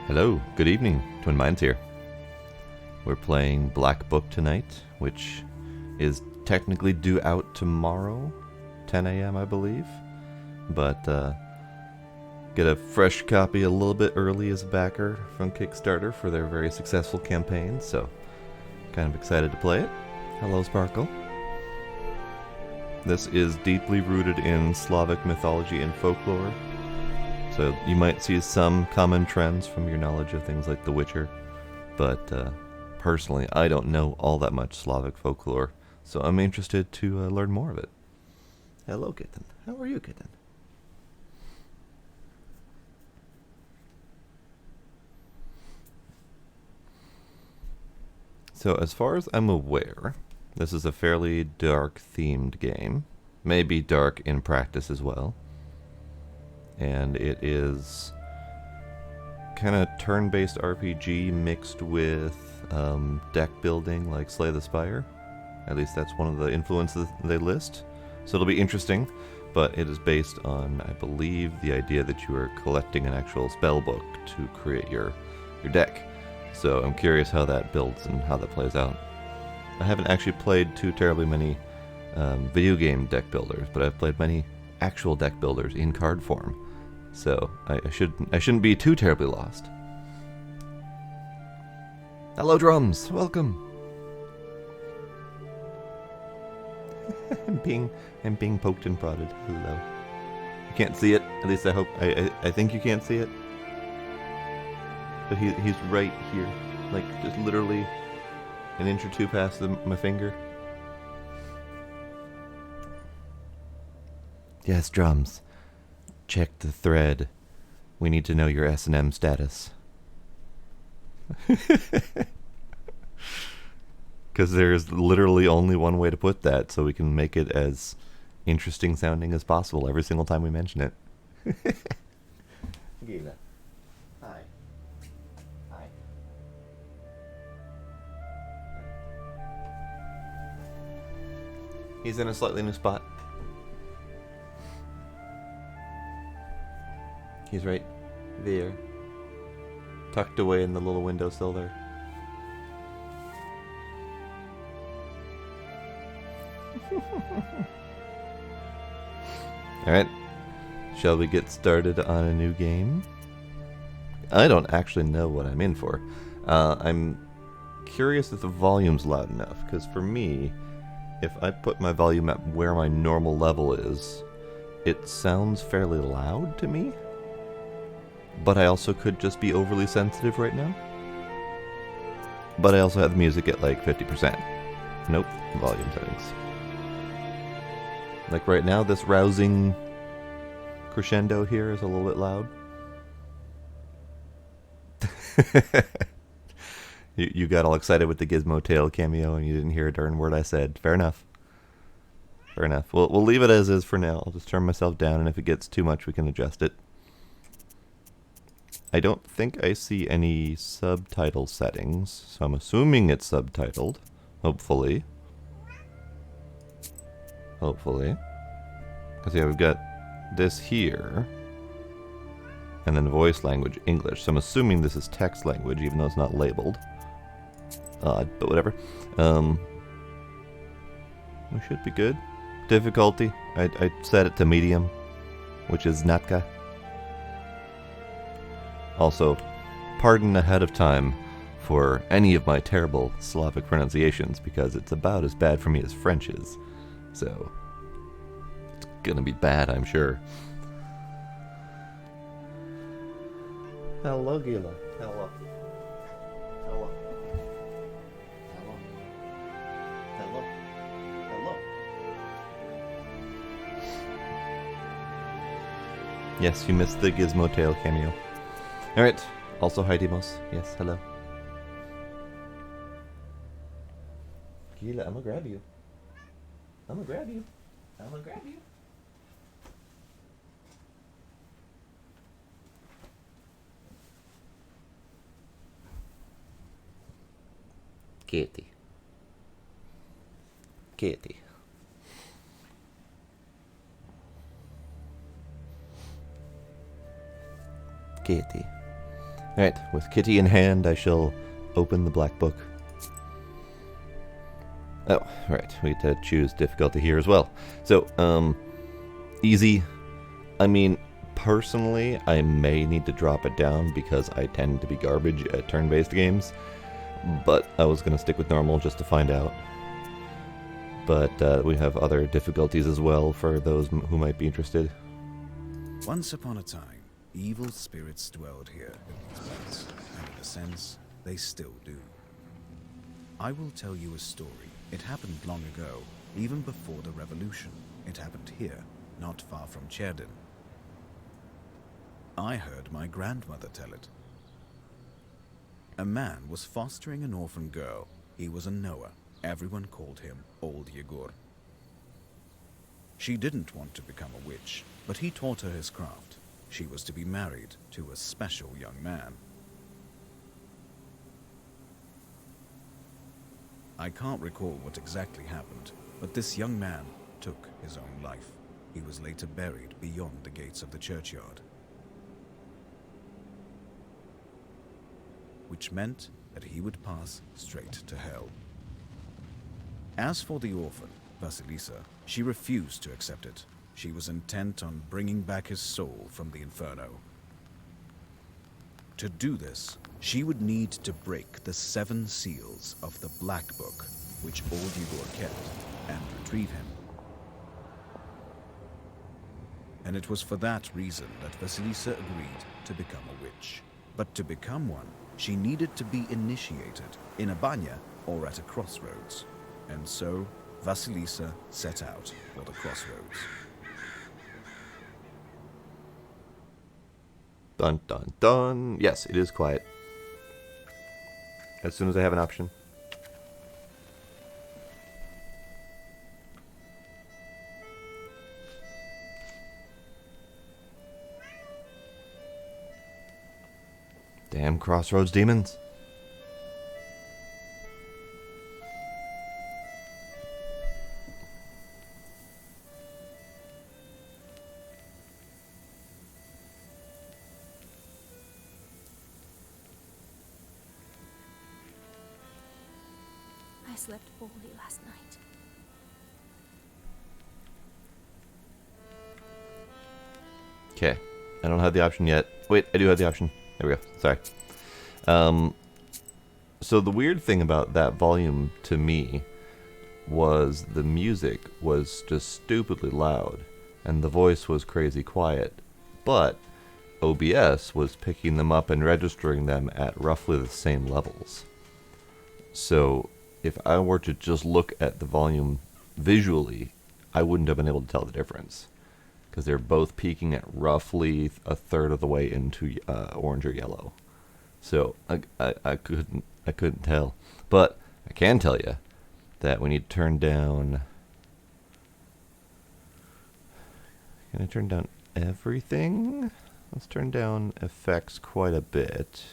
Hello, good evening, Twin Minds here. We're playing Black Book tonight, which is technically due out tomorrow, 10 a.m. I believe, but get a fresh copy a little bit early as a backer from Kickstarter for their very successful campaign, so kind of excited to play it. Hello, Sparkle. This is deeply rooted in Slavic mythology and folklore, so you might see some common trends from your knowledge of things like The Witcher, but personally, I don't know all that much Slavic folklore, so I'm interested to learn more of it. Hello, kitten. How are you, kitten? So, as far as I'm aware, this is a fairly dark-themed game. Maybe dark in practice as well. And it is kind of turn-based RPG mixed with deck building like Slay the Spire. At least that's one of the influences they list. So it'll be interesting, but it is based on, I believe, the idea that you are collecting an actual spell book to create your deck. So I'm curious how that builds and how that plays out. I haven't actually played too terribly many video game deck builders, but I've played many actual deck builders in card form. So I shouldn't be too terribly lost. Hello, drums. Welcome. I'm being poked and prodded. Hello. You can't see it. At least I hope. I think you can't see it. But he's right here, like just literally an inch or two past my finger. Yes, drums. Check the thread. We need to know your S&M status. Because there's literally only one way to put that, so we can make it as interesting sounding as possible every single time we mention it. Gila. Hi. Hi. He's in a slightly new spot. He's right there. Tucked away in the little windowsill there. Alright. Shall we get started on a new game? I don't actually know what I'm in for. I'm curious if the volume's loud enough, because for me, if I put my volume at where my normal level is, it sounds fairly loud to me. But I also could just be overly sensitive right now. But I also have the music at like 50%. Nope, volume settings. Like right now, this rousing crescendo here is a little bit loud. You got all excited with the Gizmo Tail cameo and you didn't hear a darn word I said. Fair enough. Fair enough. We'll leave it as is for now. I'll just turn myself down, and if it gets too much, we can adjust it. I don't think I see any subtitle settings, so I'm assuming it's subtitled. Hopefully. Hopefully. Because yeah, we've got this here. And then voice language English. So I'm assuming this is text language, even though it's not labeled. Odd, but whatever. We should be good. Difficulty. I set it to medium, which is Natka. Also, pardon ahead of time for any of my terrible Slavic pronunciations, because it's about as bad for me as French is. So, it's gonna be bad, I'm sure. Hello, Gila. Hello. Hello. Hello. Hello. Hello. Yes, you missed the Gizmo Tail cameo. Alright, also hi Demos. Yes, hello. Gila, I'm gonna grab you. I'm gonna grab you. I'm gonna grab you. Kitty. Kitty. Kitty. Alright, with Kitty in hand, I shall open the black book. Oh, right, we get to choose difficulty here as well. So, easy. I mean, personally, I may need to drop it down because I tend to be garbage at turn-based games, but I was going to stick with normal just to find out. But we have other difficulties as well for those who might be interested. Once upon a time, evil spirits dwelled here in these parts, and in a sense, they still do. I will tell you a story. It happened long ago, even before the revolution. It happened here, not far from Cherdin. I heard my grandmother tell it. A man was fostering an orphan girl. He was a Noah. Everyone called him Old Yegur. She didn't want to become a witch, but he taught her his craft. She was to be married to a special young man. I can't recall what exactly happened, but this young man took his own life. He was later buried beyond the gates of the churchyard, which meant that he would pass straight to hell. As for the orphan, Vasilisa, she refused to accept it. She was intent on bringing back his soul from the inferno. To do this, she would need to break the 7 seals of the Black Book, which Old Yegur kept, and retrieve him. And it was for that reason that Vasilisa agreed to become a witch. But to become one, she needed to be initiated in a banya or at a crossroads. And so, Vasilisa set out for the crossroads. Dun dun dun. Yes, it is quiet. As soon as I have an option. Damn crossroads demons. I slept poorly last night. Okay. I don't have the option yet. Wait, I do have the option. There we go. Sorry. So the weird thing about that volume to me was the music was just stupidly loud and the voice was crazy quiet. But OBS was picking them up and registering them at roughly the same levels. So if I were to just look at the volume visually, I wouldn't have been able to tell the difference, because they're both peaking at roughly a third of the way into orange or yellow. So I couldn't tell, but I can tell you that we need to turn down. Can I turn down everything? Let's turn down effects quite a bit.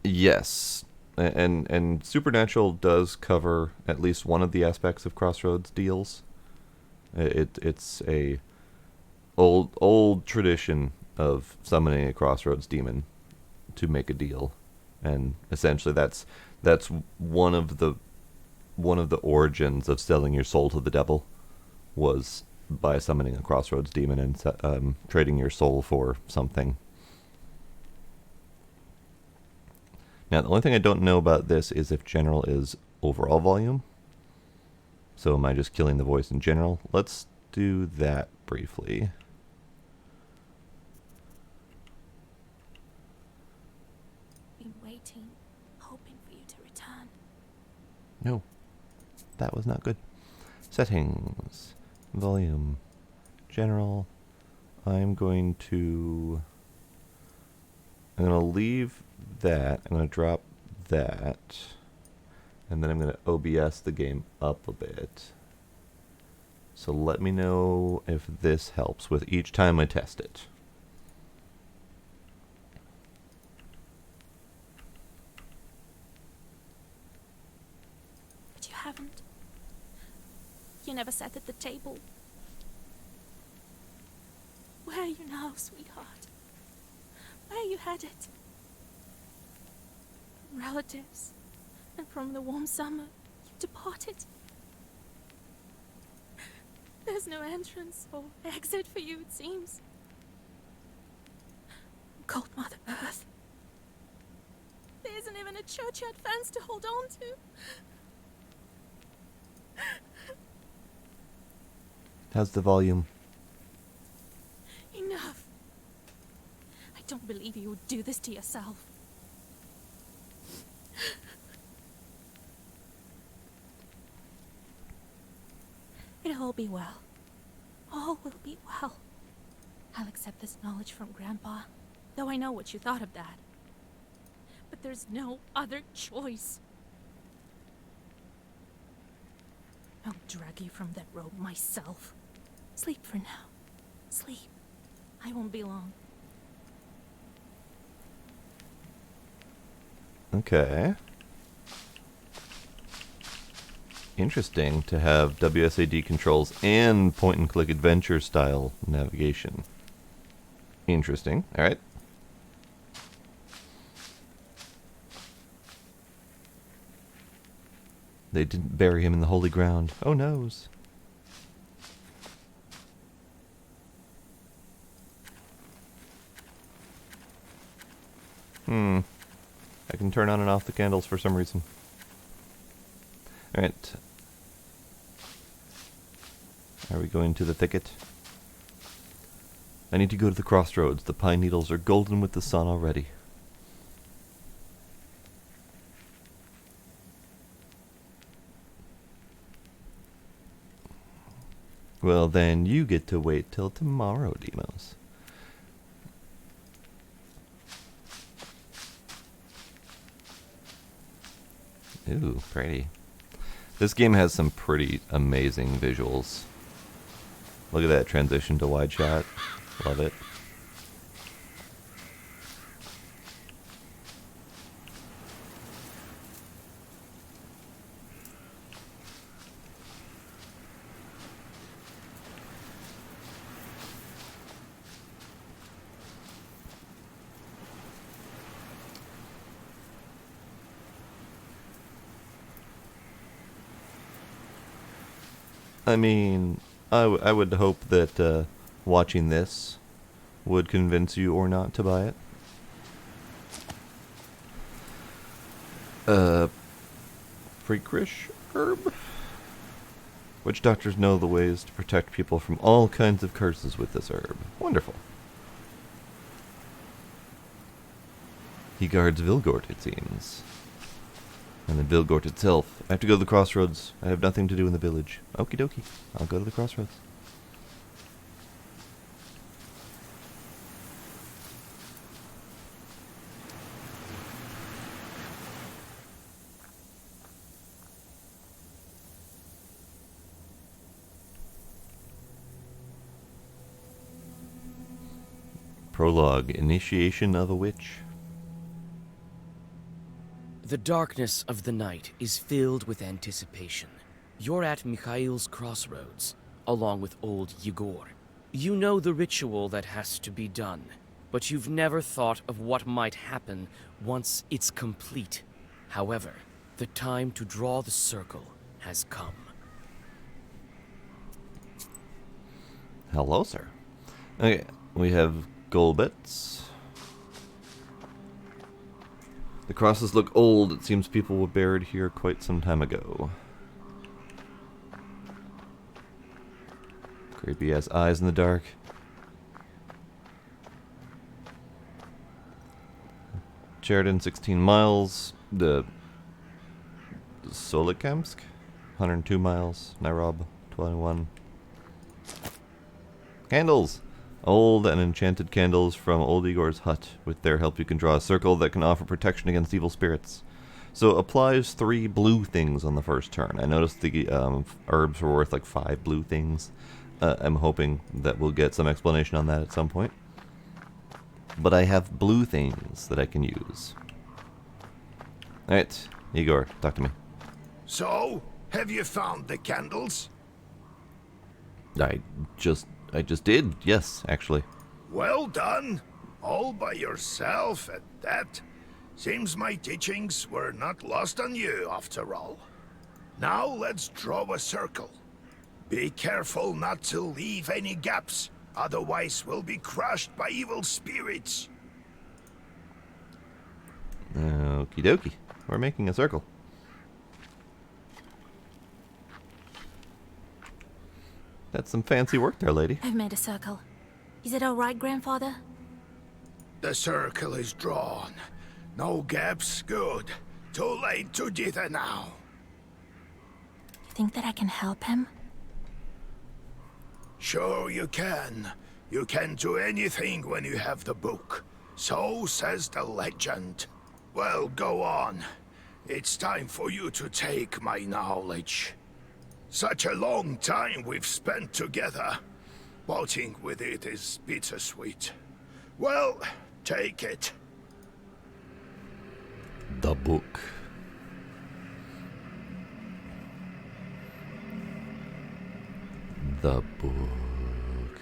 Yes, and Supernatural does cover at least one of the aspects of Crossroads deals. It's a old tradition of summoning a Crossroads demon to make a deal, and essentially that's one of the origins of selling your soul to the devil, was by summoning a Crossroads demon and trading your soul for something. Now, the only thing I don't know about this is if general is overall volume. So am I just killing the voice in general? Let's do that briefly. Been waiting, hoping for you to return. No, that was not good. Settings, volume, general. I'm going to leave that. I'm going to drop that. And then I'm going to OBS the game up a bit. So let me know if this helps with each time I test it. haven't. You never sat at the table. Where are you now, sweetheart? Where are you headed? From relatives and from the warm summer, you departed. There's no entrance or exit for you, it seems. Cold Mother Earth. There isn't even a churchyard fence to hold on to. How's the volume? Enough. I don't believe you would do this to yourself. It'll all be well. All will be well. I'll accept this knowledge from Grandpa, though I know what you thought of that. But there's no other choice. I'll drag you from that robe myself. Sleep for now. Sleep. I won't be long. Okay. Interesting to have WSAD controls and point-and-click adventure style navigation. Interesting. Alright. They didn't bury him in the holy ground. Oh noes. I can turn on and off the candles for some reason. Alright. Are we going to the thicket? I need to go to the crossroads. The pine needles are golden with the sun already. Well, then you get to wait till tomorrow, Demos. Ooh, pretty. This game has some pretty amazing visuals. Look at that transition to wide shot. Love it. I mean, I would hope that watching this would convince you or not to buy it. Freakrish herb? Witch doctors know the ways to protect people from all kinds of curses with this herb. Wonderful. He guards Vilgort, it seems. And then Vilgort itself. I have to go to the crossroads. I have nothing to do in the village. Okie dokie. I'll go to the crossroads. Prologue. Initiation of a witch. The darkness of the night is filled with anticipation. You're at Mikhail's crossroads, along with old Yegor. You know the ritual that has to be done, but you've never thought of what might happen once it's complete. However, the time to draw the circle has come. Hello, sir. Okay, we have gold bits. The crosses look old. It seems people were buried here quite some time ago. Creepy ass eyes in the dark. Sheridan, 16 miles. The Solikamsk, 102 miles. Nairobi, 21. Candles! Old and enchanted candles from Old Igor's hut. With their help you can draw a circle that can offer protection against evil spirits. So applies 3 blue things on the first turn. I noticed the herbs were worth like 5 blue things. I'm hoping that we'll get some explanation on that at some point. But I have blue things that I can use. Alright, Igor, talk to me. So, Have you found the candles? I just did. Yes, actually. Well done. All by yourself at that. Seems my teachings were not lost on you after all. Now let's draw a circle. Be careful not to leave any gaps, otherwise we'll be crushed by evil spirits. Okie dokie. We're making a circle. That's some fancy work there, lady. I've made a circle. Is it all right, Grandfather? The circle is drawn. No gaps, good. Too late to dither now. You think that I can help him? Sure you can. You can do anything when you have the book. So says the legend. Well, go on. It's time for you to take my knowledge. Such a long time we've spent together. Parting with it is bittersweet. Well, take it. The book. The book.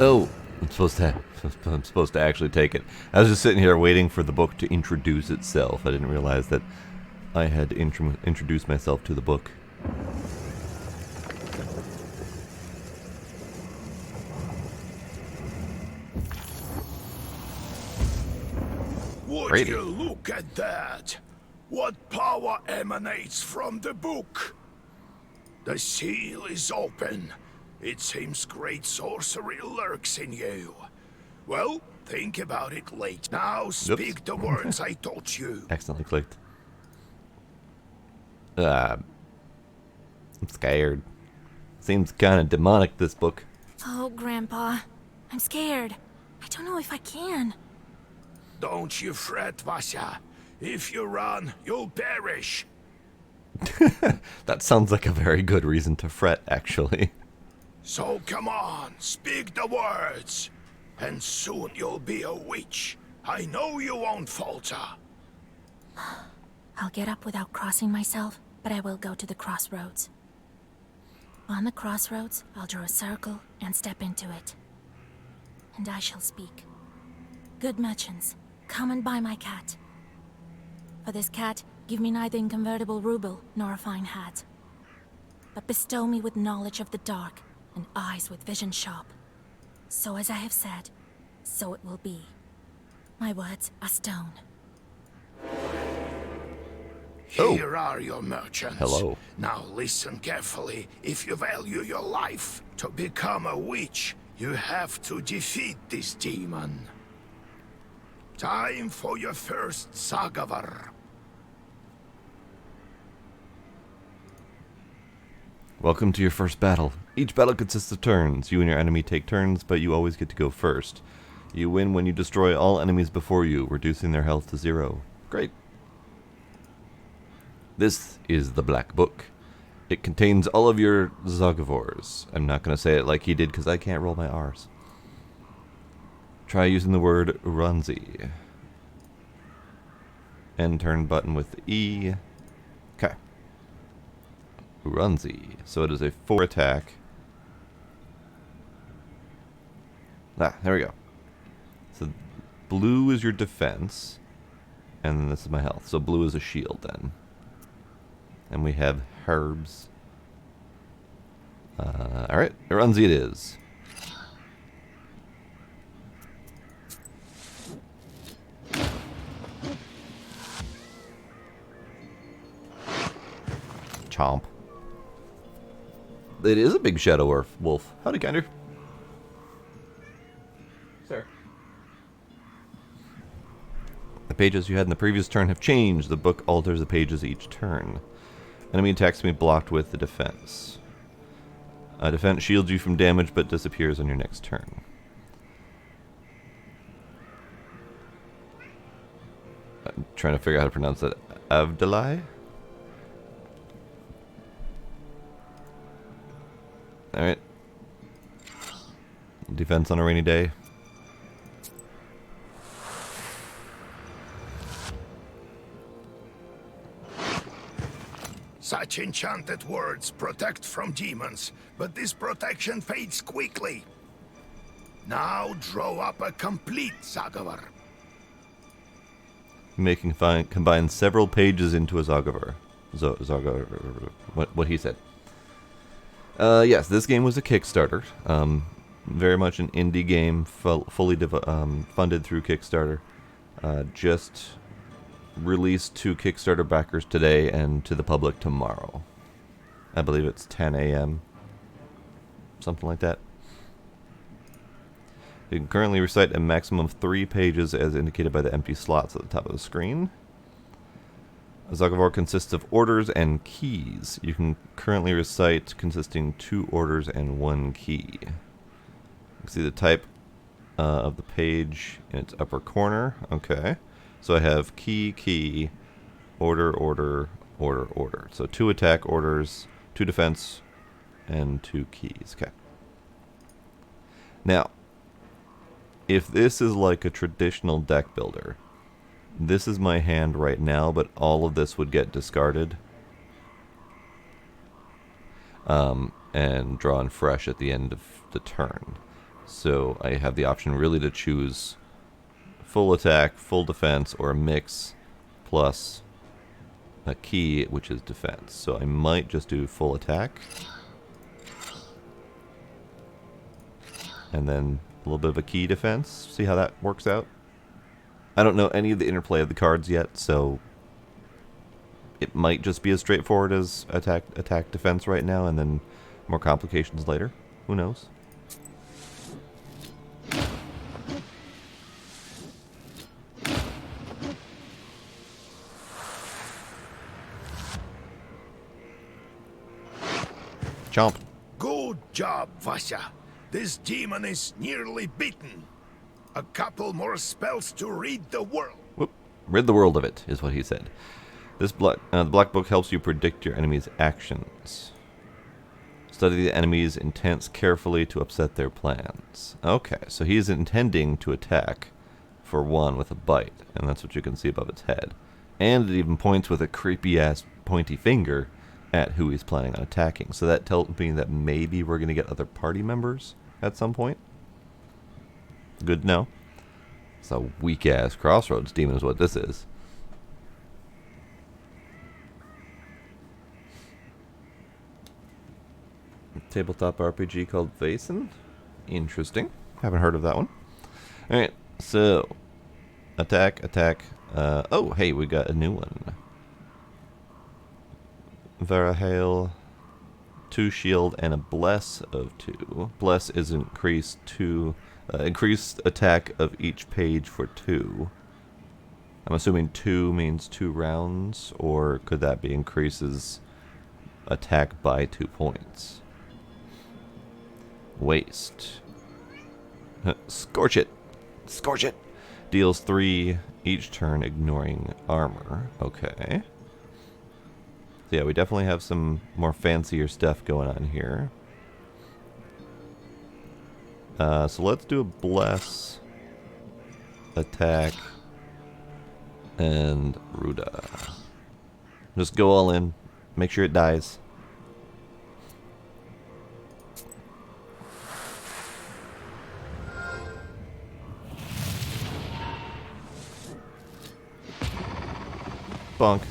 Oh, I'm supposed to actually take it. I was just sitting here waiting for the book to introduce itself. I didn't realize that I had to introduce myself to the book. Would Brady. you look at that? What power emanates from the book? The seal is open. It seems great sorcery lurks in you. Well, think about it late. Now speak the words I taught you. Accidentally clicked. I'm scared. Seems kind of demonic, this book. Oh, Grandpa. I'm scared. I don't know if I can. Don't you fret, Vasya. If you run, you'll perish. That sounds like a very good reason to fret, actually. So come on, speak the words. And soon you'll be a witch. I know you won't falter. I'll get up without crossing myself, but I will go to the crossroads. On the crossroads, I'll draw a circle and step into it. And I shall speak. Good merchants, come and buy my cat. For this cat, give me neither inconvertible ruble nor a fine hat. But bestow me with knowledge of the dark and eyes with vision sharp. So as I have said, so it will be. My words are stone. Oh. Here are your merchants. Hello. Now listen carefully. If you value your life, to become a witch, you have to defeat this demon. Time for your first Sagavar. Welcome to your first battle. Each battle consists of turns. You and your enemy take turns, but you always get to go first. You win when you destroy all enemies before you, reducing their health to 0. Great. This is the Black Book. It contains all of your Zagavors. I'm not going to say it like he did because I can't roll my R's. Try using the word Uranzi. End turn button with E. Okay. Uranzi. So it is a 4 attack. Ah, there we go. So blue is your defense. And then this is my health. So blue is a shield then. And we have herbs. Alright, Uranzi it is. Chomp. It is a big shadow wolf. Howdy, Kinder. Sir. The pages you had in the previous turn have changed. The book alters the pages each turn. Enemy attacks me blocked with the defense. Defense shields you from damage but disappears on your next turn. I'm trying to figure out how to pronounce that. Avdalai? Alright. Defense on a rainy day. Such enchanted words protect from demons, but this protection fades quickly. Now draw up a complete Zagavar. Combine several pages into a Zagavar. What he said. Yes, this game was a Kickstarter. Very much an indie game, fully funded through Kickstarter. Just released to Kickstarter backers today and to the public tomorrow. I believe it's 10 a.m. Something like that. You can currently recite a maximum of 3 pages as indicated by the empty slots at the top of the screen. A Zagavar consists of orders and keys. You can currently recite consisting 2 orders and 1 key. You can see the type of the page in its upper corner. Okay. So I have key, key, order, order, order, order. So 2 attack orders, 2 defense, and 2 keys. Okay. Now, if this is like a traditional deck builder, this is my hand right now, but all of this would get discarded and drawn fresh at the end of the turn. So I have the option really to choose full attack, full defense, or a mix plus a key, which is defense. So I might just do full attack. And then a little bit of a key defense. See how that works out? I don't know any of the interplay of the cards yet, so it might just be as straightforward as attack, defense right now, and then more complications later. Who knows? Chomp. Good job, Vasya. This demon is nearly beaten. A couple more spells to rid the world. Whoop. Rid the world of it, is what he said. This the Black Book helps you predict your enemy's actions. Study the enemy's intents carefully to upset their plans. Okay, so he is intending to attack for 1 with a bite, and that's what you can see above its head. And it even points with a creepy-ass pointy finger at who he's planning on attacking. So that tells me that maybe we're going to get other party members at some point. Good to know. It's a weak-ass Crossroads demon is what this is. Tabletop RPG called Vaesen. Interesting. Haven't heard of that one. Alright, so attack, attack. Oh, hey, we got a new one. Varahale, 2 shield, and a bless of 2. Bless is increased attack of each page for 2. I'm assuming 2 means 2 rounds, or could that be increases attack by 2 points? Waste. Scorch it! Scorch it! Deals 3 each turn, ignoring armor. Okay. So yeah, we definitely have some more fancier stuff going on here. So let's do a bless, attack, and Ruda. Just go all in. Make sure it dies. Bonk.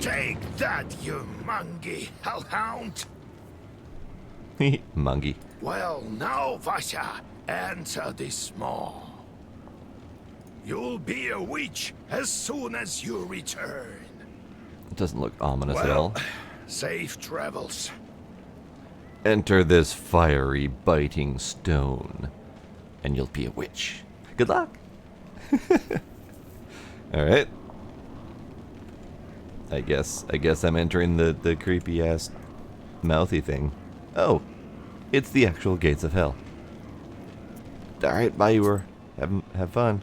Take that, you mangy hellhound! Mungy. Well, now, Vasya, answer this maw. You'll be a witch as soon as you return. It doesn't look ominous at all. Safe travels. Enter this fiery, biting stone, and you'll be a witch. Good luck. Alright. I guess I'm entering the creepy ass mouthy thing. Oh, it's the actual gates of hell. Alright, bye, you have fun.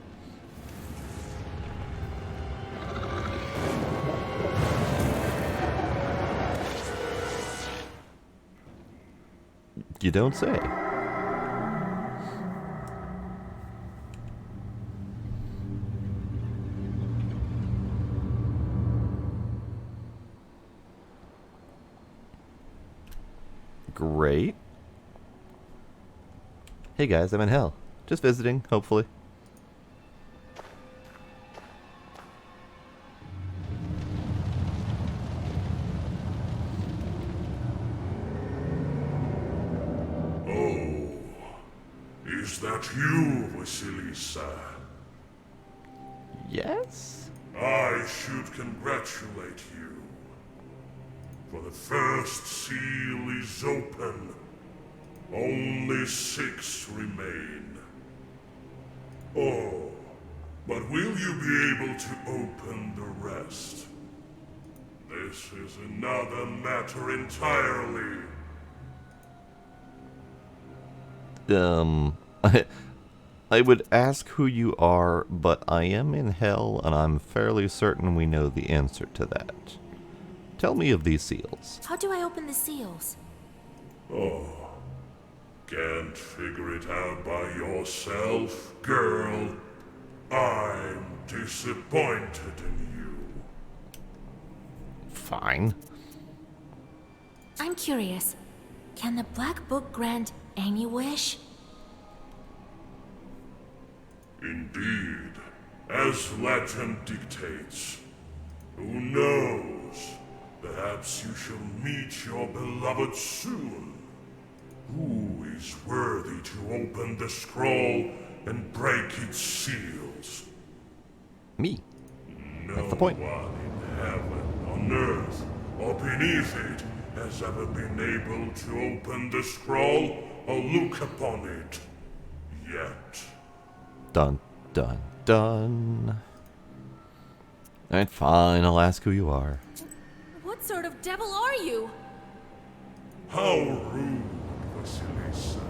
You don't say. Great. Hey guys, I'm in hell. Just visiting, hopefully. Oh, is that you, Vasilisa? Yes? I should congratulate you. For the first seal is open. Only 6 remain. Oh, but will you be able to open the rest? This is another matter entirely. I would ask who you are, but I am in hell, and I'm fairly certain we know the answer to that. Tell me of these seals. How do I open the seals? Oh, can't figure it out by yourself, girl? I'm disappointed in you. Fine. I'm curious. Can the Black Book grant any wish? Indeed, as legend dictates. Who knows? Perhaps you shall meet your beloved soon. Who is worthy to open the scroll and break its seals? Me. No That's the point. one in heaven, on earth, or beneath it has ever been able to open the scroll or look upon it. Yet. Dun, dun, dun. Alright, fine, I'll ask who you are. What sort of devil are you? How rude, Vasilisa.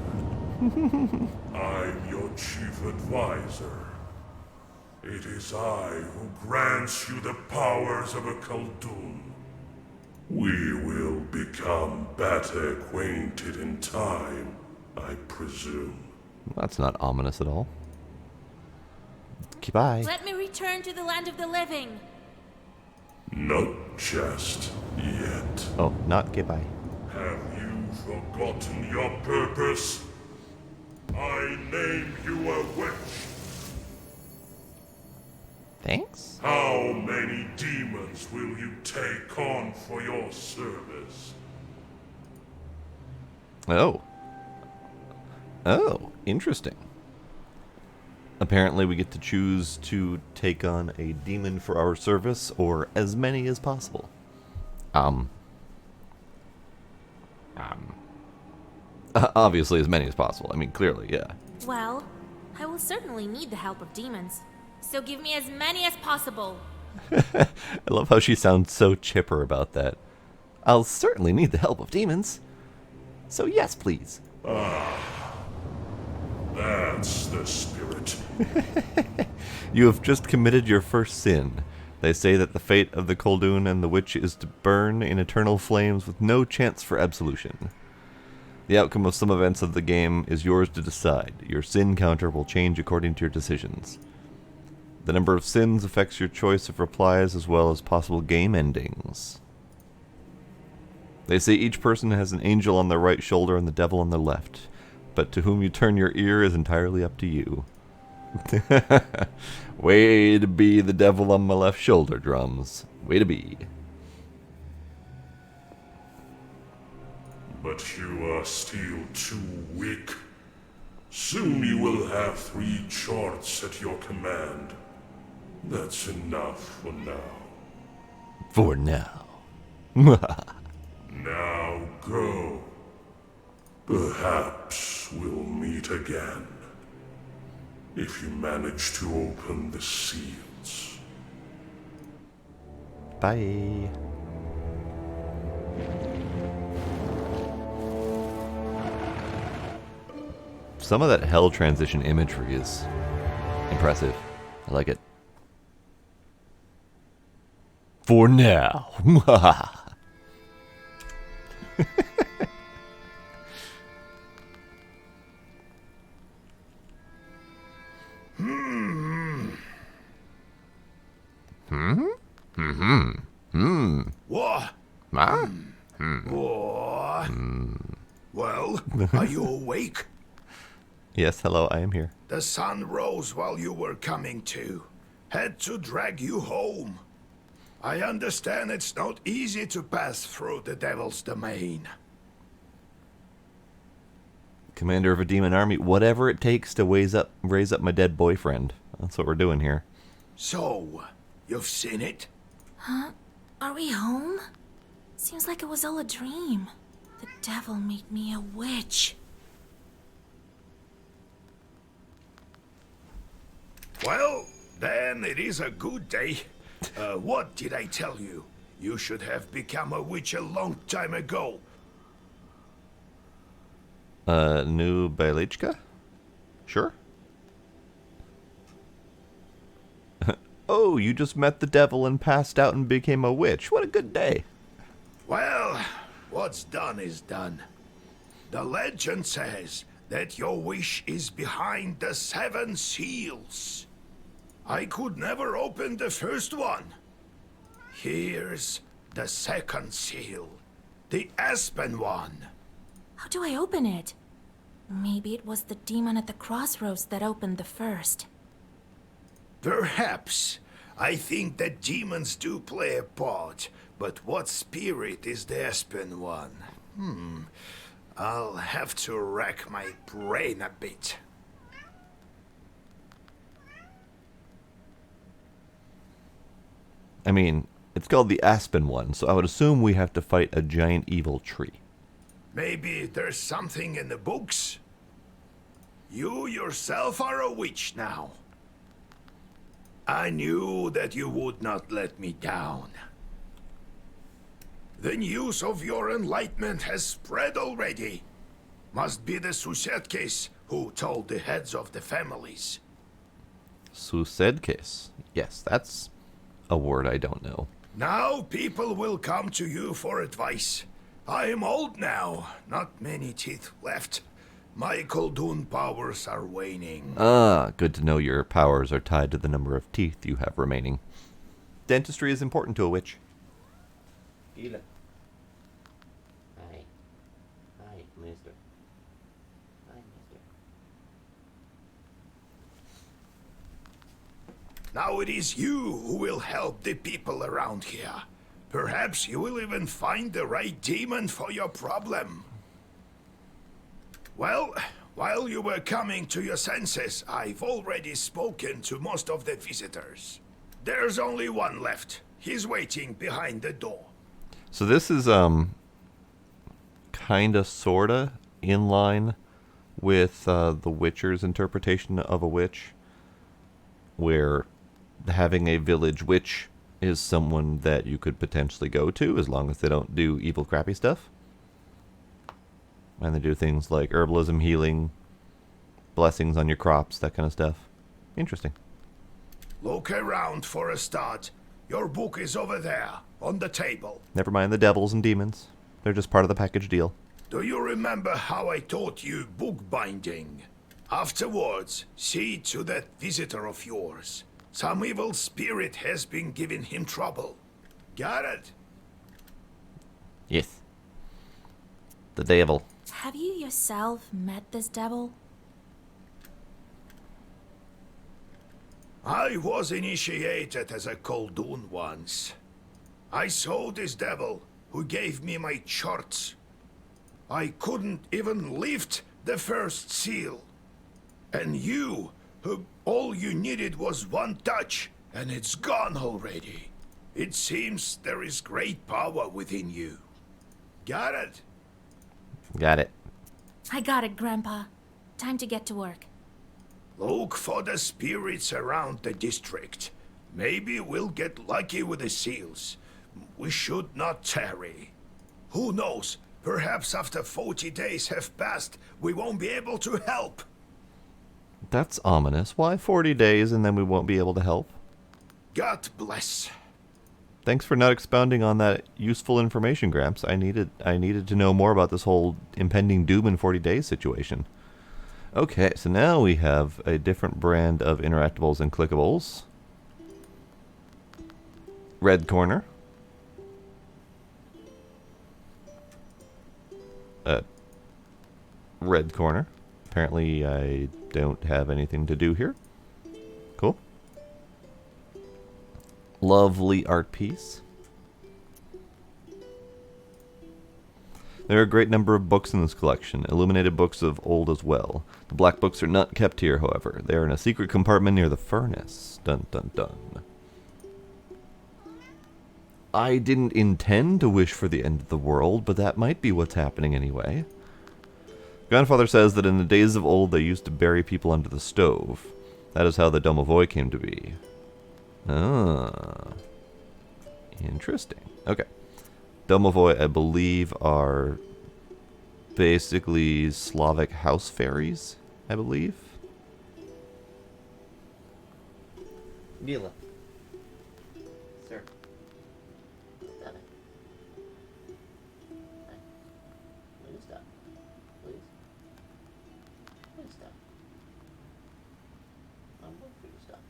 I'm your chief advisor. It is I who grants you the powers of a Khaldun. We will become better acquainted in time, I presume. That's not ominous at all. Goodbye. Let me return to the land of the living. Not just yet. Oh, not goodbye. Have you forgotten your purpose? I name you a witch. Thanks? How many demons will you take on for your service? Oh. Oh, interesting. Apparently we get to choose to take on a demon for our service, or as many as possible. Obviously as many as possible. I mean, clearly, yeah. Well, I will certainly need the help of demons. So give me as many as possible. I love how she sounds so chipper about that. I'll certainly need the help of demons. So yes, please. That's the spirit. You have just committed your first sin. They say that the fate of the Khaldun and the witch is to burn in eternal flames with no chance for absolution. The outcome of some events of the game is yours to decide. Your sin counter will change according to your decisions. The number of sins affects your choice of replies as well as possible game endings. They say each person has an angel on their right shoulder and the devil on their left, but to whom you turn your ear is entirely up to you. Way to be the devil on my left shoulder, drums. Way to be. But you are still too weak. Soon you will have 3 charts at your command. That's enough for now. For now. Now go. Perhaps we'll meet again. If you manage to open the seals. Bye. Some of that hell transition imagery is impressive. I like it. For now. What? Ah? What? Are you awake? Yes, hello, I am here. The sun rose while you were coming to. Had to drag you home. I understand it's not easy to pass through the Devil's domain. Commander of a demon army, whatever it takes to raise up my dead boyfriend. That's what we're doing here. So, you've seen it? Huh? Are we home? Seems like it was all a dream. The devil made me a witch. Well, then it is a good day. What did I tell you? You should have become a witch a long time ago. New Belichka? Sure. Oh, you just met the devil and passed out and became a witch. What a good day. Well, what's done is done. The legend says that your wish is behind the 7 seals. I could never open the first one. Here's the second seal, the Aspen one. How do I open it? Maybe it was the demon at the crossroads that opened the first. Perhaps. I think that demons do play a part, but what spirit is the Aspen one? I'll have to rack my brain a bit. I mean, it's called the Aspen one, so I would assume we have to fight a giant evil tree. Maybe there's something in the books? You yourself are a witch now. I knew that you would not let me down. The news of your enlightenment has spread already. Must be the Susetkes who told the heads of the families. Susedkes. Yes, that's a word I don't know. Now people will come to you for advice. I am old now, not many teeth left. My Koldun powers are waning. Ah, good to know your powers are tied to the number of teeth you have remaining. Dentistry is important to a witch. Hi, mister. Hi, mister. Now it is you who will help the people around here. Perhaps you will even find the right demon for your problem. Well, while you were coming to your senses, I've already spoken to most of the visitors. There's only one left. He's waiting behind the door. So this is kinda sorta in line with the Witcher's interpretation of a witch, where having a village witch is someone that you could potentially go to as long as they don't do evil crappy stuff. And they do things like herbalism, healing, blessings on your crops, that kind of stuff. Interesting. Look around for a start. Your book is over there, on the table. Never mind the devils and demons. They're just part of the package deal. Do you remember how I taught you bookbinding? Afterwards, see to that visitor of yours. Some evil spirit has been giving him trouble. Got it? Yes. The devil. Have you yourself met this devil? I was initiated as a Koldun once. I saw this devil, who gave me my charts. I couldn't even lift the first seal. And you, who all you needed was one touch, and it's gone already. It seems there is great power within you. Got it? Got it. I got it, Grandpa. Time to get to work. Look for the spirits around the district. Maybe we'll get lucky with the seals. We should not tarry. Who knows? Perhaps after 40 days have passed, we won't be able to help. That's ominous. Why 40 days and then we won't be able to help? God bless. Thanks for not expounding on that useful information, Gramps. I needed to know more about this whole impending doom in 40 days situation. Okay, so now we have a different brand of interactables and clickables. Red corner. red corner. Apparently I don't have anything to do here. Cool. Lovely art piece. There are a great number of books in this collection, illuminated books of old as well. The black books are not kept here, however. They are in a secret compartment near the furnace. Dun dun dun. I didn't intend to wish for the end of the world, but that might be what's happening anyway. Grandfather says that in the days of old they used to bury people under the stove. That is how the domovoi came to be. Ah. Interesting. Okay. Domovoi, I believe, are basically Slavic house fairies, I believe. Gila. Sir. Stop it. Hey. Please stop. Please. Please stop. I'm waiting for you to stop.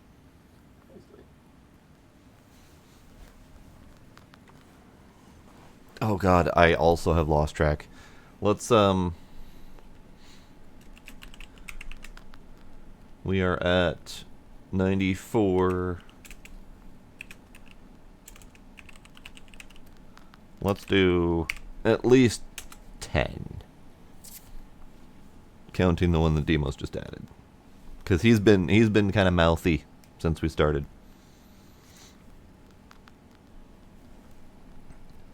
Please leave. Oh god, I also have lost track. Let's, we are at 94. Let's do at least 10. Counting the one that Demos just added. Because he's been kind of mouthy since we started.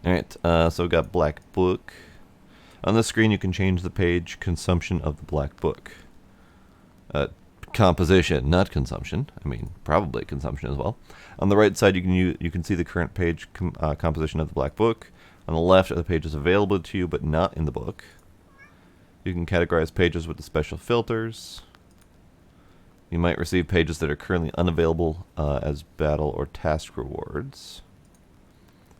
Alright, so we got Black Book. On the screen you can change the page consumption of the Black Book. Composition, not consumption. I mean, probably consumption as well. On the right side you can see the current page composition of the Black Book. On the left are the pages available to you but not in the book. You can categorize pages with the special filters. You might receive pages that are currently unavailable as battle or task rewards.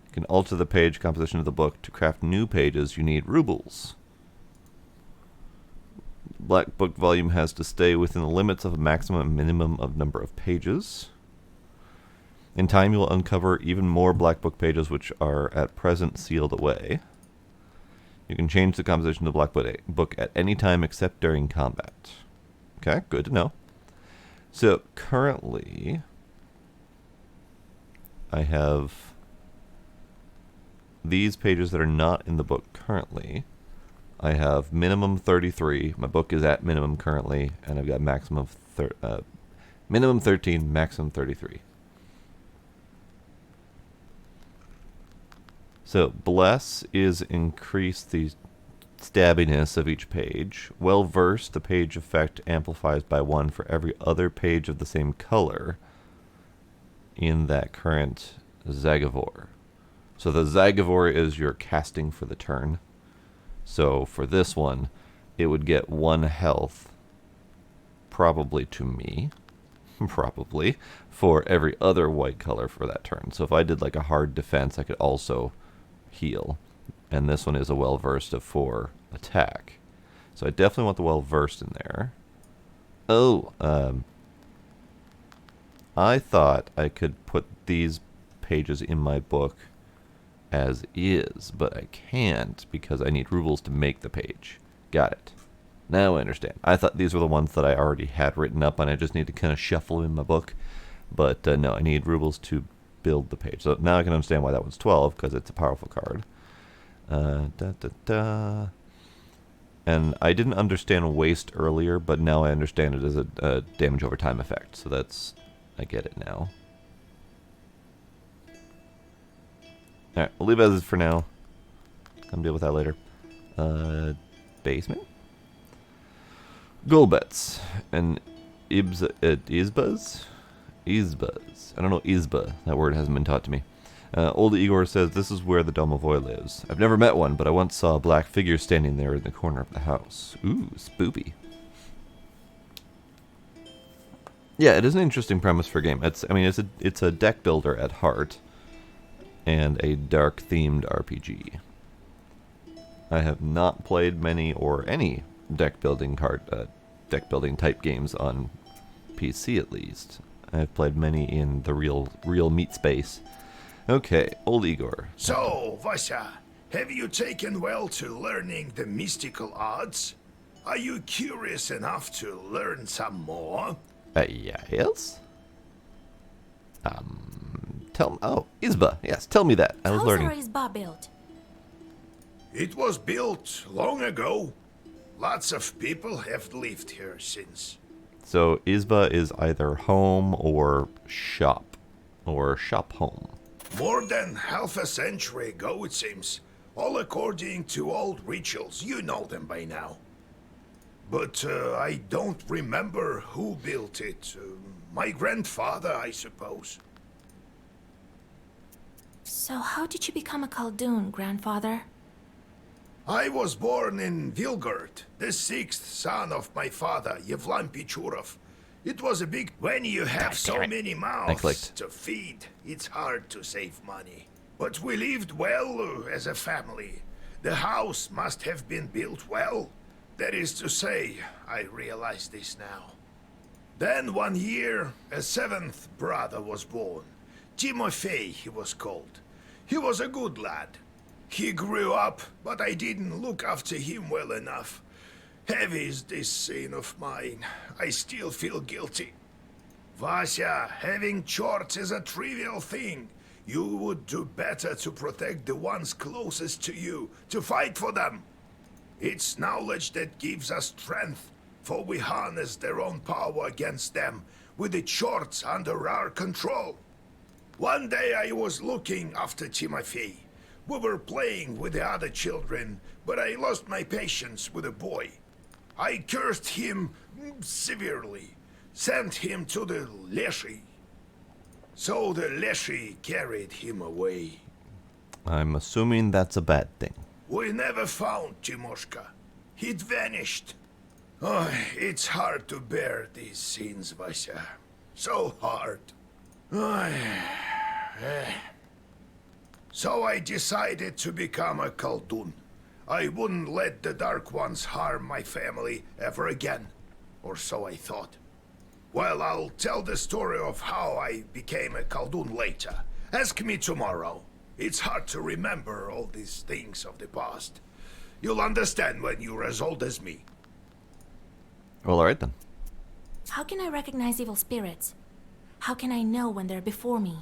You can alter the page composition of the book. To craft new pages, you need rubles. Black Book volume has to stay within the limits of a maximum and minimum of number of pages. In time, you will uncover even more Black Book pages which are at present sealed away. You can change the composition of the Black Book at any time except during combat. Okay, good to know. So, currently, I have these pages that are not in the book currently. I have minimum 33. My book is at minimum currently, and I've got maximum minimum 13, maximum 33. So, Bless is increase the stabbiness of each page. Well Versed, the page effect amplifies by 1 for every other page of the same color in that current Zagavor. So the Zagavor is your casting for the turn. So for this one, it would get 1 health, probably to me, probably, for every other white color for that turn. So if I did like a hard defense, I could also heal. And this one is a well-versed of 4 attack. So I definitely want the well-versed in there. Oh, I thought I could put these pages in my book as is, but I can't because I need rubles to make the page. Got it. Now I understand. I thought these were the ones that I already had written up and I just need to kind of shuffle them in my book. But no, I need rubles to build the page. So now I can understand why that one's 12, because it's a powerful card. And I didn't understand waste earlier, but now I understand it as a damage over time effect. So that's, I get it now. Alright, we'll leave it as is for now. Come deal with that later. Basement? Golbets. And Izbas? Izbas. I don't know Izba. That word hasn't been taught to me. Old Igor says this is where the domovoi lives. I've never met one, but I once saw a black figure standing there in the corner of the house. Ooh, spoopy. Yeah, it is an interesting premise for a game. It's a deck builder at heart, and a dark themed RPG. I have not played many or any deck building type games on PC at least. I've played many in the real meat space. Okay, old Igor. So, Vasya, have you taken well to learning the mystical arts? Are you curious enough to learn some more? Yes? Oh, Izba. Yes, tell me that. I was How's learning. our Izba built? It was built long ago. Lots of people have lived here since. So, Izba is either home or shop. Or shop home. More than half a century ago, it seems. All according to old rituals. You know them by now. But I don't remember who built it. My grandfather, I suppose. So how did you become a Khaldun, grandfather? I was born in Vilgard, the sixth son of my father, Yevlan Pichurov. It was a big... When you have so many mouths to feed, it's hard to save money. But we lived well as a family. The house must have been built well. That is to say, I realize this now. Then one year, a seventh brother was born. Timofey, he was called. He was a good lad. He grew up, but I didn't look after him well enough. Heavy is this sin of mine. I still feel guilty. Vasya, having chores is a trivial thing. You would do better to protect the ones closest to you, to fight for them. It's knowledge that gives us strength, for we harness their own power against them, with the chores under our control. One day I was looking after Timofey. We were playing with the other children, but I lost my patience with the boy. I cursed him severely, sent him to the Leshy. So the Leshy carried him away. I'm assuming that's a bad thing. We never found Timoshka. He'd vanished. Oh, it's hard to bear these scenes, Vasya. So hard. So I decided to become a Khaldun. I wouldn't let the Dark Ones harm my family ever again. Or so I thought. Well, I'll tell the story of how I became a Khaldun later. Ask me tomorrow. It's hard to remember all these things of the past. You'll understand when you're as old as me. Well, alright then. How can I recognize evil spirits? How can I know when they're before me?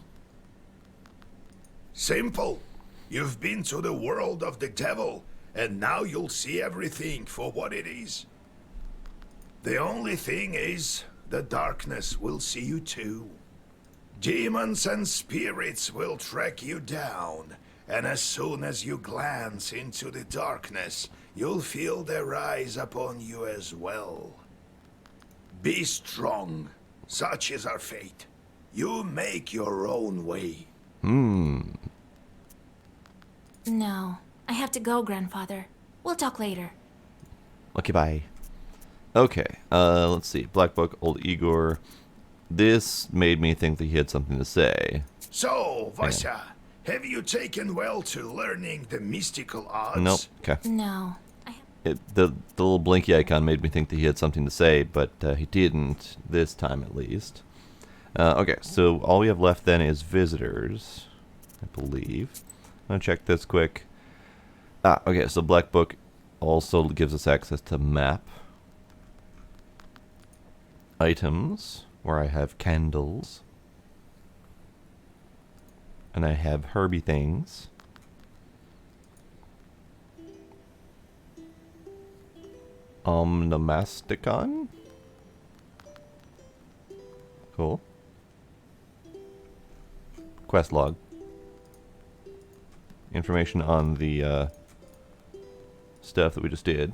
Simple. You've been to the world of the devil, and now you'll see everything for what it is. The only thing is, the darkness will see you too. Demons and spirits will track you down, and as soon as you glance into the darkness, you'll feel their eyes upon you as well. Be strong. Such is our fate. You make your own way. No, I have to go, grandfather. We'll talk later. Okay, bye. Okay, let's see. Black Book, Old Igor. This made me think that he had something to say. So, Vasya, have you taken well to learning the mystical arts? Nope. Okay. No, The little blinky icon made me think that he had something to say, but he didn't, this time at least. Okay, so all we have left then is visitors, I believe. I'm going to check this quick. Okay, so Black Book also gives us access to map. Items, where I have candles. And I have herby things. Omnomasticon? Cool. Quest log. Information on the stuff that we just did.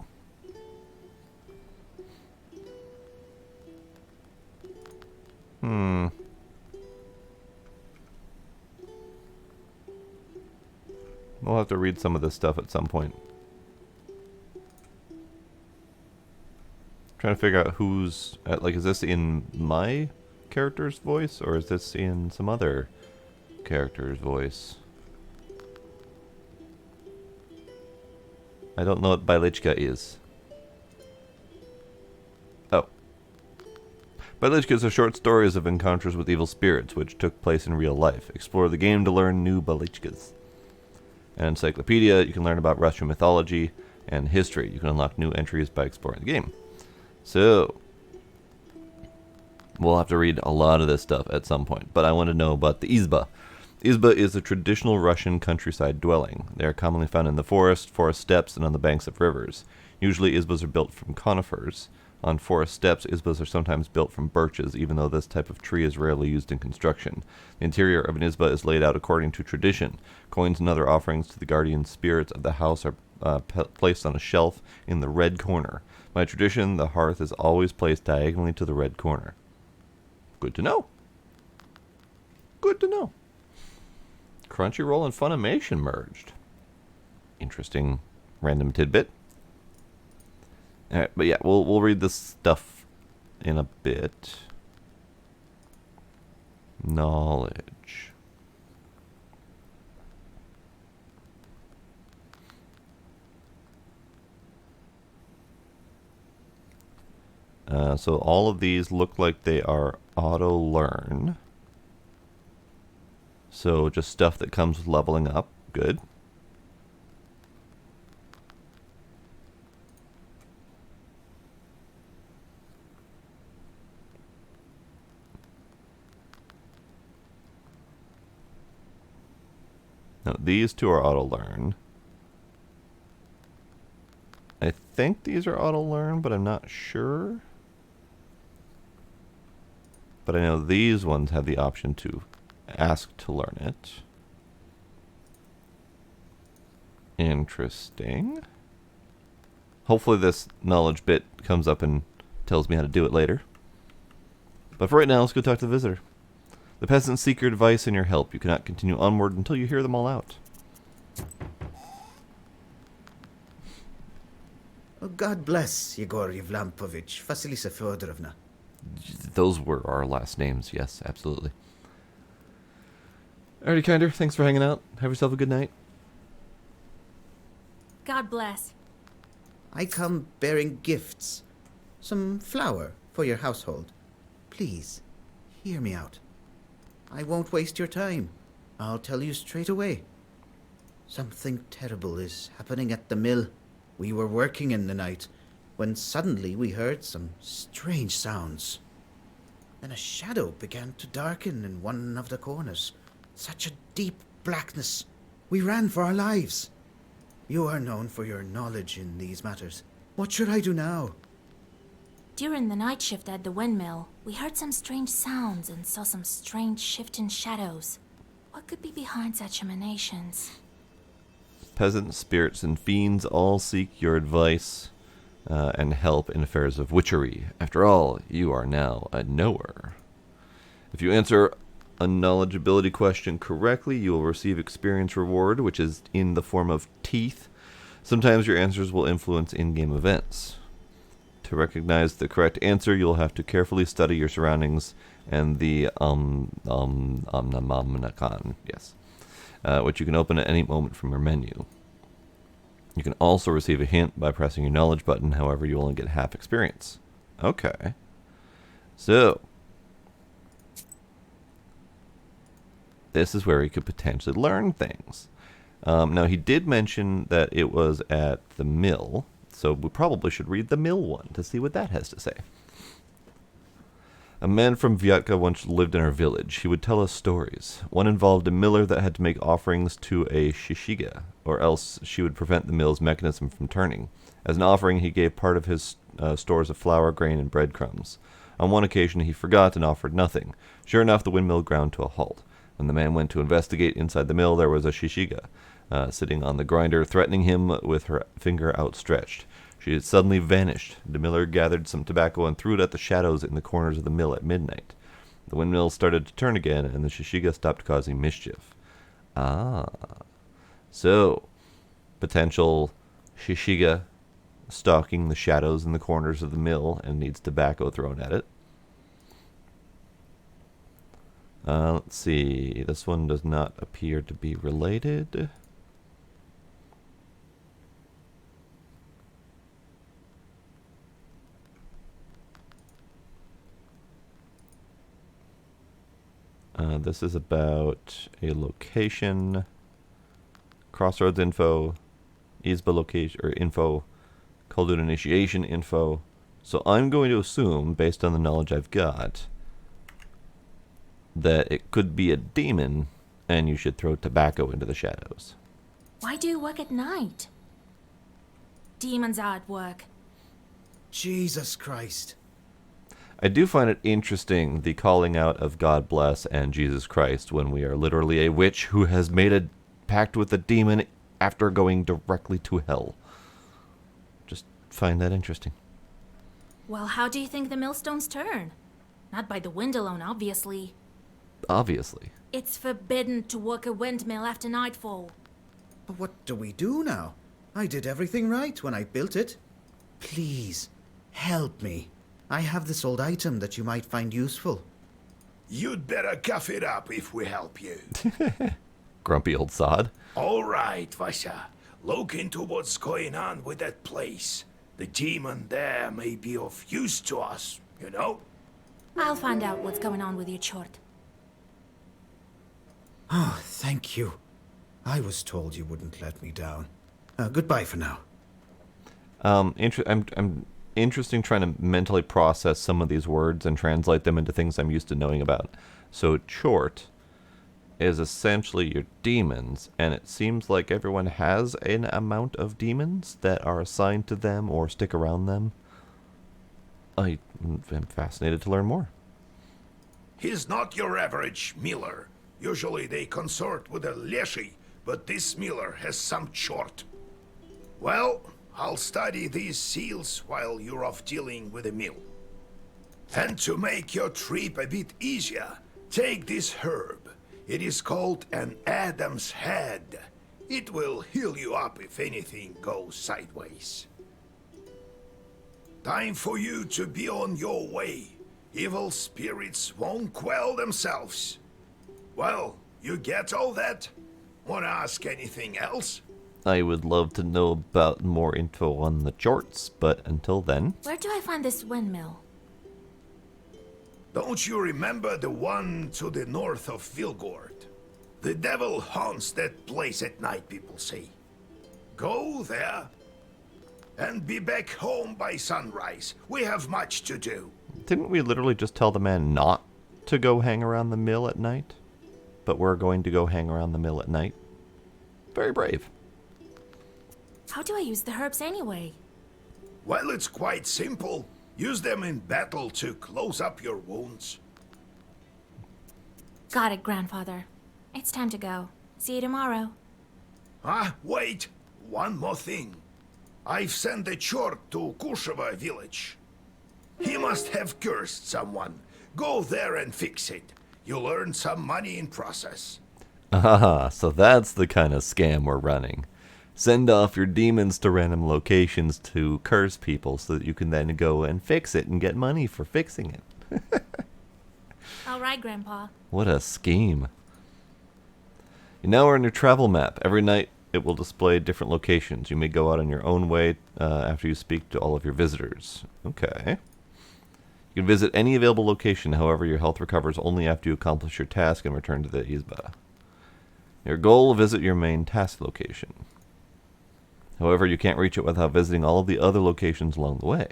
We'll have to read some of this stuff at some point. Trying to figure out who's... like, is this in my character's voice, or is this in some other character's voice? I don't know what Bailichka is. Oh. Bailichkas are short stories of encounters with evil spirits, which took place in real life. Explore the game to learn new Bailichkas. An encyclopedia, you can learn about Russian mythology and history. You can unlock new entries by exploring the game. So, we'll have to read a lot of this stuff at some point, but I want to know about the izba. Izba is a traditional Russian countryside dwelling. They are commonly found in the forest steppes, and on the banks of rivers. Usually izbas are built from conifers. On forest steppes, izbas are sometimes built from birches, even though this type of tree is rarely used in construction. The interior of an izba is laid out according to tradition. Coins and other offerings to the guardian spirits of the house are placed on a shelf in the red corner. By tradition, the hearth is always placed diagonally to the red corner. Good to know. Good to know. Crunchyroll and Funimation merged. Interesting random tidbit. Alright, but yeah, we'll read this stuff in a bit. Knowledge. So all of these look like they are auto-learn. So just stuff that comes with leveling up. Good. Now, these two are auto-learn. I think these are auto-learn, but I'm not sure. But I know these ones have the option to ask to learn it. Interesting. Hopefully this knowledge bit comes up and tells me how to do it later. But for right now, let's go talk to the visitor. The peasants seek your advice and your help. You cannot continue onward until you hear them all out. Oh, God bless Yegor Yevlampovich, Vasilisa Fyodorovna. Those were our last names, yes, absolutely. Alrighty, Kinder, thanks for hanging out. Have yourself a good night. God bless. I come bearing gifts. Some flour for your household. Please, hear me out. I won't waste your time. I'll tell you straight away. Something terrible is happening at the mill. We were working in the night when suddenly we heard some strange sounds. Then a shadow began to darken in one of the corners. Such a deep blackness. We ran for our lives. You are known for your knowledge in these matters. What should I do now? During the night shift at the windmill, we heard some strange sounds and saw some strange shifting shadows. What could be behind such emanations? Peasants, spirits, and fiends all seek your advice and help in affairs of witchery. After all, you are now a knower. If you answer a knowledgeability question correctly, you will receive experience reward, which is in the form of teeth. Sometimes your answers will influence in-game events. To recognize the correct answer, you'll have to carefully study your surroundings and the Omnamamnakan, yes, which you can open at any moment from your menu. You can also receive a hint by pressing your knowledge button, however you only get half experience. Okay. So, this is where he could potentially learn things. Now, he did mention that it was at the mill, so we probably should read the mill one to see what that has to say. A man from Vyatka once lived in our village. He would tell us stories. One involved a miller that had to make offerings to a shishiga, or else she would prevent the mill's mechanism from turning. As an offering, he gave part of his stores of flour, grain, and breadcrumbs. On one occasion, he forgot and offered nothing. Sure enough, the windmill ground to a halt. When the man went to investigate inside the mill, there was a shishiga sitting on the grinder, threatening him with her finger outstretched. She had suddenly vanished. The miller gathered some tobacco and threw it at the shadows in the corners of the mill at midnight. The windmill started to turn again, and the shishiga stopped causing mischief. Ah. So, potential shishiga stalking the shadows in the corners of the mill and needs tobacco thrown at it. Let's see. This one does not appear to be related. This is about a location, crossroads info, Izba location or info, Khaldun initiation info. So I'm going to assume, based on the knowledge I've got, that it could be a demon, and you should throw tobacco into the shadows. Why do you work at night? Demons are at work. Jesus Christ. I do find it interesting, the calling out of God bless and Jesus Christ, when we are literally a witch who has made a pact with a demon after going directly to hell. Just find that interesting. Well, how do you think the millstones turn? Not by the wind alone, obviously. Obviously. It's forbidden to work a windmill after nightfall. But what do we do now? I did everything right when I built it. Please, help me. I have this old item that you might find useful. You'd better cough it up if we help you. Grumpy old sod. All right, Vasha. Look into what's going on with that place. The demon there may be of use to us, you know? I'll find out what's going on with your chort. Oh, thank you. I was told you wouldn't let me down. Goodbye for now. I'm interesting trying to mentally process some of these words and translate them into things I'm used to knowing about. So chort is essentially your demons, and it seems like everyone has an amount of demons that are assigned to them or stick around them. I am fascinated to learn more. He's not your average miller. Usually they consort with a leshy, but this miller has some chort. Well, I'll study these seals while you're off dealing with the mill. And to make your trip a bit easier, take this herb. It is called an Adam's Head. It will heal you up if anything goes sideways. Time for you to be on your way. Evil spirits won't quell themselves. Well, you get all that? Wanna ask anything else? I would love to know about more info on the chorts, but until then... Where do I find this windmill? Don't you remember the one to the north of Vilgord? The devil haunts that place at night, people say. Go there and be back home by sunrise. We have much to do. Didn't we literally just tell the man not to go hang around the mill at night? But we're going to go hang around the mill at night? Very brave. How do I use the herbs anyway? Well, it's quite simple. Use them in battle to close up your wounds. Got it, Grandfather. It's time to go. See you tomorrow. Ah, wait! One more thing. I've sent a chort to Kusheva village. He must have cursed someone. Go there and fix it. You'll earn some money in process. Ah, so that's the kind of scam we're running. Send off your demons to random locations to curse people so that you can then go and fix it and get money for fixing it. All right, Grandpa. What a scheme. You now are on your travel map. Every night it will display different locations. You may go out on your own way after you speak to all of your visitors. Okay. You can visit any available location, however your health recovers only after you accomplish your task and return to the Izba. Your goal, visit your main task location. However, you can't reach it without visiting all of the other locations along the way.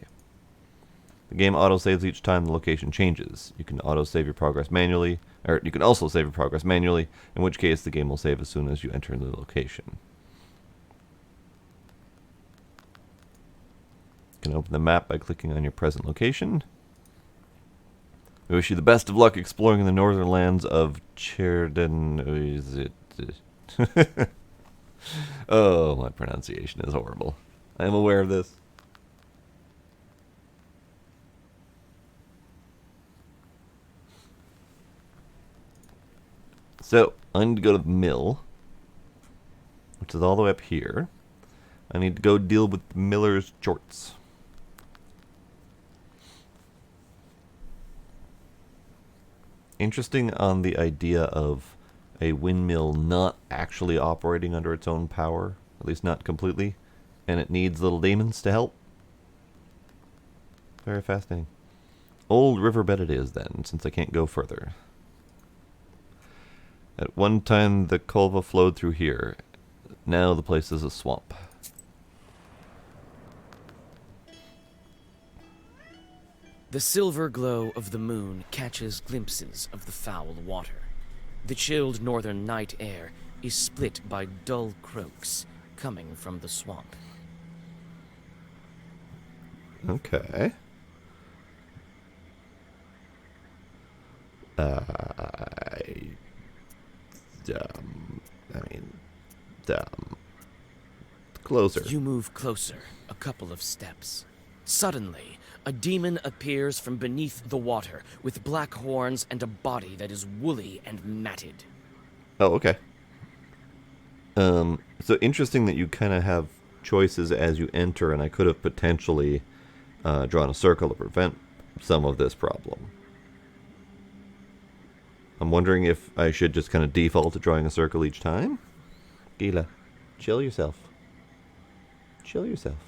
The game autosaves each time the location changes. You can autosave your progress manually, or you can also save your progress manually, in which case the game will save as soon as you enter the location. You can open the map by clicking on your present location. We wish you the best of luck exploring the northern lands of Cherden. Is it? Oh, my pronunciation is horrible. I am aware of this. So, I need to go to the mill, which is all the way up here. I need to go deal with Miller's jorts. Interesting on the idea of a windmill not actually operating under its own power, at least not completely, and it needs little demons to help. Very fascinating. Old riverbed it is then, since I can't go further. At one time the Kolva flowed through here. Now the place is a swamp. The silver glow of the moon catches glimpses of the foul water. The chilled northern night air is split by dull croaks coming from the swamp. Okay. I mean, closer. You move closer, a couple of steps. Suddenly, a demon appears from beneath the water with black horns and a body that is woolly and matted. Oh, okay. So interesting that you kind of have choices as you enter, and I could have potentially drawn a circle to prevent some of this problem. I'm wondering if I should just kind of default to drawing a circle each time. Gila, chill yourself. Chill yourself.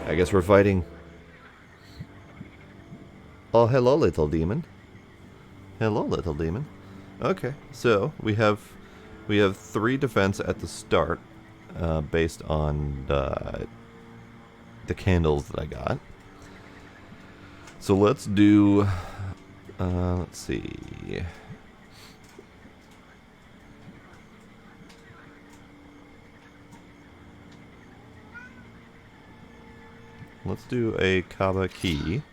I guess we're fighting. Oh, hello, little demon. Hello, little demon. Okay, so we have 3 defense at the start, based on the candles that I got. So let's do. Let's see. Let's do a Kaba key,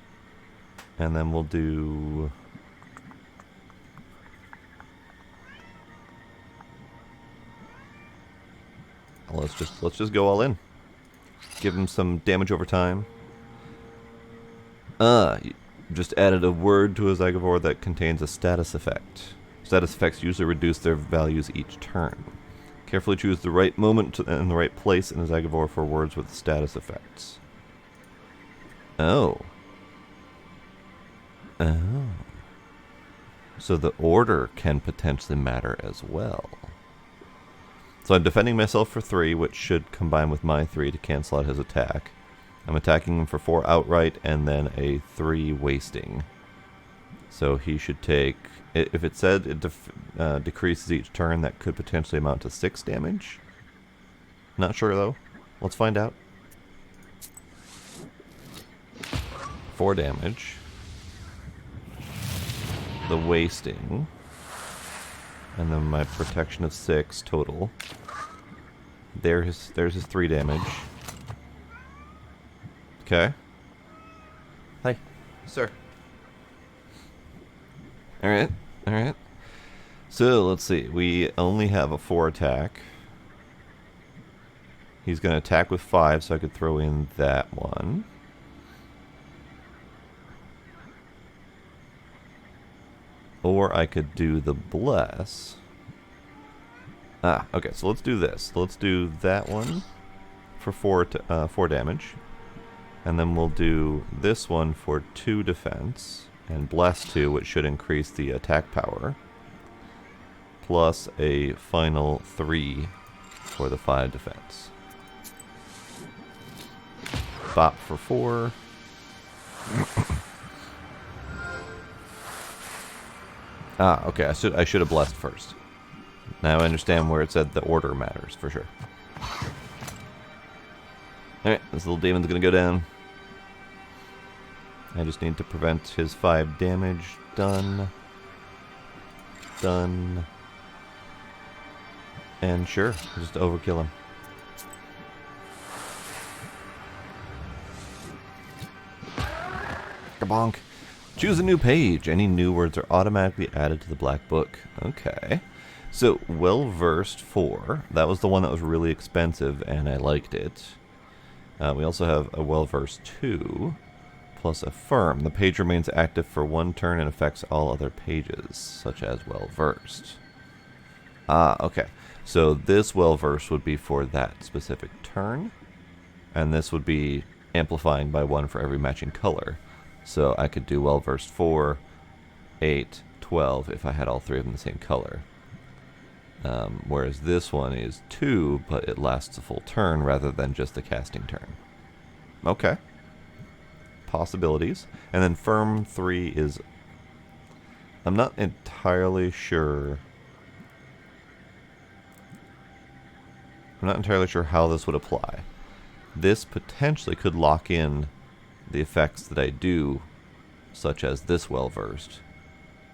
and then we'll do. Let's just go all in. Give him some damage over time. Just added a word to his Zagavor that contains a status effect. Status effects usually reduce their values each turn. Carefully choose the right moment and the right place in his Zagavor for words with status effects. Oh. Oh. So the order can potentially matter as well. So I'm defending myself for 3, which should combine with my 3 to cancel out his attack. I'm attacking him for 4 outright and then a 3 wasting. So he should take... If it said it decreases each turn, that could potentially amount to 6 damage. Not sure though. Let's find out. 4 damage. The wasting. And then my protection of 6 total. There's his 3 damage. Okay. Hi, sir. Alright, alright. So, let's see. We only have a 4 attack. He's going to attack with 5, so I could throw in that one. Or I could do the bless. Okay, so let's do this. Let's do that one for 4 damage. And then we'll do this one for 2 defense, and bless 2, which should increase the attack power, plus a final 3 for the 5 defense. Bop for 4. Okay, I should have blessed first. Now I understand where it said the order matters, for sure. Alright, this little demon's gonna go down. I just need to prevent his 5 damage. Done. Done. And sure, just overkill him. Kabonk. Choose a new page. Any new words are automatically added to the black book. Okay. So, well-versed 4. That was the one that was really expensive, and I liked it. We also have a well-versed 2. Plus affirm. The page remains active for 1 turn and affects all other pages, such as well-versed. Okay. So this well-versed would be for that specific turn, and this would be amplifying by 1 for every matching color. So I could do well-versed 4, 8, 12 if I had all 3 of them the same color. Whereas this one is 2, but it lasts a full turn rather than just the casting turn. Okay. Possibilities. And then firm 3 is... I'm not entirely sure... I'm not entirely sure how this would apply. This potentially could lock in the effects that I do, such as this well-versed,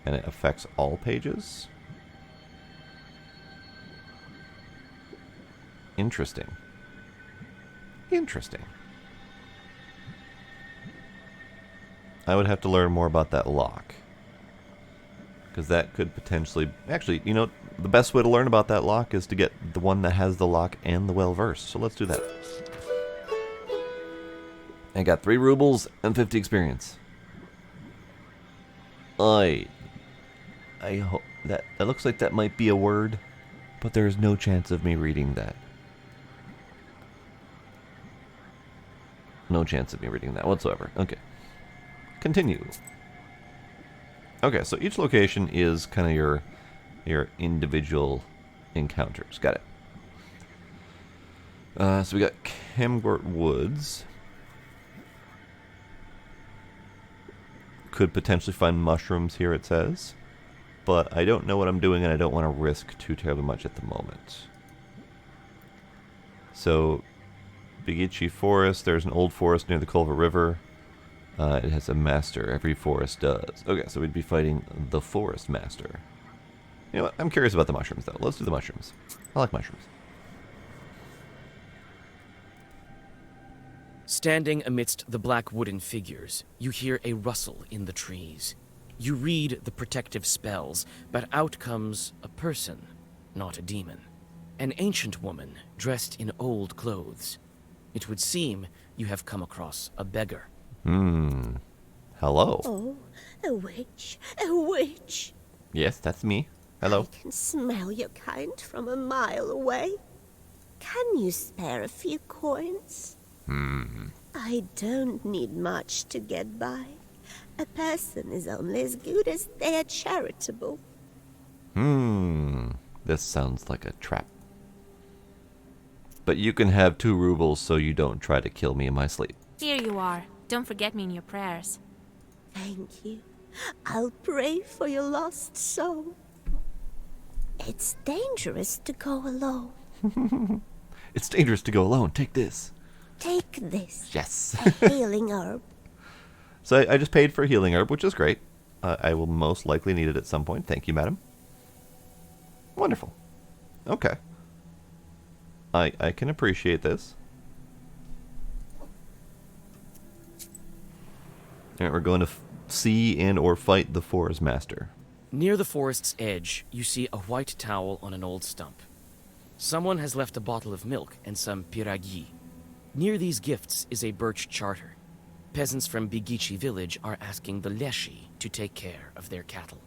and it affects all pages? Interesting. Interesting. I would have to learn more about that lock. Because that could potentially... Actually, you know, the best way to learn about that lock is to get the one that has the lock and the well-versed. So let's do that. I got 3 rubles and 50 experience. I hope that looks like that might be a word, but there is no chance of me reading that. No chance of me reading that whatsoever. Okay. Continue. Okay, so each location is kind of your individual encounters. Got it. So we got Camgort Woods. Could potentially find mushrooms here, it says. But I don't know what I'm doing, and I don't want to risk too terribly much at the moment. So, Bigichi Forest. There's an old forest near the Culver River. It has a master. Every forest does. Okay, so we'd be fighting the forest master. You know what? I'm curious about the mushrooms, though. Let's do the mushrooms. I like mushrooms. Standing amidst the black wooden figures, you hear a rustle in the trees. You read the protective spells, but out comes a person, not a demon. An ancient woman dressed in old clothes. It would seem you have come across a beggar. Hello. Oh, a witch, a witch. Yes, that's me. Hello. I can smell your kind from a mile away. Can you spare a few coins? I don't need much to get by. A person is only as good as they are charitable. This sounds like a trap. But you can have 2 rubles so you don't try to kill me in my sleep. Here you are. Don't forget me in your prayers. Thank you. I'll pray for your lost soul. It's dangerous to go alone. It's dangerous to go alone. Take this. Take this. Yes. A healing herb. So I just paid for a healing herb, which is great. I will most likely need it at some point. Thank you, madam. Wonderful. Okay. I can appreciate this. Alright, we're going to see and or fight the forest master. Near the forest's edge, you see a white towel on an old stump. Someone has left a bottle of milk and some piragi. Near these gifts is a birch charter. Peasants from Bigichi village are asking the Leshi to take care of their cattle.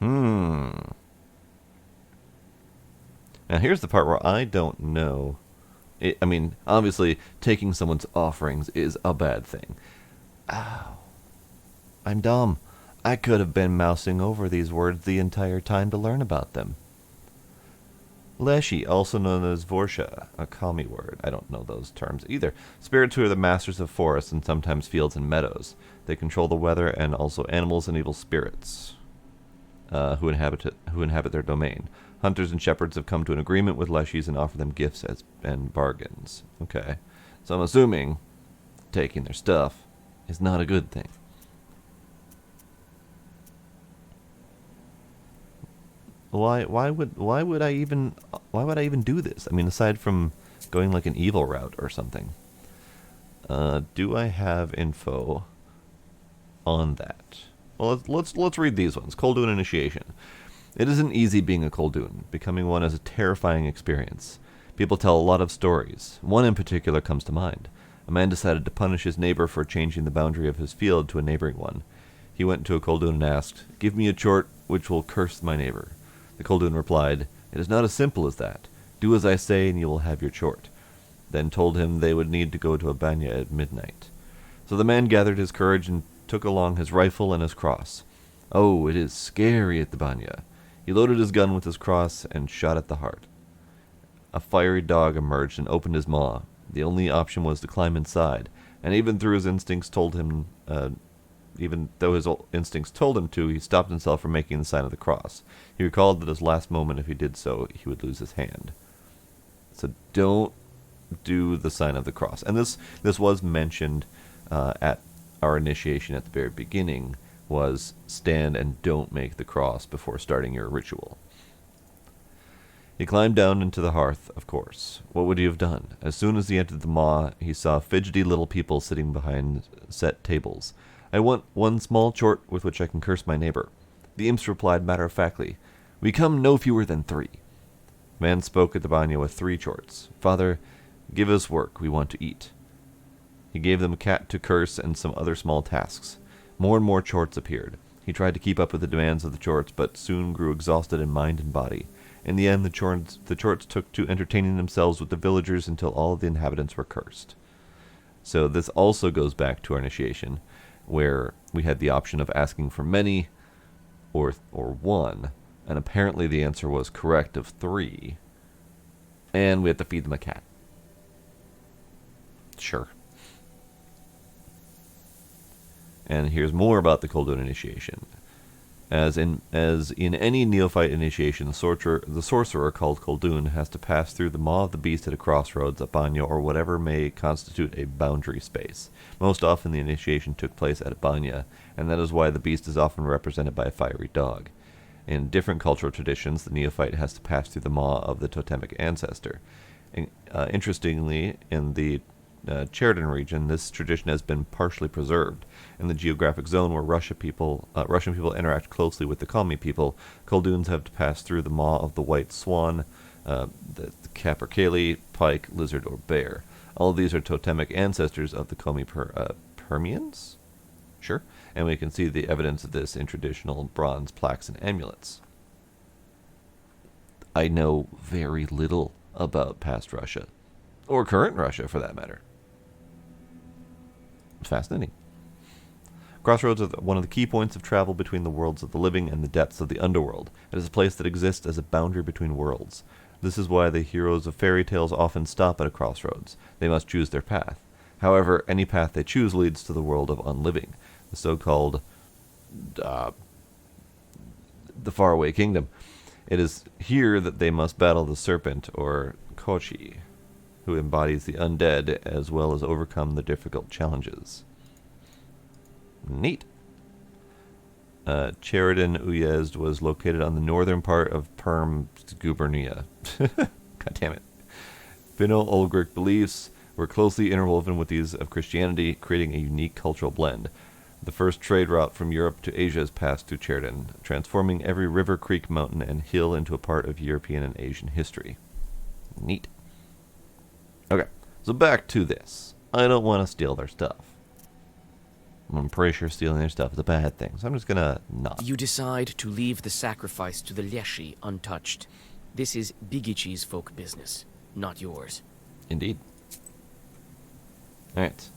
Now here's the part where I don't know. I mean, obviously, taking someone's offerings is a bad thing. Ow. I'm dumb. I could have been mousing over these words the entire time to learn about them. Leshi, also known as Vorsha, a Kami word. I don't know those terms either. Spirits who are the masters of forests and sometimes fields and meadows. They control the weather and also animals and evil spirits who inhabit their domain. Hunters and shepherds have come to an agreement with Leshis and offer them gifts and bargains. Okay. So I'm assuming taking their stuff is not a good thing. Why would I even do this? I mean, aside from going like an evil route or something. Do I have info on that? Well, let's read these ones. Koldun initiation. It isn't easy being a Koldun. Becoming one is a terrifying experience. People tell a lot of stories. One in particular comes to mind. A man decided to punish his neighbor for changing the boundary of his field to a neighboring one. He went to a Koldun and asked, "Give me a chort which will curse my neighbor." The Koldun replied, "It is not as simple as that. Do as I say and you will have your chort." Then told him they would need to go to a banya at midnight. So the man gathered his courage and took along his rifle and his cross. Oh, it is scary at the banya. He loaded his gun with his cross and shot at the heart. A fiery dog emerged and opened his maw. The only option was to climb inside, and even though his instincts told him to, he stopped himself from making the sign of the cross. He recalled that his last moment, if he did so, he would lose his hand. So don't do the sign of the cross. And this was mentioned at our initiation at the very beginning was stand and don't make the cross before starting your ritual. He climbed down into the hearth, of course. What would he have done? As soon as he entered the maw, he saw fidgety little people sitting behind set tables. I want one small chort with which I can curse my neighbor. The imps replied matter-of-factly, We come no fewer than 3. Man spoke at the banya with 3 chorts. Father, give us work, we want to eat. He gave them a cat to curse and some other small tasks. More and more chorts appeared. He tried to keep up with the demands of the chorts, but soon grew exhausted in mind and body. In the end, the chorts took to entertaining themselves with the villagers until all of the inhabitants were cursed. So this also goes back to our initiation, where we had the option of asking for many or 1, and apparently the answer was correct of 3, and we had to feed them a cat. Sure. And here's more about the Koldun initiation. As in any neophyte initiation, the sorcerer called Koldun has to pass through the maw of the beast at a crossroads, a banya, or whatever may constitute a boundary space. Most often the initiation took place at a banya, and that is why the beast is often represented by a fiery dog. In different cultural traditions, the neophyte has to pass through the maw of the totemic ancestor. Interestingly, in the Cheriton region, this tradition has been partially preserved. In the geographic zone where Russian people interact closely with the Komi people, Kolduns have to pass through the maw of the white swan, the capercaillie, pike, lizard, or bear. All of these are totemic ancestors of the Komi Permians? Sure. And we can see the evidence of this in traditional bronze plaques and amulets. I know very little about past Russia, or current Russia for that matter. Fascinating. Crossroads are one of the key points of travel between the worlds of the living and the depths of the underworld. It is a place that exists as a boundary between worlds. This is why the heroes of fairy tales often stop at a crossroads. They must choose their path. However, any path they choose leads to the world of unliving, the so-called the faraway kingdom. It is here that they must battle the serpent, or Kochi, who embodies the undead, as well as overcome the difficult challenges. Neat. Cheriton Uyezd was located on the northern part of Perm Gubernia. God damn it. Finno-Ugric beliefs were closely interwoven with these of Christianity, creating a unique cultural blend. The first trade route from Europe to Asia has passed through Cheriton, transforming every river, creek, mountain, and hill into a part of European and Asian history. Neat. Okay, so back to this. I don't want to steal their stuff. I'm pretty sure stealing their stuff is a bad thing, so I'm just gonna not. You decide to leave the sacrifice to the Leshy untouched. This is Bigichi's folk business, not yours. Indeed. Alright.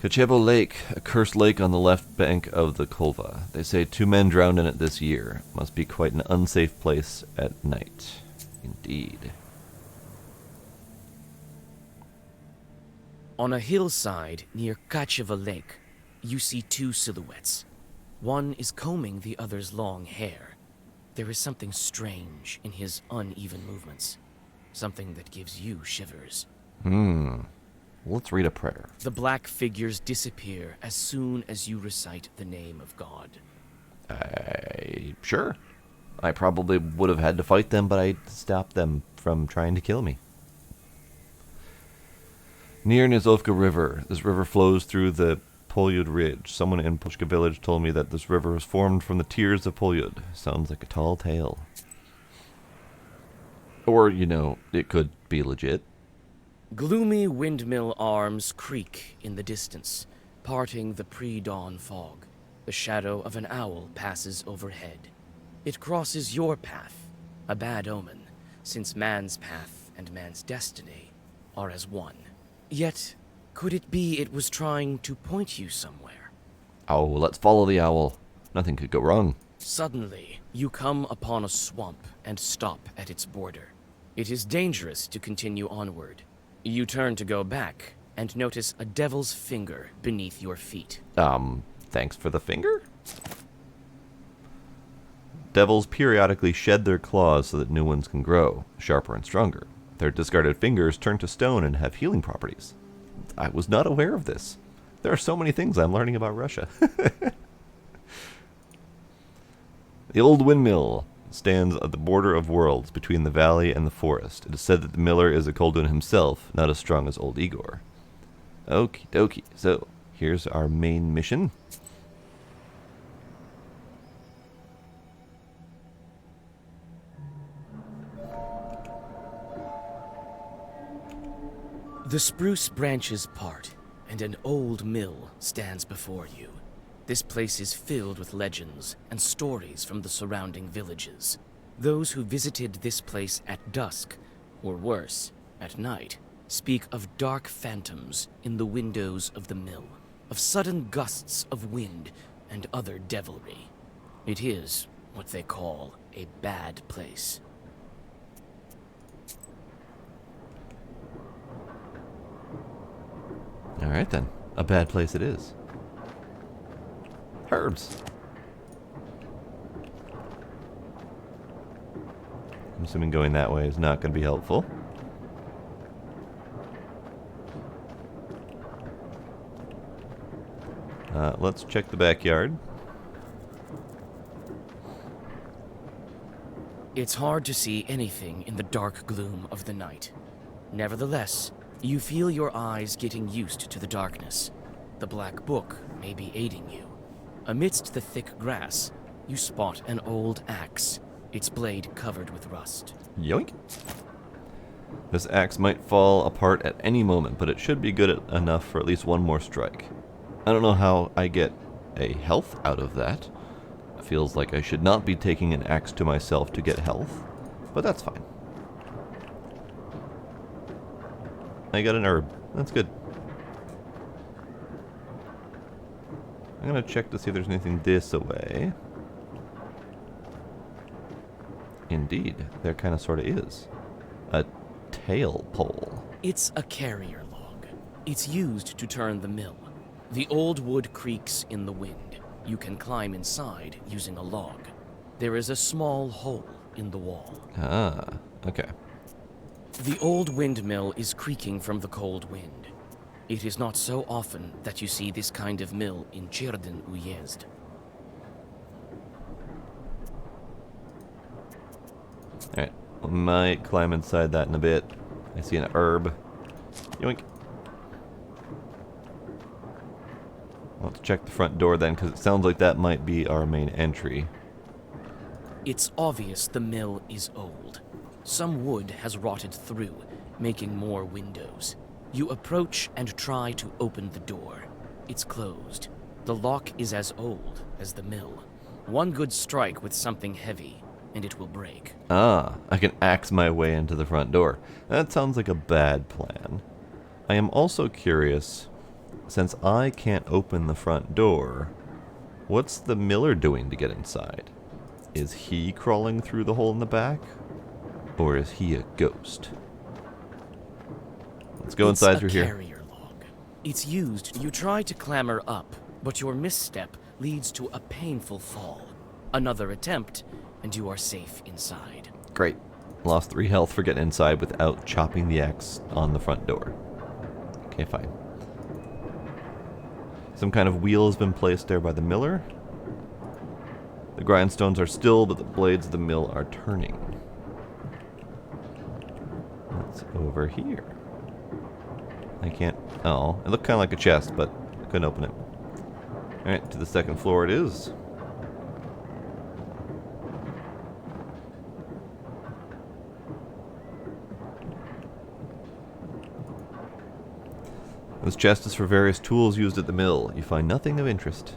Kochebo Lake, a cursed lake on the left bank of the Kolva. They say 2 men drowned in it this year. Must be quite an unsafe place at night. Indeed. On a hillside near Kacheva Lake, you see 2 silhouettes. One is combing the other's long hair. There is something strange in his uneven movements. Something that gives you shivers. Let's read a prayer. The black figures disappear as soon as you recite the name of God. Sure. I probably would have had to fight them, but I stopped them from trying to kill me. Near Nizovka River, this river flows through the Polyud Ridge. Someone in Pushka village told me that this river was formed from the tears of Polyud. Sounds like a tall tale. Or, it could be legit. Gloomy windmill arms creak in the distance, parting the pre-dawn fog. The shadow of an owl passes overhead. It crosses your path, a bad omen, since man's path and man's destiny are as one. Yet, could it be it was trying to point you somewhere? Oh, let's follow the owl. Nothing could go wrong. Suddenly, you come upon a swamp and stop at its border. It is dangerous to continue onward. You turn to go back and notice a devil's finger beneath your feet. Thanks for the finger? Devils periodically shed their claws so that new ones can grow, sharper and stronger. Their discarded fingers turn to stone and have healing properties. I was not aware of this. There are so many things I'm learning about Russia. The old windmill stands at the border of worlds between the valley and the forest. It is said that the miller is a Koldun himself, not as strong as old Igor. Okie dokie. So, here's our main mission. The spruce branches part, and an old mill stands before you. This place is filled with legends and stories from the surrounding villages. Those who visited this place at dusk, or worse, at night, speak of dark phantoms in the windows of the mill, of sudden gusts of wind and other devilry. It is what they call a bad place. Alright then. A bad place it is. Herbs. I'm assuming going that way is not going to be helpful. Let's check the backyard. It's hard to see anything in the dark gloom of the night. Nevertheless, you feel your eyes getting used to the darkness. The black book may be aiding you. Amidst the thick grass, you spot an old axe, its blade covered with rust. Yoink. This axe might fall apart at any moment, but it should be good enough for at least one more strike. I don't know how I get a health out of that. It feels like I should not be taking an axe to myself to get health, but that's fine. I got an herb. That's good. I'm gonna check to see if there's anything this away. Indeed, there kind of sort of is. A tail pole. It's a carrier log. It's used to turn the mill. The old wood creaks in the wind. You can climb inside using a log. There is a small hole in the wall. Ah, okay. The old windmill is creaking from the cold wind. It is not so often that you see this kind of mill in Cherdyn Uyezd. Alright, we might climb inside that in a bit. I see an herb. Yoink. Let's check the front door then, because it sounds like that might be our main entry. It's obvious the mill is old. Some wood has rotted through, making more windows. You approach and try to open the door. It's closed. The lock is as old as the mill. One good strike with something heavy, and it will break. Ah, I can axe my way into the front door. That sounds like a bad plan. I am also curious, since I can't open the front door, what's the miller doing to get inside? Is he crawling through the hole in the back? Or is he a ghost? Let's go inside through here. It's a carrier log. It's used. You try to clamber up, but your misstep leads to a painful fall. Another attempt, and you are safe inside. Great. Lost 3 health for getting inside without chopping the axe on the front door. Okay, fine. Some kind of wheel has been placed there by the miller. The grindstones are still, but the blades of the mill are turning. What's over here? I can't... Oh, it looked kind of like a chest, but I couldn't open it. Alright, to the second floor it is. This chest is for various tools used at the mill. You find nothing of interest.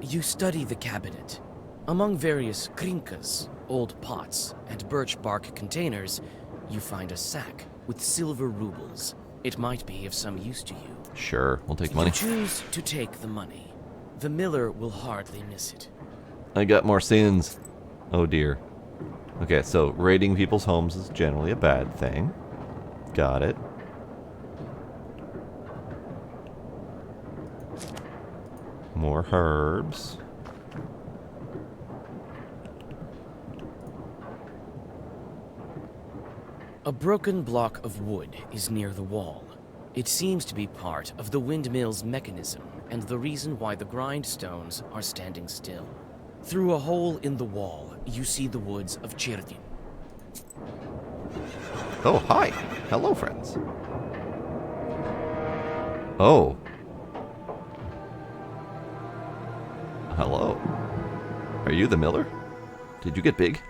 You study the cabinet. Among various krinkas, old pots, and birch bark containers, you find a sack with silver rubles. It might be of some use to you. Sure, we'll take money. You choose to take the money. The miller will hardly miss it. I got more sins. Oh dear. Okay, so raiding people's homes is generally a bad thing. Got it. More herbs. A broken block of wood is near the wall. It seems to be part of the windmill's mechanism and the reason why the grindstones are standing still. Through a hole in the wall, you see the woods of Chirvin. Oh, hi. Hello, friends. Oh. Hello. Are you the miller? Did you get big?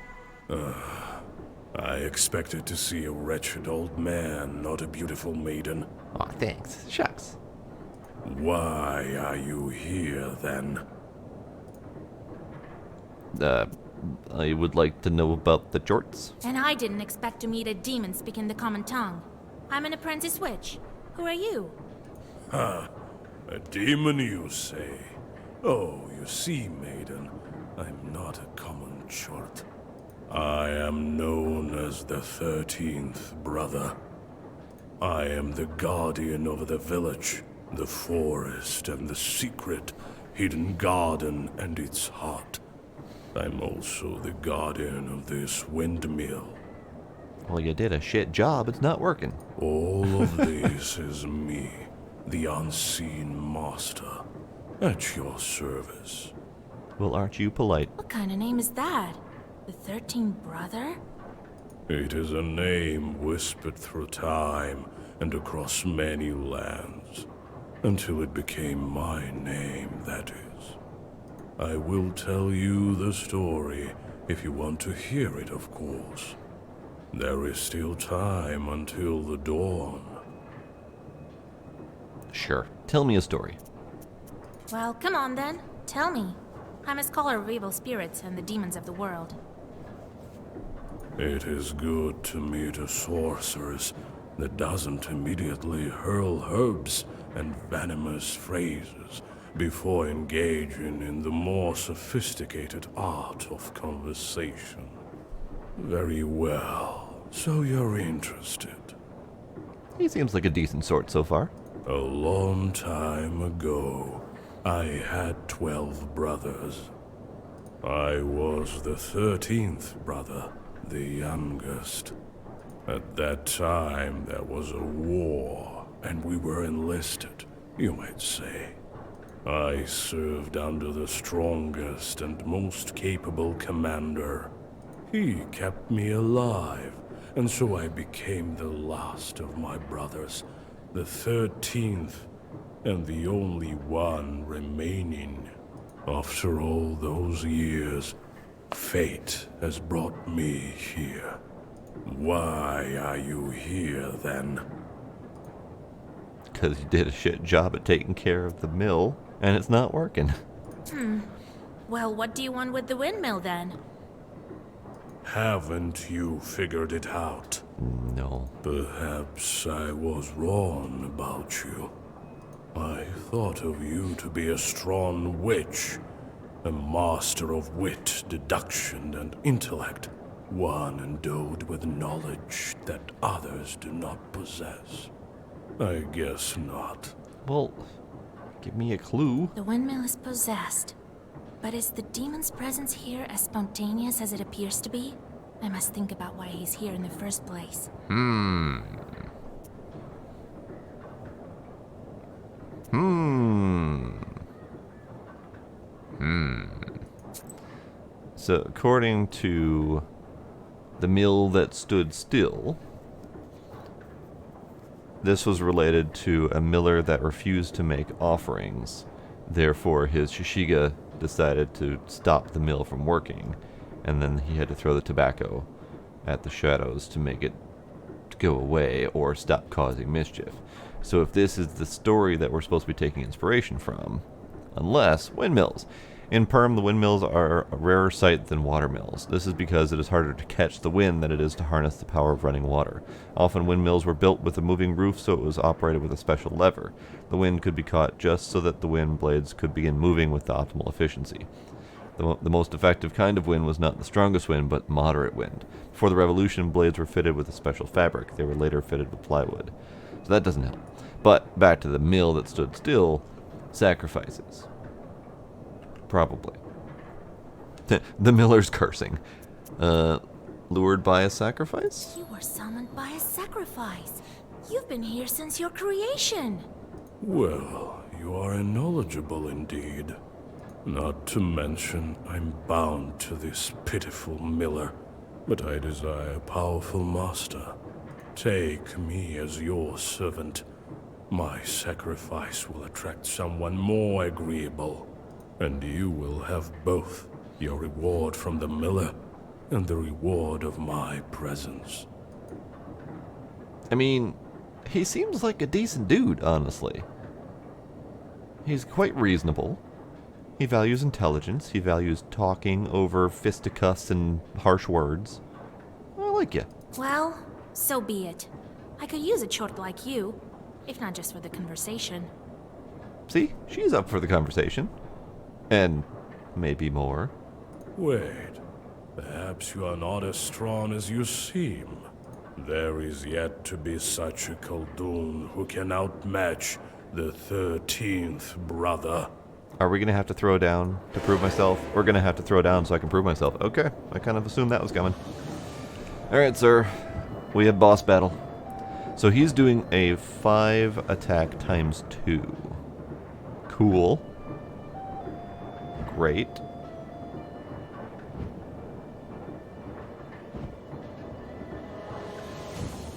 I expected to see a wretched old man, not a beautiful maiden. Aw, thanks. Shucks. Why are you here, then? I would like to know about the jorts. And I didn't expect to meet a demon speaking the common tongue. I'm an apprentice witch. Who are you? A demon, you say? Oh, you see, maiden, I'm not a common chort. I am known as the 13th Brother. I am the guardian of the village, the forest, and the secret hidden garden and its heart. I'm also the guardian of this windmill. Well, you did a shit job. It's not working. All of this is me, the unseen master, at your service. Well, aren't you polite? What kind of name is that? The 13th Brother? It is a name whispered through time and across many lands, until it became my name, that is. I will tell you the story if you want to hear it, of course. There is still time until the dawn. Sure. Tell me a story. Well, come on then. Tell me. I'm a scholar of evil spirits and the demons of the world. It is good to meet a sorceress that doesn't immediately hurl herbs and venomous phrases before engaging in the more sophisticated art of conversation. Very well, so you're interested. He seems like a decent sort so far. A long time ago, I had 12 brothers. I was the 13th brother, the youngest. At that time, there was a war, and we were enlisted, you might say. I served under the strongest and most capable commander. He kept me alive, and so I became the last of my brothers, the 13th, and the only one remaining. After all those years, fate has brought me here. Why are you here, then? Because you did a shit job at taking care of the mill, and it's not working. Well, what do you want with the windmill then? Haven't you figured it out? No. Perhaps I was wrong about you. I thought of you to be a strong witch, a master of wit, deduction, and intellect, one endowed with knowledge that others do not possess. I guess not. Well, give me a clue. The windmill is possessed. But is the demon's presence here as spontaneous as it appears to be? I must think about why he's here in the first place. So, according to the mill that stood still, this was related to a miller that refused to make offerings. Therefore, his Shishiga decided to stop the mill from working, and then he had to throw the tobacco at the shadows to make it go away or stop causing mischief. So if this is the story that we're supposed to be taking inspiration from, unless windmills. In Perm, the windmills are a rarer sight than water mills. This is because it is harder to catch the wind than it is to harness the power of running water. Often windmills were built with a moving roof, so it was operated with a special lever. The wind could be caught just so that the wind blades could begin moving with the optimal efficiency. The most effective kind of wind was not the strongest wind, but moderate wind. Before the revolution, blades were fitted with a special fabric. They were later fitted with plywood. So that doesn't help. But back to the mill that stood still, sacrifices. Probably. The miller's cursing. Lured by a sacrifice? You were summoned by a sacrifice. You've been here since your creation. Well, you are knowledgeable indeed. Not to mention, I'm bound to this pitiful miller. But I desire a powerful master. Take me as your servant. My sacrifice will attract someone more agreeable. And you will have both your reward from the miller and the reward of my presence. I mean, he seems like a decent dude, honestly. He's quite reasonable. He values intelligence. He values talking over fisticuffs and harsh words. I like you. Well, so be it. I could use a chort like you, if not just for the conversation. See, she's up for the conversation. And maybe more. Wait, perhaps you are not as strong as you seem. There is yet to be such a Khaldun who can outmatch the 13th brother. Are we going to have to throw down to prove myself? We're going to have to throw down so I can prove myself. Okay, I kind of assumed that was coming. Alright, sir. We have boss battle. So he's doing a 5 attack times 2. Cool. Great.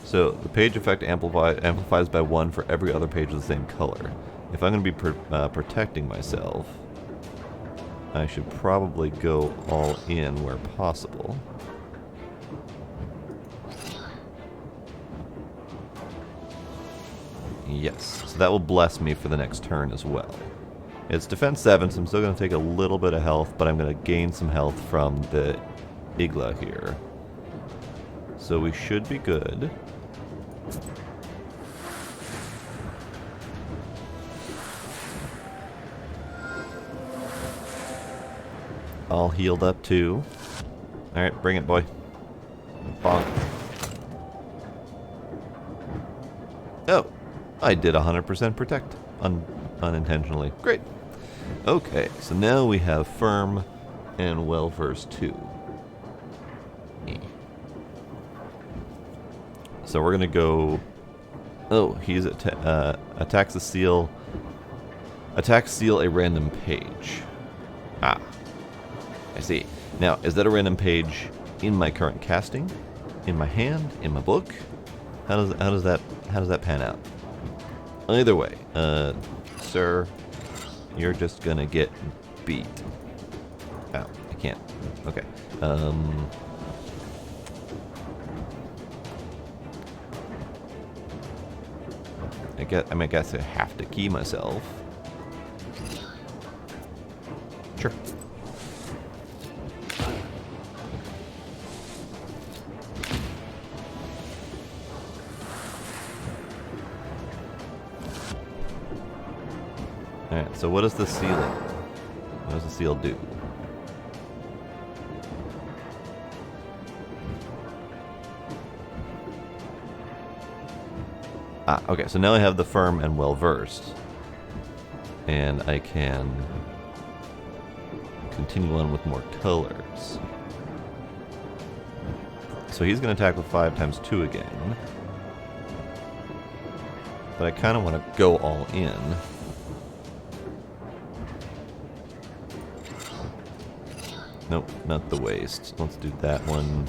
So the page effect amplifies by 1 for every other page of the same color. If I'm going to be protecting myself, I should probably go all in where possible. Yes, so that will bless me for the next turn as well. It's defense 7, so I'm still going to take a little bit of health, but I'm going to gain some health from the Igla here. So we should be good. All healed up too. Alright, bring it, boy. Bonk. Oh, I did 100% protect unintentionally. Great. Okay, so now we have firm and well-versed too. So we're gonna go. Oh, he's attacks the seal. Attacks seal a random page. Ah, I see. Now, is that a random page in my current casting, in my hand, in my book? How does that pan out? Either way, sir, you're just gonna get beat. Oh, I can't. Okay. I guess I have to key myself. Sure. Alright, so what is the seal? What does the seal do? Ah, okay, so now I have the firm and well-versed. And I can continue on with more colors. So he's going to attack with 5 times 2 again. But I kind of want to go all in. Nope, not the waist. Let's do that one.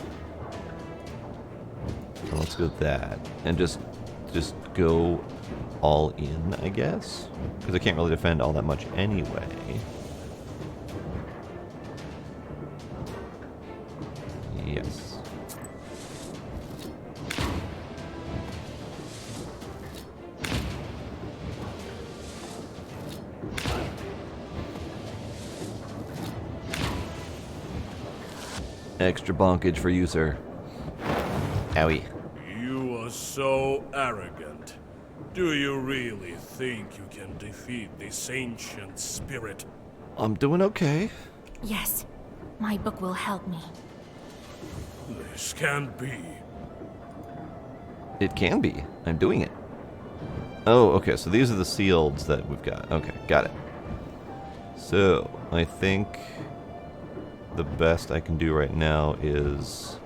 So let's go that. And just go all in, I guess? Because I can't really defend all that much anyway. Yes. Extra bonkage for you, sir. Owie. You are so arrogant. Do you really think you can defeat this ancient spirit? I'm doing okay. Yes, my book will help me. This can't be. It can be. I'm doing it. Oh, okay, so these are the seals that we've got. Okay, got it. So, I think the best I can do right now is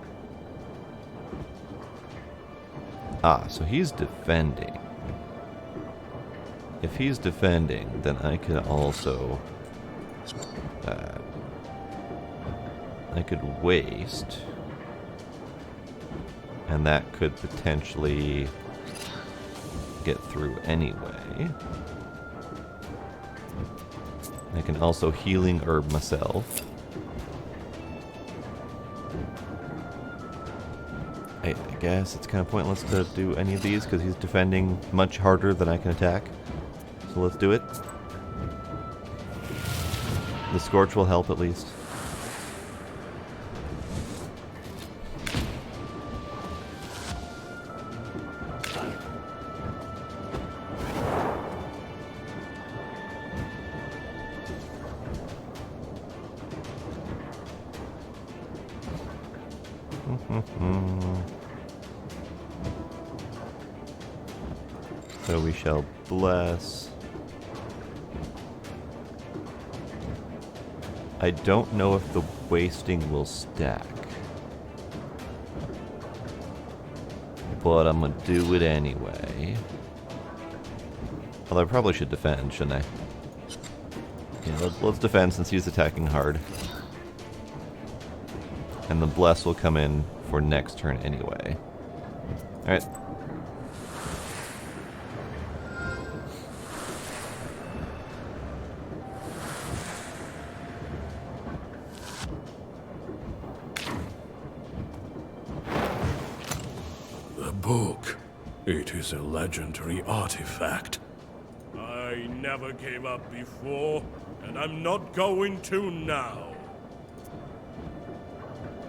Ah, so he's defending. If he's defending, then I could also... I could waste. And that could potentially get through anyway. I can also healing herb myself. I guess it's kind of pointless to do any of these because he's defending much harder than I can attack. So let's do it. The Scorch will help at least. So we shall bless. I don't know if the wasting will stack. But I'm gonna do it anyway. Although I probably should defend, shouldn't I? Yeah, let's defend since he's attacking hard. And the bless will come in for next turn anyway. Alright. The book. It is a legendary artifact. I never gave up before, and I'm not going to now.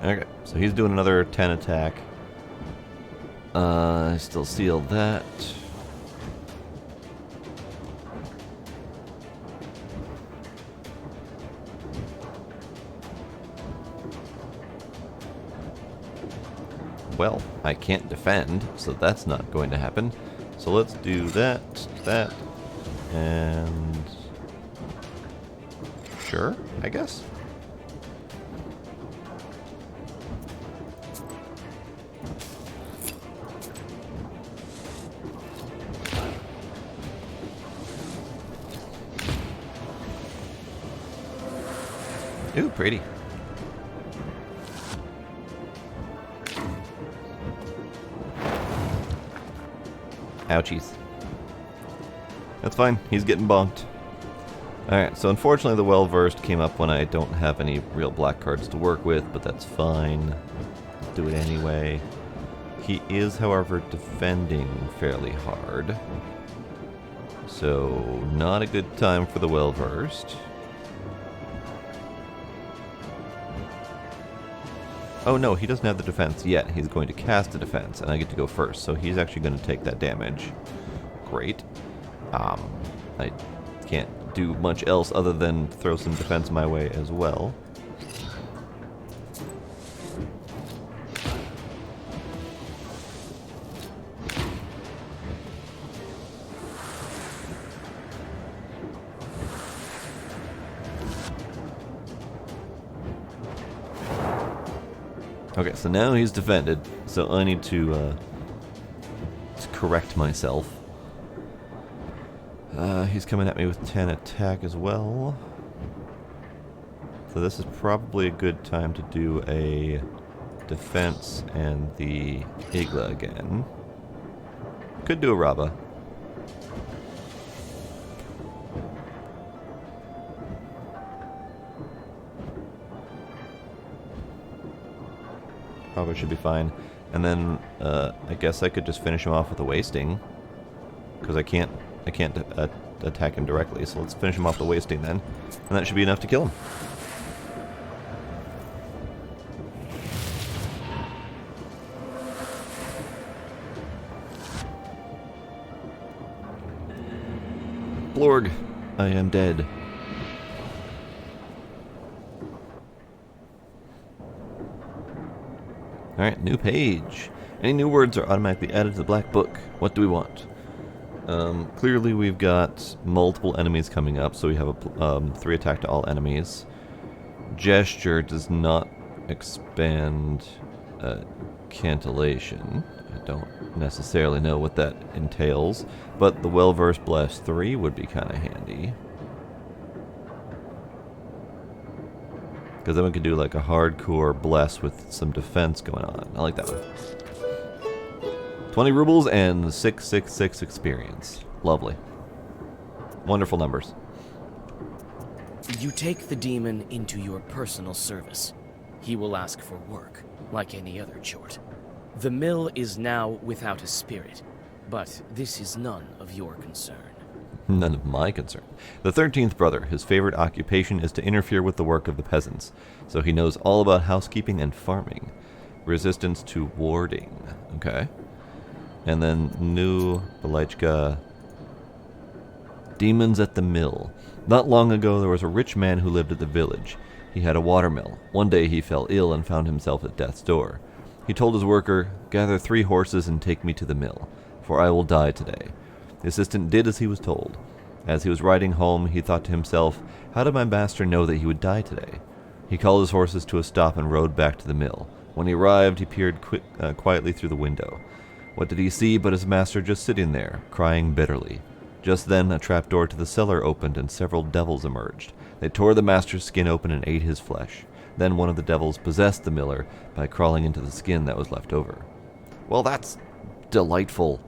Okay, so he's doing another 10 attack. I still seal that. Well, I can't defend, so that's not going to happen. So let's do that, and... Sure, I guess. Ooh, pretty. Ouchies. That's fine. He's getting bonked. Alright, so unfortunately the well-versed came up when I don't have any real black cards to work with, but that's fine. Do it anyway. He is, however, defending fairly hard. So, not a good time for the well-versed. Oh no, he doesn't have the defense yet. He's going to cast a defense, and I get to go first. So he's actually going to take that damage. Great. I can't do much else other than throw some defense my way as well. Okay, so now he's defended, so I need to correct myself. He's coming at me with 10 attack as well. So this is probably a good time to do a defense and the Igla again. Could do a Raba. Probably should be fine. And then I guess I could just finish him off with a wasting, because I can't attack him directly. So let's finish him off the wasting then, and that should be enough to kill him. Blorg, I am dead. Alright, new page. Any new words are automatically added to the black book. What do we want? Clearly we've got multiple enemies coming up, so we have a 3 attack to all enemies. Gesture does not expand cantillation, I Don't necessarily know what that entails, but the well-versed Bless 3 would be kind of handy. Because then we could do like a hardcore Bless with some defense going on. I like that one. 20 rubles and 666 experience. Lovely. Wonderful numbers. You take the demon into your personal service. He will ask for work, like any other chort. The mill is now without a spirit, but this is none of your concern. None of my concern. The 13th brother, his favorite occupation is to interfere with the work of the peasants, so he knows all about housekeeping and farming. Resistance to warding. Okay. And then new Belechka. Demons at the mill. Not long ago, there was a rich man who lived at the village. He had a watermill. One day he fell ill and found himself at death's door. He told his worker, "Gather 3 horses and take me to the mill, for I will die today." The assistant did as he was told. As he was riding home, he thought to himself, "How did my master know that he would die today?" He called his horses to a stop and rode back to the mill. When he arrived, he peered quietly through the window. What did he see but his master just sitting there, crying bitterly? Just then, a trapdoor to the cellar opened and several devils emerged. They tore the master's skin open and ate his flesh. Then one of the devils possessed the miller by crawling into the skin that was left over. Well, that's delightful.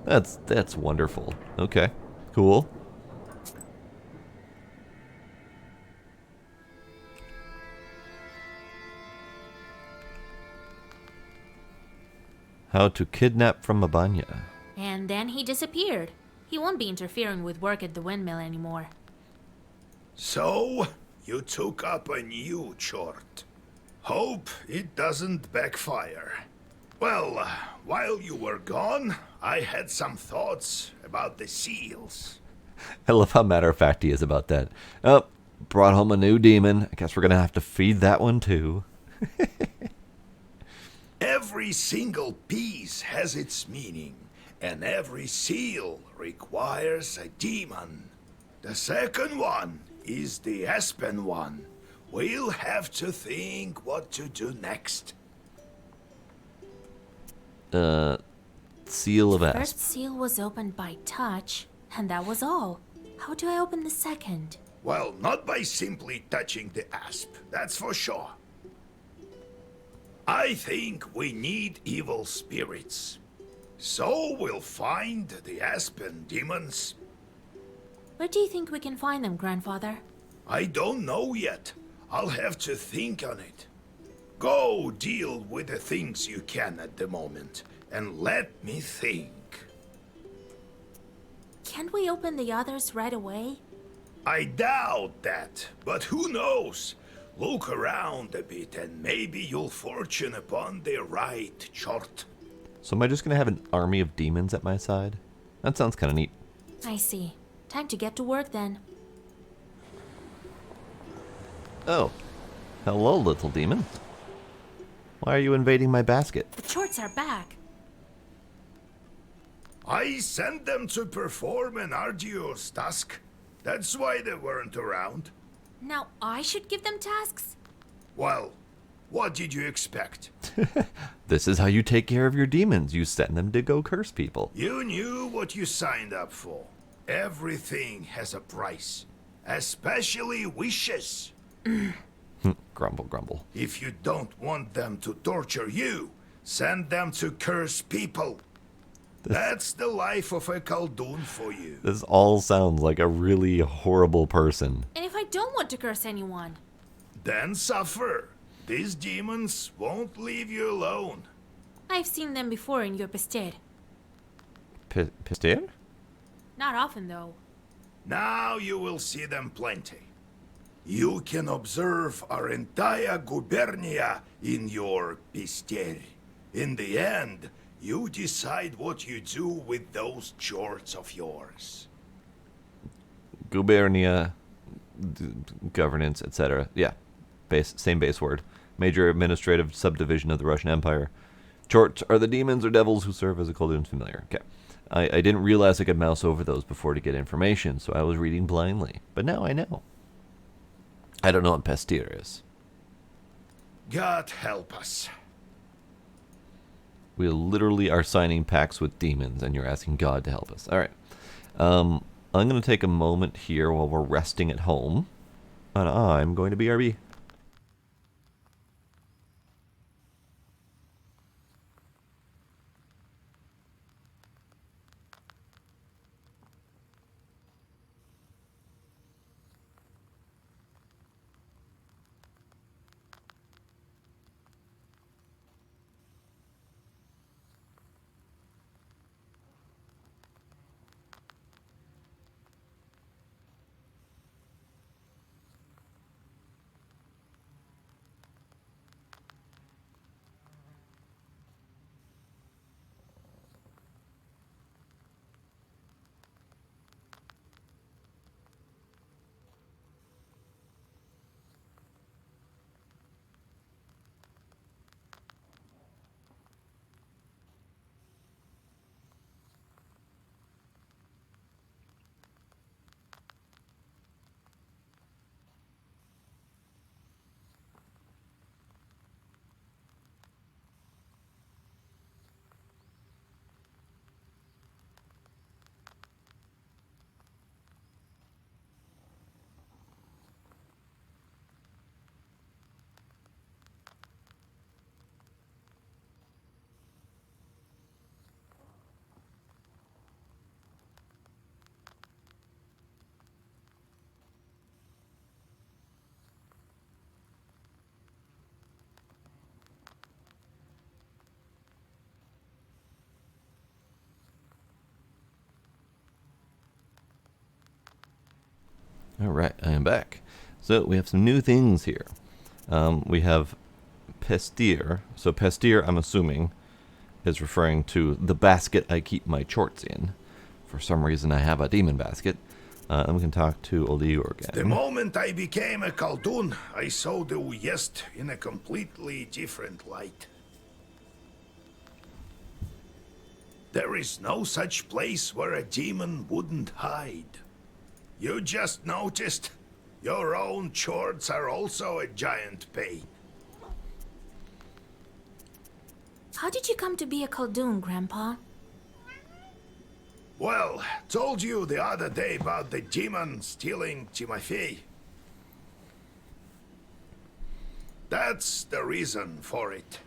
That's wonderful. Okay, cool. How to kidnap from a banya. And then he disappeared. He won't be interfering with work at the windmill anymore. So, you took up a new chort. Hope it doesn't backfire. Well, while you were gone, I had some thoughts about the seals. I love how matter-of-fact he is about that. Oh, brought home a new demon. I guess we're gonna have to feed that one too. Every single piece has its meaning, and every seal requires a demon. The second one is the Aspen one. We'll have to think what to do next. Seal of Asp. First seal was opened by touch, and that was all. How do I open the second? Well, not by simply touching the asp, that's for sure. I think we need evil spirits. So we'll find the Aspen demons. Where do you think we can find them, Grandfather? I don't know yet. I'll have to think on it. Go deal with the things you can at the moment, and let me think. Can't we open the others right away? I doubt that, but who knows? Look around a bit and maybe you'll fortune upon the right chart. So am I just gonna have an army of demons at my side? That sounds kind of neat. I see. Time to get to work then. Oh, hello, little demon. Why are you invading my basket? The chorts are back. I sent them to perform an arduous task. That's why they weren't around. Now I should give them tasks? Well, what did you expect? This is how you take care of your demons. You send them to go curse people. You knew what you signed up for. Everything has a price, especially wishes. Grumble, grumble. If you don't want them to torture you, send them to curse people. That's the life of a Khaldun for you. This all sounds like a really horrible person. And if I don't want to curse anyone? Then suffer. These demons won't leave you alone. I've seen them before in your Pestir. Pistir? Not often, though. Now you will see them plenty. You can observe our entire gubernia in your Pestir. In the end, you decide what you do with those chorts of yours. Gubernia, governance, etc. Yeah, same base word. Major administrative subdivision of the Russian Empire. Chorts are the demons or devils who serve as a Khaldun's familiar. Okay. I didn't realize I could mouse over those before to get information, so I was reading blindly. But now I know. I don't know what Pestir is. God help us. We literally are signing pacts with demons, and you're asking God to help us. All right. I'm going to take a moment here while we're resting at home, and I'm going to BRB. Alright, I am back. So we have some new things here. We have Pestir. So Pestir, I'm assuming, is referring to the basket I keep my chorts in. For some reason I have a demon basket. And we can talk to old Igor again. The moment I became a Khaldun, I saw the Uyezd in a completely different light. There is no such place where a demon wouldn't hide. You just noticed? Your own chorts are also a giant pain. How did you come to be a Khaldun, Grandpa? Well, told you the other day about the demon stealing Timofey. That's the reason for it.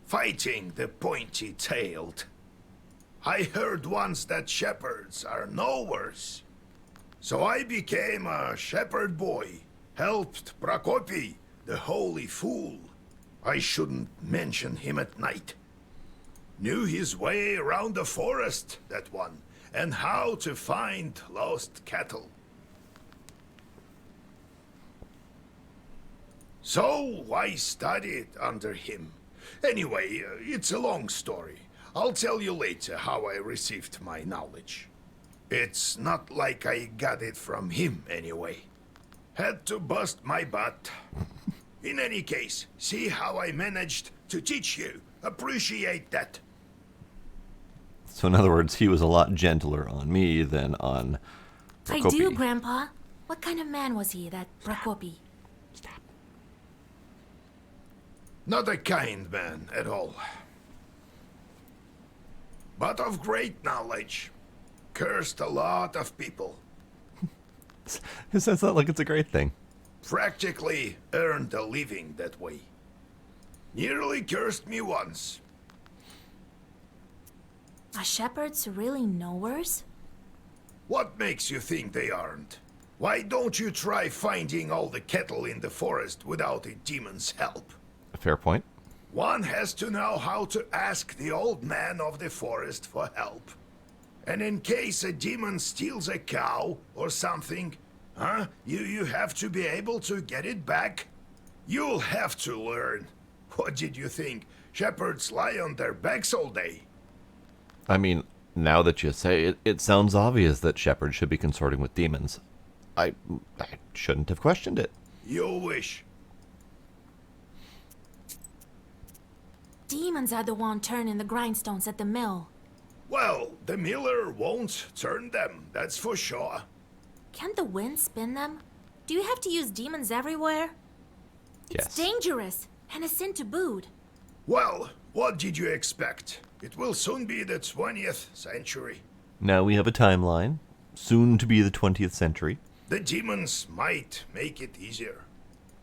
Fighting the pointy-tailed. I heard once that shepherds are no worse. So I became a shepherd boy, helped Prokopy, the holy fool. I shouldn't mention him at night. Knew his way around the forest, that one, and how to find lost cattle. So I studied under him. Anyway, it's a long story. I'll tell you later how I received my knowledge. It's not like I got it from him, anyway. Had to bust my butt. In any case, see how I managed to teach you. Appreciate that. So in other words, he was a lot gentler on me than on Prokopy. I do, Grandpa. What kind of man was he, that Prokopy? Not a kind man at all. But of great knowledge. Cursed a lot of people. Who says that like it's a great thing? Practically earned a living that way. Nearly cursed me once. Are shepherds really knowers? What makes you think they aren't? Why don't you try finding all the cattle in the forest without a demon's help? A fair point. One has to know how to ask the old man of the forest for help. And in case a demon steals a cow or something, you have to be able to get it back. You'll have to learn. What did you think? Shepherds lie on their backs all day. I mean, now that you say it, it sounds obvious that shepherds should be consorting with demons. I shouldn't have questioned it. You wish. Demons are the one turning the grindstones at the mill. Well, the miller won't turn them, that's for sure. Can't the wind spin them? Do you have to use demons everywhere? Yes. It's dangerous, and a sin to boot. Well, What did you expect? It will soon be the 20th century. Now we have a timeline, soon to be the 20th century. The demons might make it easier.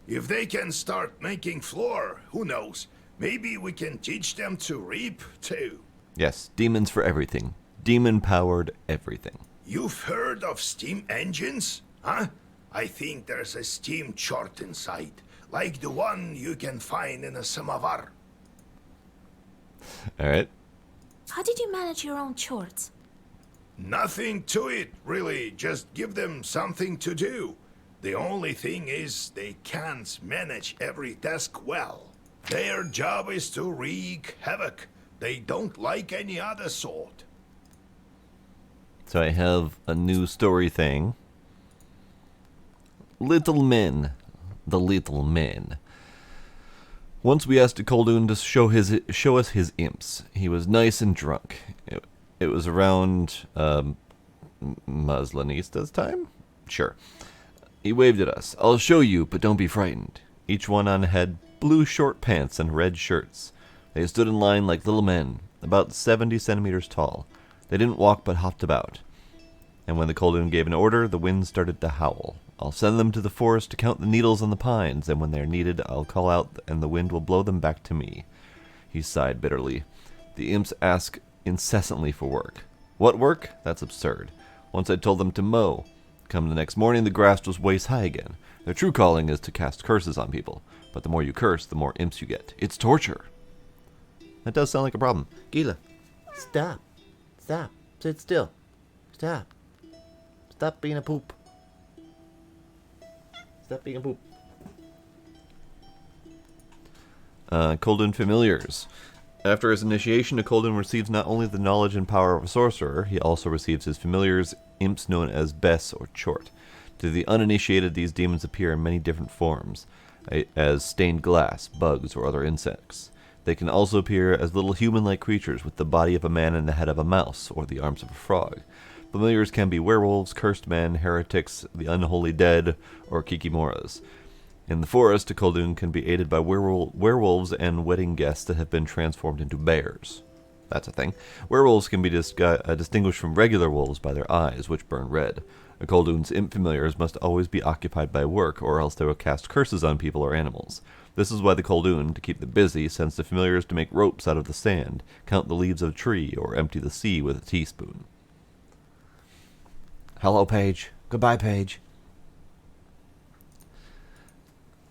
If they can start making floor, who knows? Maybe we can teach them to reap, too. Yes, demons for everything. Demon-powered everything. You've heard of steam engines? Huh? I think there's a steam chart inside, like the one you can find in a samovar. Alright. How did you manage your own chores? Nothing to it, really. Just give them something to do. The only thing is they can't manage every task well. Their job is to wreak havoc. They don't like any other sort. So I have a new story thing. Little Men. The Little Men. Once we asked Koldun to show us his imps. He was nice and drunk. It was around Maslanista's time? Sure. He waved at us. I'll show you, but don't be frightened. Each one on had blue short pants and red shirts. They stood in line like little men, about 70 centimeters tall. They didn't walk but hopped about. And when the Koldun gave an order, the wind started to howl. I'll send them to the forest to count the needles on the pines, and when they're needed, I'll call out, and the wind will blow them back to me. He sighed bitterly. The imps ask incessantly for work. What work? That's absurd. Once I told them to mow. Come the next morning, the grass was waist high again. Their true calling is to cast curses on people, but the more you curse, the more imps you get. It's torture. That does sound like a problem. Gila, stop. Stop. Sit still. Stop. Stop being a poop. Stop being a poop. Koldun Familiars. After his initiation, a Koldun receives not only the knowledge and power of a sorcerer, he also receives his familiars, imps known as Bess or Chort. To the uninitiated, these demons appear in many different forms, as stained glass, bugs, or other insects. They can also appear as little human-like creatures with the body of a man and the head of a mouse, or the arms of a frog. Familiars can be werewolves, cursed men, heretics, the unholy dead, or kikimoras. In the forest, a Koldun can be aided by werewolves and wedding guests that have been transformed into bears. That's a thing. Werewolves can be distinguished from regular wolves by their eyes, which burn red. A Koldun's imp familiars must always be occupied by work, or else they will cast curses on people or animals. This is why the Koldun, to keep them busy, sends the familiars to make ropes out of the sand, count the leaves of a tree, or empty the sea with a teaspoon. Hello, Paige. Goodbye, Paige.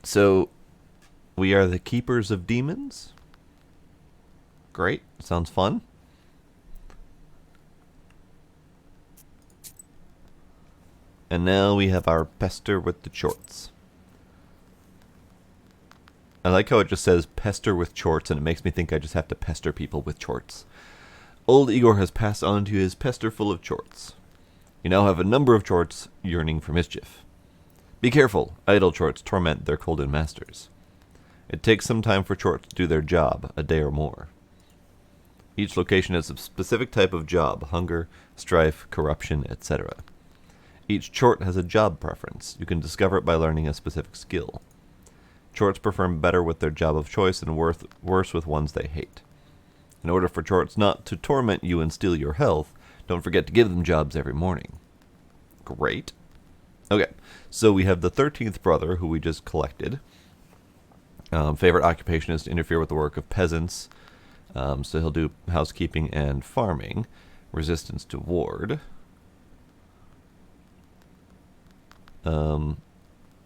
So, we are the keepers of demons? Great. Sounds fun. And now we have our pester with the chorts. I like how it just says pester with chorts, and it makes me think I just have to pester people with chorts. Old Igor has passed on to his pester full of chorts. You now have a number of chorts yearning for mischief. Be careful, idle chorts torment their Koldun masters. It takes some time for chorts to do their job, a day or more. Each location has a specific type of job, hunger, strife, corruption, etc. Each chort has a job preference. You can discover it by learning a specific skill. Chorts perform better with their job of choice and worse with ones they hate. In order for chorts not to torment you and steal your health, don't forget to give them jobs every morning. Great. Okay, so we have the 13th brother, who we just collected. Favorite occupation is to interfere with the work of peasants. So he'll do housekeeping and farming. Resistance to ward.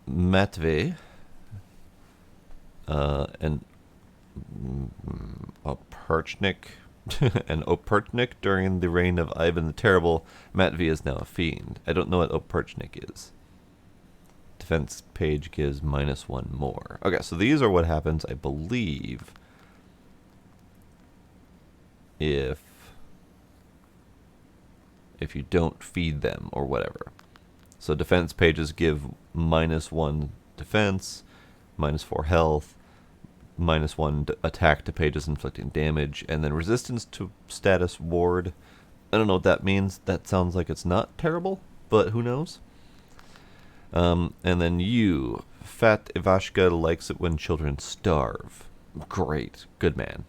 Matvey. And Operchnik. And Operchnik during the reign of Ivan the Terrible. Matvey is now a fiend. I don't know what Operchnik is. Defense page gives -1 more. Okay, so these are what happens, I believe, if you don't feed them or whatever. So defense pages give -1 defense, -4 health, -1 attack to pages inflicting damage, and then resistance to status ward. I don't know what that means. That sounds like it's not terrible, but who knows? And then you, Fat Ivashka likes it when children starve. Great, good man.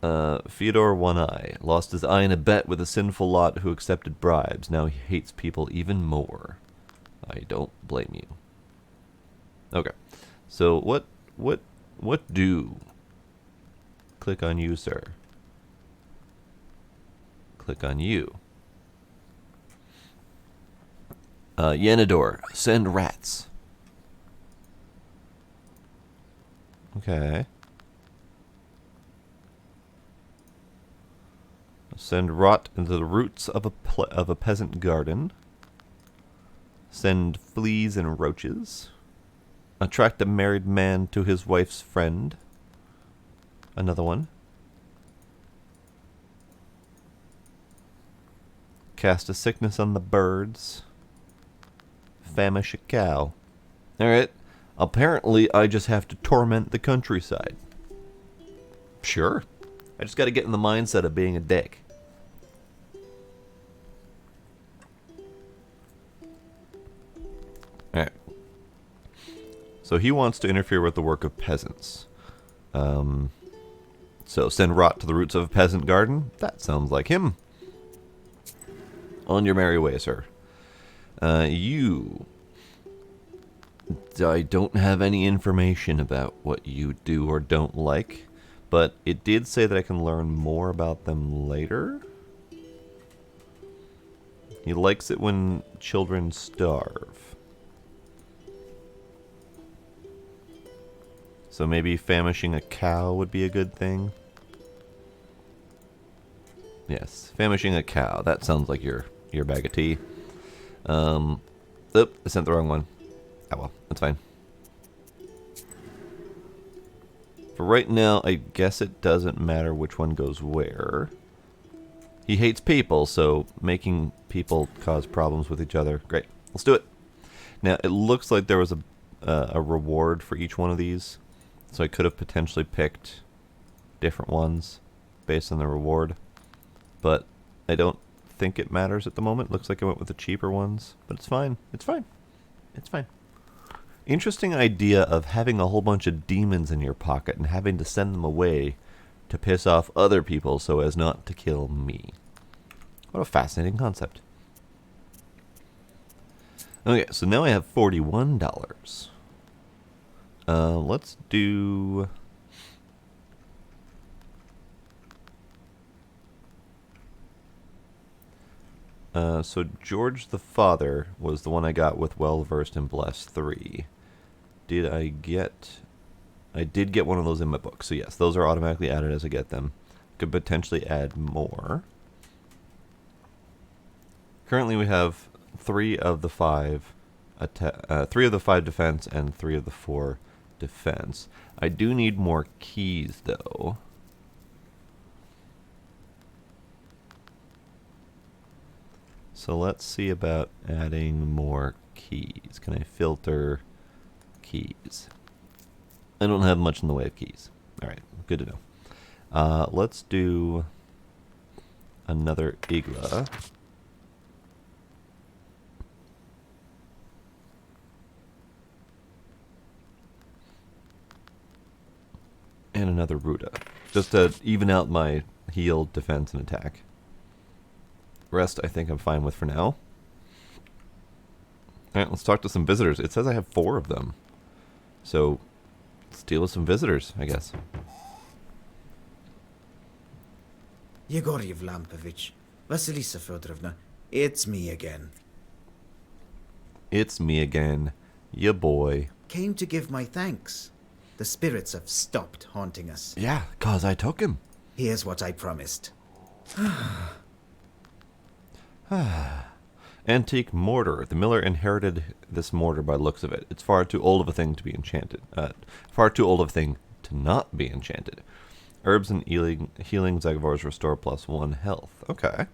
Fyodor One Eye lost his eye in a bet with a sinful lot who accepted bribes. Now he hates people even more. I don't blame you. Okay, so what do? Click on you, sir. Click on you. Yenidor, send rats. Okay. Send rot into the roots of a peasant garden. Send fleas and roaches. Attract a married man to his wife's friend. Another one. Cast a sickness on the birds. Famish a cow. Alright. Apparently, I just have to torment the countryside. Sure. I just gotta get in the mindset of being a dick. Alright. So he wants to interfere with the work of peasants. So send rot to the roots of a peasant garden? That sounds like him. On your merry way, sir. I don't have any information about what you do or don't like, but it did say that I can learn more about them later. He likes it when children starve. So maybe famishing a cow would be a good thing. Yes, famishing a cow. That sounds like your bag of tea. Oop, I sent the wrong one. Oh well, that's fine. For right now, I guess it doesn't matter which one goes where. He hates people, so making people cause problems with each other. Great, let's do it. Now, it looks like there was a reward for each one of these. So I could have potentially picked different ones based on the reward. But I don't think it matters at the moment. Looks like I went with the cheaper ones. But it's fine. It's fine. It's fine. Interesting idea of having a whole bunch of demons in your pocket and having to send them away to piss off other people so as not to kill me. What a fascinating concept. Okay, so now I have $41. Let's do... so George the Father was the one I got with Well Versed in Bless 3. Did I get... I did get one of those in my book. So yes, those are automatically added as I get them. Could potentially add more. Currently we have 3 of the 5 defense and 3 of the 4 defense. I do need more keys though. So let's see about adding more keys. Can I filter keys? I don't have much in the way of keys. Alright, good to know. Let's do another Igla. And another Ruda. Just to even out my heal, defense, and attack. Rest I think I'm fine with for now. Alright, let's talk to some visitors. It says I have 4 of them. So, let's deal with some visitors, I guess. Yegor Yevlampovich, Vasilisa Fedorovna, it's me again. It's me again, ya boy. Came to give my thanks. The spirits have stopped haunting us. Yeah, 'cause I took him. Here's what I promised. Antique mortar. The miller inherited this mortar by looks of it. It's far too old of a thing to be enchanted. Far too old of a thing to not be enchanted. Herbs and healing Zagavors restore +1 health. Okay.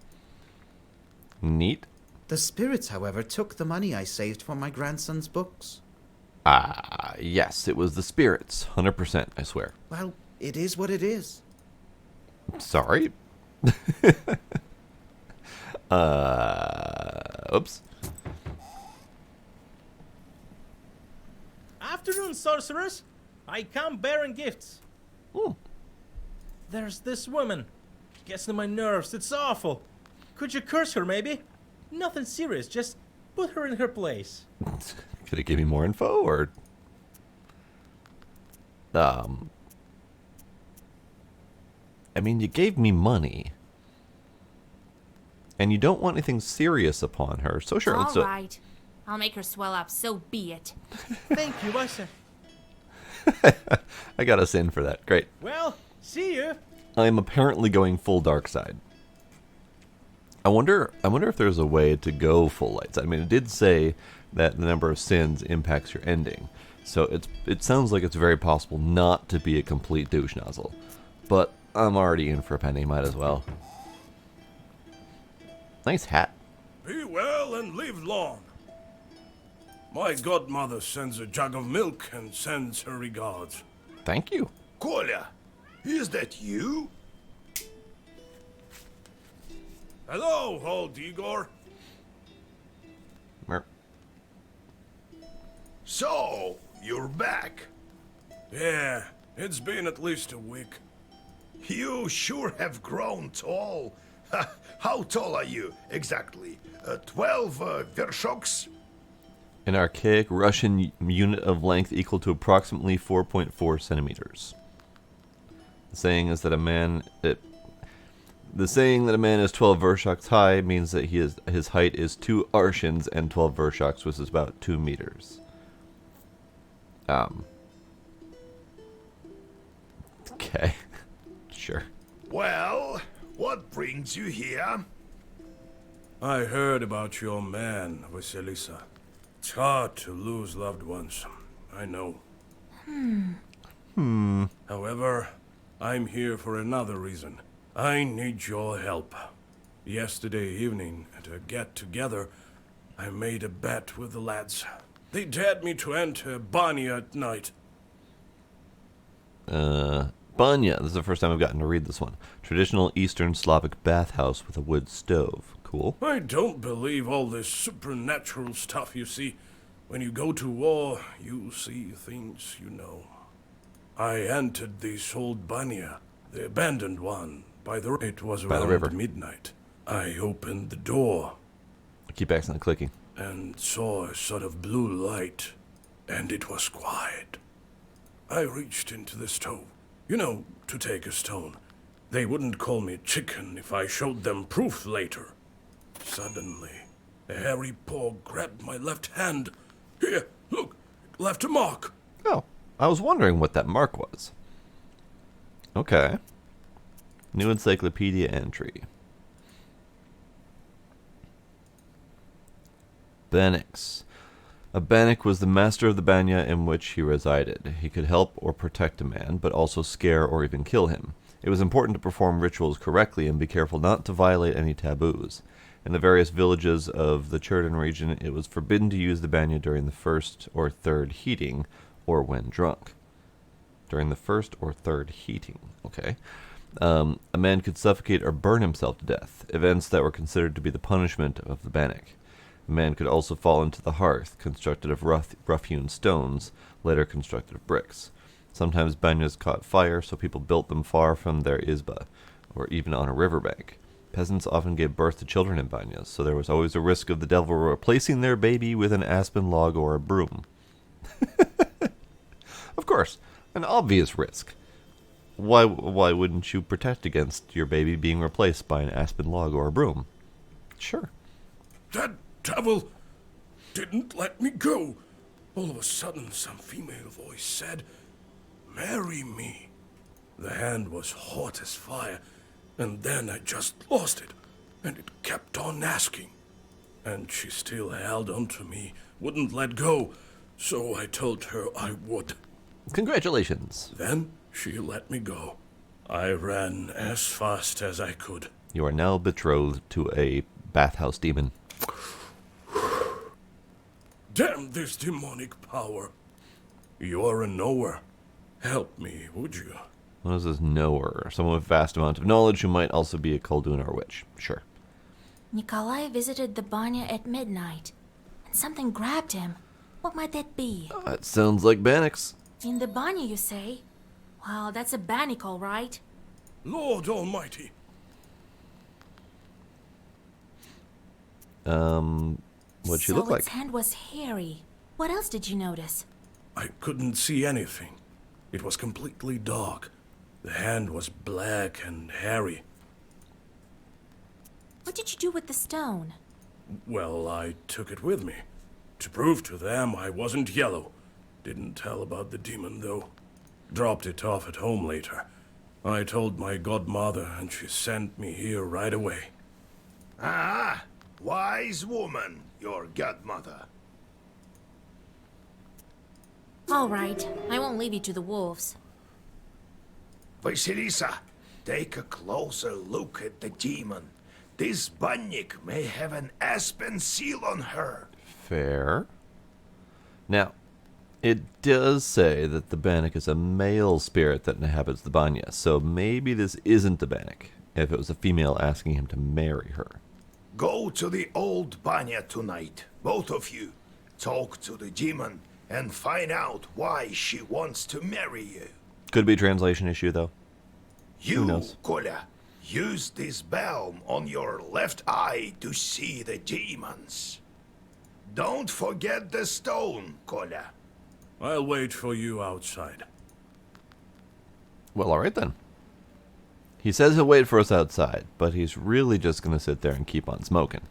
Neat. The spirits, however, took the money I saved for my grandson's books. Ah, yes, it was the spirits. 100%, I swear. Well, it is what it is. Sorry? Oops. Afternoon, sorcerers. I come bearing gifts. Ooh. There's this woman. Gets on my nerves. It's awful. Could you curse her, maybe? Nothing serious. Just put her in her place. Could it give me more info, or... I mean, you gave me money. And you don't want anything serious upon her, so sure, let's do it. All right. I'll make her swell up, so be it. Thank you, Vasia. I got us in for that. Great. Well, see you. I'm apparently going full dark side. I wonder if there's a way to go full light side. I mean, it did say that the number of sins impacts your ending. So it sounds like it's very possible not to be a complete douche nozzle. But I'm already in for a penny, might as well. Nice hat. Be well and live long. My godmother sends a jug of milk and sends her regards. Thank you. Kolya, is that you? Hello, old Igor. Mer- So, you're back. Yeah, it's been at least a week. You sure have grown tall. How tall are you, exactly? 12 vershoks? An archaic Russian unit of length equal to approximately 4.4 centimeters. The saying is that a man... The saying that a man is 12 vershoks high means that his height is 2 arshins and 12 vershoks, which is about 2 meters. Okay. Sure. Well, what brings you here? I heard about your man, Vasilisa. It's hard to lose loved ones. I know. However, I'm here for another reason. I need your help. Yesterday evening, at a get-together, I made a bet with the lads. They dared me to enter Banya at night. Banya. This is the first time I've gotten to read this one. Traditional Eastern Slavic bathhouse with a wood stove. Cool. I don't believe all this supernatural stuff you see. When you go to war, you see things you know. I entered this old Banya, the abandoned one, it was By the river. around midnight. I opened the door I keep accidentally clicking. and saw a sort of blue light, and it was quiet. I reached into the stove, you know, to take a stone. They wouldn't call me chicken if I showed them proof later. Suddenly, a hairy paw grabbed my left hand. Here, look, it left a mark. Oh, I was wondering what that mark was. Okay. New encyclopedia entry. Bannox. A bannock was the master of the banya in which he resided. He could help or protect a man, but also scare or even kill him. It was important to perform rituals correctly and be careful not to violate any taboos. In the various villages of the Churdan region, it was forbidden to use the banya during the first or third heating, or when drunk. During the first or third heating, okay. A man could suffocate or burn himself to death, events that were considered to be the punishment of the bannock. A man could also fall into the hearth, constructed of rough-hewn stones, later constructed of bricks. Sometimes banyas caught fire, so people built them far from their izba, or even on a riverbank. Peasants often gave birth to children in banyas, so there was always a risk of the devil replacing their baby with an aspen log or a broom. Of course, an obvious risk. Why wouldn't you protect against your baby being replaced by an aspen log or a broom? Sure. That devil didn't let me go. All of a sudden, some female voice said, "Marry me." The hand was hot as fire, and then I just lost it, and it kept on asking. And she still held on to me, wouldn't let go, so I told her I would. Congratulations. Then she let me go. I ran as fast as I could. You are now betrothed to a bathhouse demon. Damn this demonic power. You're a knower. Help me, would you? What is this knower? Someone with vast amount of knowledge who might also be a Koldun or witch. Sure. Nikolai visited the banya at midnight, and something grabbed him. What might that be? That sounds like Bannox. In the banya, you say? Well, that's a bannock, all right. Lord Almighty. What'd she look So its like? hand was hairy. What else did you notice? I couldn't see anything. It was completely dark. The hand was black and hairy. What did you do with the stone? Well, I took it with me. To prove to them I wasn't yellow. Didn't tell about the demon, though. Dropped it off at home later. I told my godmother, and she sent me here right away. Ah, wise woman, your godmother. All right, I won't leave you to the wolves. Vasilisa, take a closer look at the demon. This Bannik may have an aspen seal on her. Fair. Now, it does say that the Bannock is a male spirit that inhabits the Banya, so maybe this isn't the Bannock, if it was a female asking him to marry her. Go to the old Banya tonight, both of you. Talk to the demon and find out why she wants to marry you. Could be a translation issue, though. You, knows? Kolya, use this balm on your left eye to see the demons. Don't forget the stone, Kolya. I'll wait for you outside. Well, alright then. He says he'll wait for us outside, but he's really just going to sit there and keep on smoking.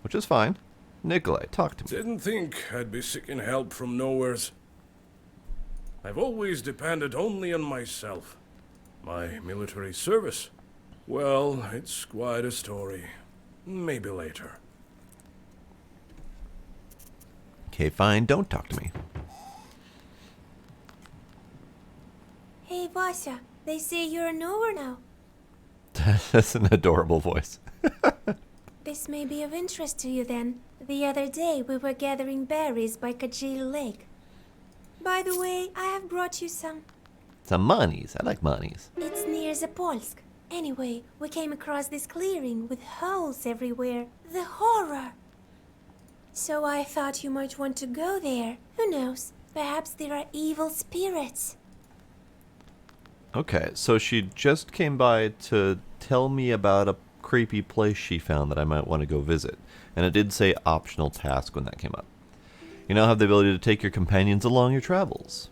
Which is fine. Nikolai, talk to me. Didn't think I'd be seeking help from nowheres. I've always depended only on myself. My military service. Well, it's quite a story. Maybe later. Okay, fine, don't talk to me. Hey, Vasya, they say you're a knower now. That's an adorable voice. This may be of interest to you then. The other day we were gathering berries by Kajil Lake. By the way, I have brought you some. Some monies. I like monies. It's near Zapolsk. Anyway, we came across this clearing with holes everywhere. The horror! So I thought you might want to go there. Who knows? Perhaps there are evil spirits. Okay, so she just came by to tell me about a creepy place she found that I might want to go visit. And it did say optional task when that came up. You now have the ability to take your companions along your travels.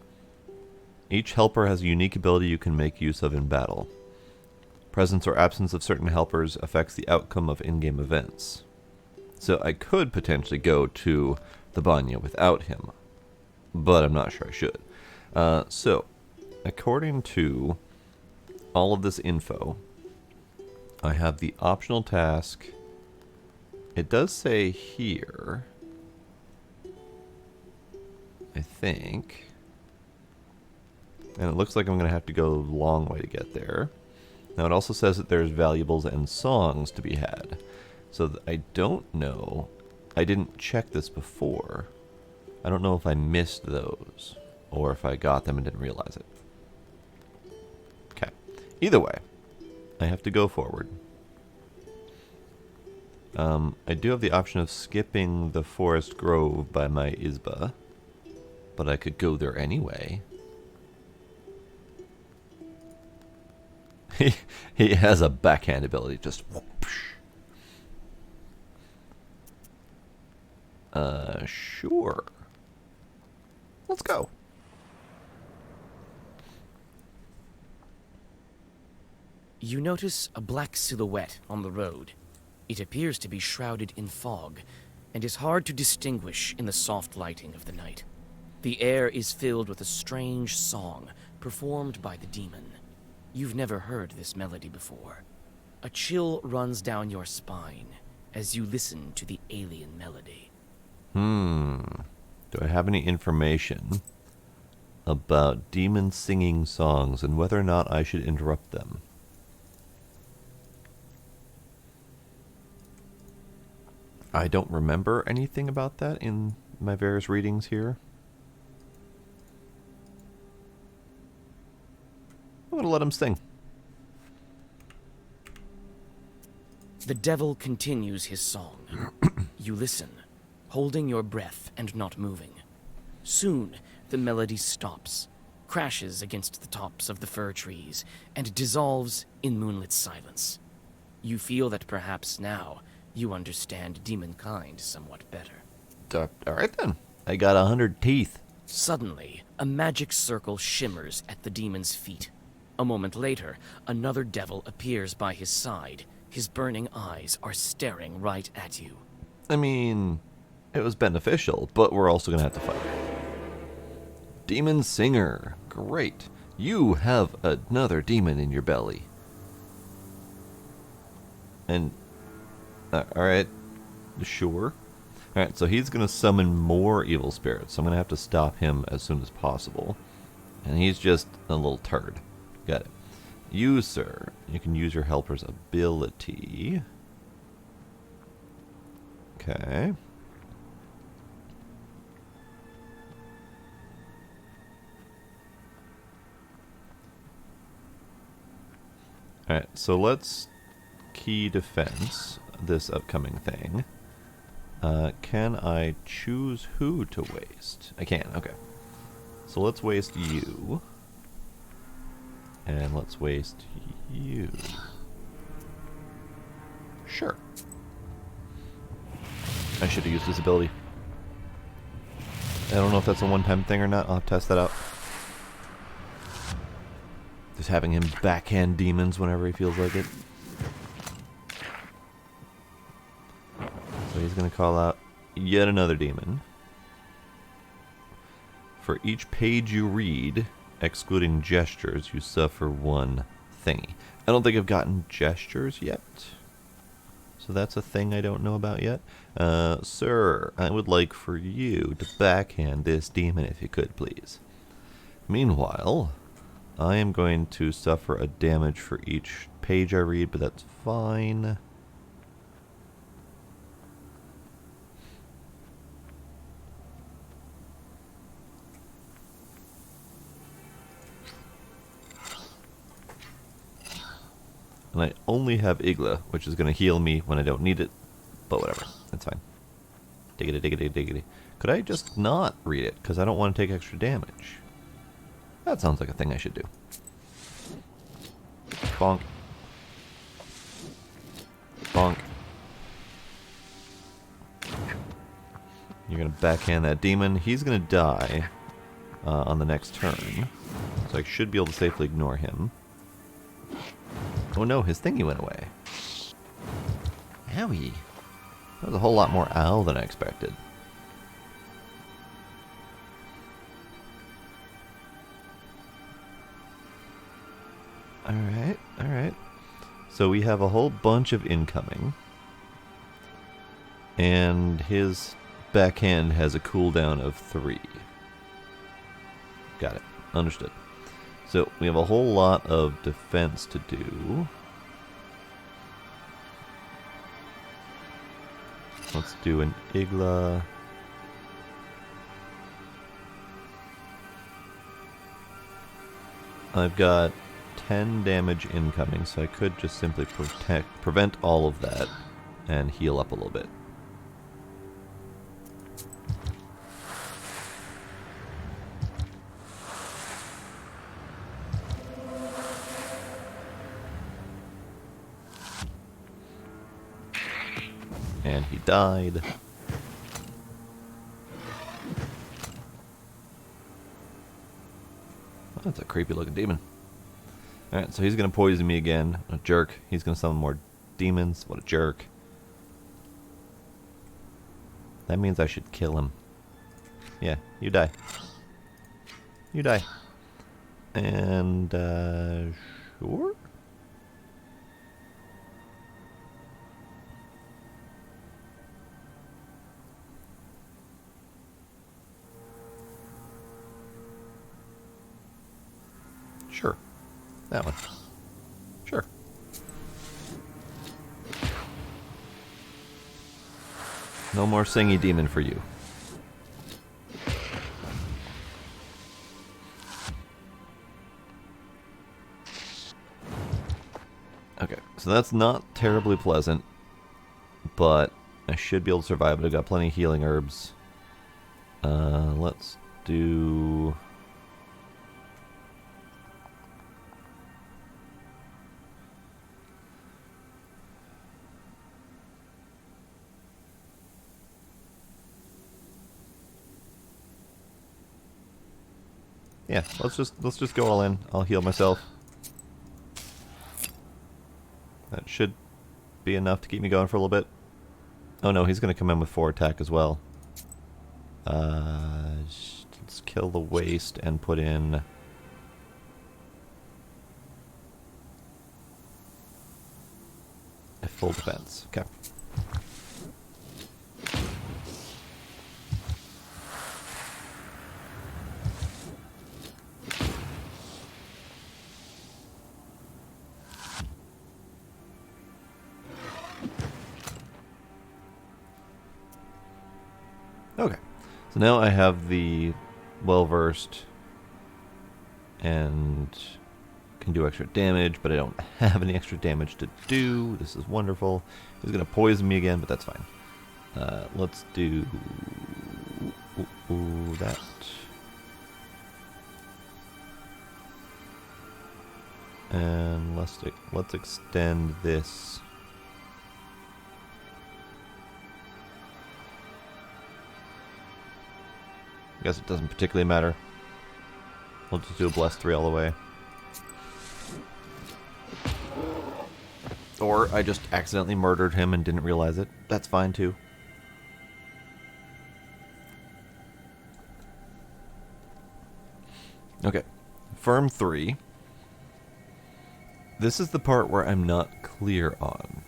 Each helper has a unique ability you can make use of in battle. Presence or absence of certain helpers affects the outcome of in-game events. So I could potentially go to the Banya without him, but I'm not sure I should. So, according to all of this info, I have the optional task. It does say here, I think, and it looks like I'm going to have to go a long way to get there. Now it also says that there's valuables and songs to be had. So I don't know. I didn't check this before. I don't know if I missed those or if I got them and didn't realize it. Okay. Either way, I have to go forward. I do have the option of skipping the forest grove by my Izba, but I could go there anyway. He has a backhand ability, just whoosh. Sure. Let's go. You notice a black silhouette on the road. It appears to be shrouded in fog, and is hard to distinguish in the soft lighting of the night. The air is filled with a strange song performed by the demon. You've never heard this melody before. A chill runs down your spine as you listen to the alien melody. Do I have any information about demons singing songs and whether or not I should interrupt them? I don't remember anything about that in my various readings here. I'm going to let him sing. The devil continues his song. You listen, holding your breath and not moving. Soon, the melody stops. crashes against the tops of the fir trees and dissolves in moonlit silence. You feel that perhaps now you understand demonkind somewhat better. Alright then. I got 100 teeth. Suddenly, a magic circle shimmers at the demon's feet. A moment later, another devil appears by his side. His burning eyes are staring right at you. I mean, it was beneficial, but we're also gonna have to fight. Demon Singer. Great. You have another demon in your belly. And, alright, sure. Alright, so he's gonna summon more evil spirits, so I'm gonna have to stop him as soon as possible. And he's just a little turd. Got it. You, sir, you can use your helper's ability. Okay. Alright, so let's key defense this upcoming thing. Can I choose who to waste? I can, okay. So let's waste you. And let's waste you. Sure. I should have used his ability. I don't know if that's a one-time thing or not. I'll have to test that out. Just having him backhand demons whenever he feels like it. So he's going to call out yet another demon. For each page you read, excluding gestures, you suffer one thingy. I don't think I've gotten gestures yet. So that's a thing I don't know about yet. Sir, I would like for you to backhand this demon if you could, please. Meanwhile, I am going to suffer a damage for each page I read, but that's fine. And I only have Igla, which is going to heal me when I don't need it. But whatever, that's fine. Diggity, diggity, diggity. Could I just not read it? Because I don't want to take extra damage. That sounds like a thing I should do. Bonk. Bonk. You're going to backhand that demon. He's going to die on the next turn. So I should be able to safely ignore him. Oh no, his thingy went away. Owie. That was a whole lot more owl than I expected. Alright, alright. So we have a whole bunch of incoming. And his backhand has a cooldown of 3. Got it. Understood. So we have a whole lot of defense to do. Let's do an Igla. I've got 10 damage incoming, so I could just simply prevent all of that and heal up a little bit. And he died. Oh, that's a creepy looking demon. Alright, so he's going to poison me again. A jerk. He's going to summon more demons. What a jerk. That means I should kill him. Yeah, you die. You die. And, sure? Sure. That one. Sure. No more singy demon for you. Okay, so that's not terribly pleasant, but I should be able to survive it. I've got plenty of healing herbs. Let's do... Yeah, let's just go all in. I'll heal myself. That should be enough to keep me going for a little bit. Oh no, he's going to come in with 4 attack as well. Let's kill the waste and put in... a full defense. Okay. Okay, so now I have the well-versed and can do extra damage, but I don't have any extra damage to do. This is wonderful. He's going to poison me again, but that's fine. Let's do that. And let's extend this. I guess it doesn't particularly matter. We'll just do a bless 3 all the way. Or I just accidentally murdered him and didn't realize it. That's fine too. Okay. Firm 3. This is the part where I'm not clear on.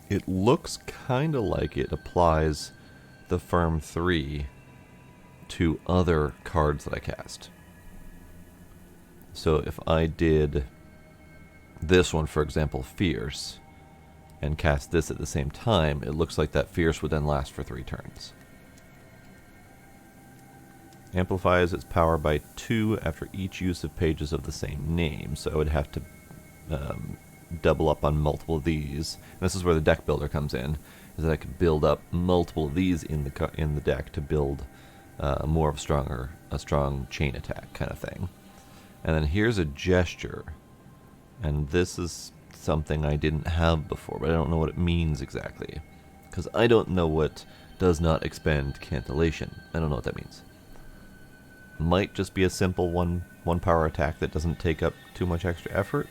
It looks kind of like it applies the Firm 3 to other cards that I cast. So if I did this one, for example, Fierce, and cast this at the same time, it looks like that Fierce would then last for 3 turns. Amplifies its power by 2 after each use of pages of the same name, so I would have to double up on multiple of these. And this is where the deck builder comes in, is that I could build up multiple of these in the deck to build more of a strong chain attack kind of thing. And then here's a gesture, and this is something I didn't have before, but I don't know what it means exactly, because I don't know what does not expend cantillation. I don't know what that means. Might just be a simple one power attack that doesn't take up too much extra effort.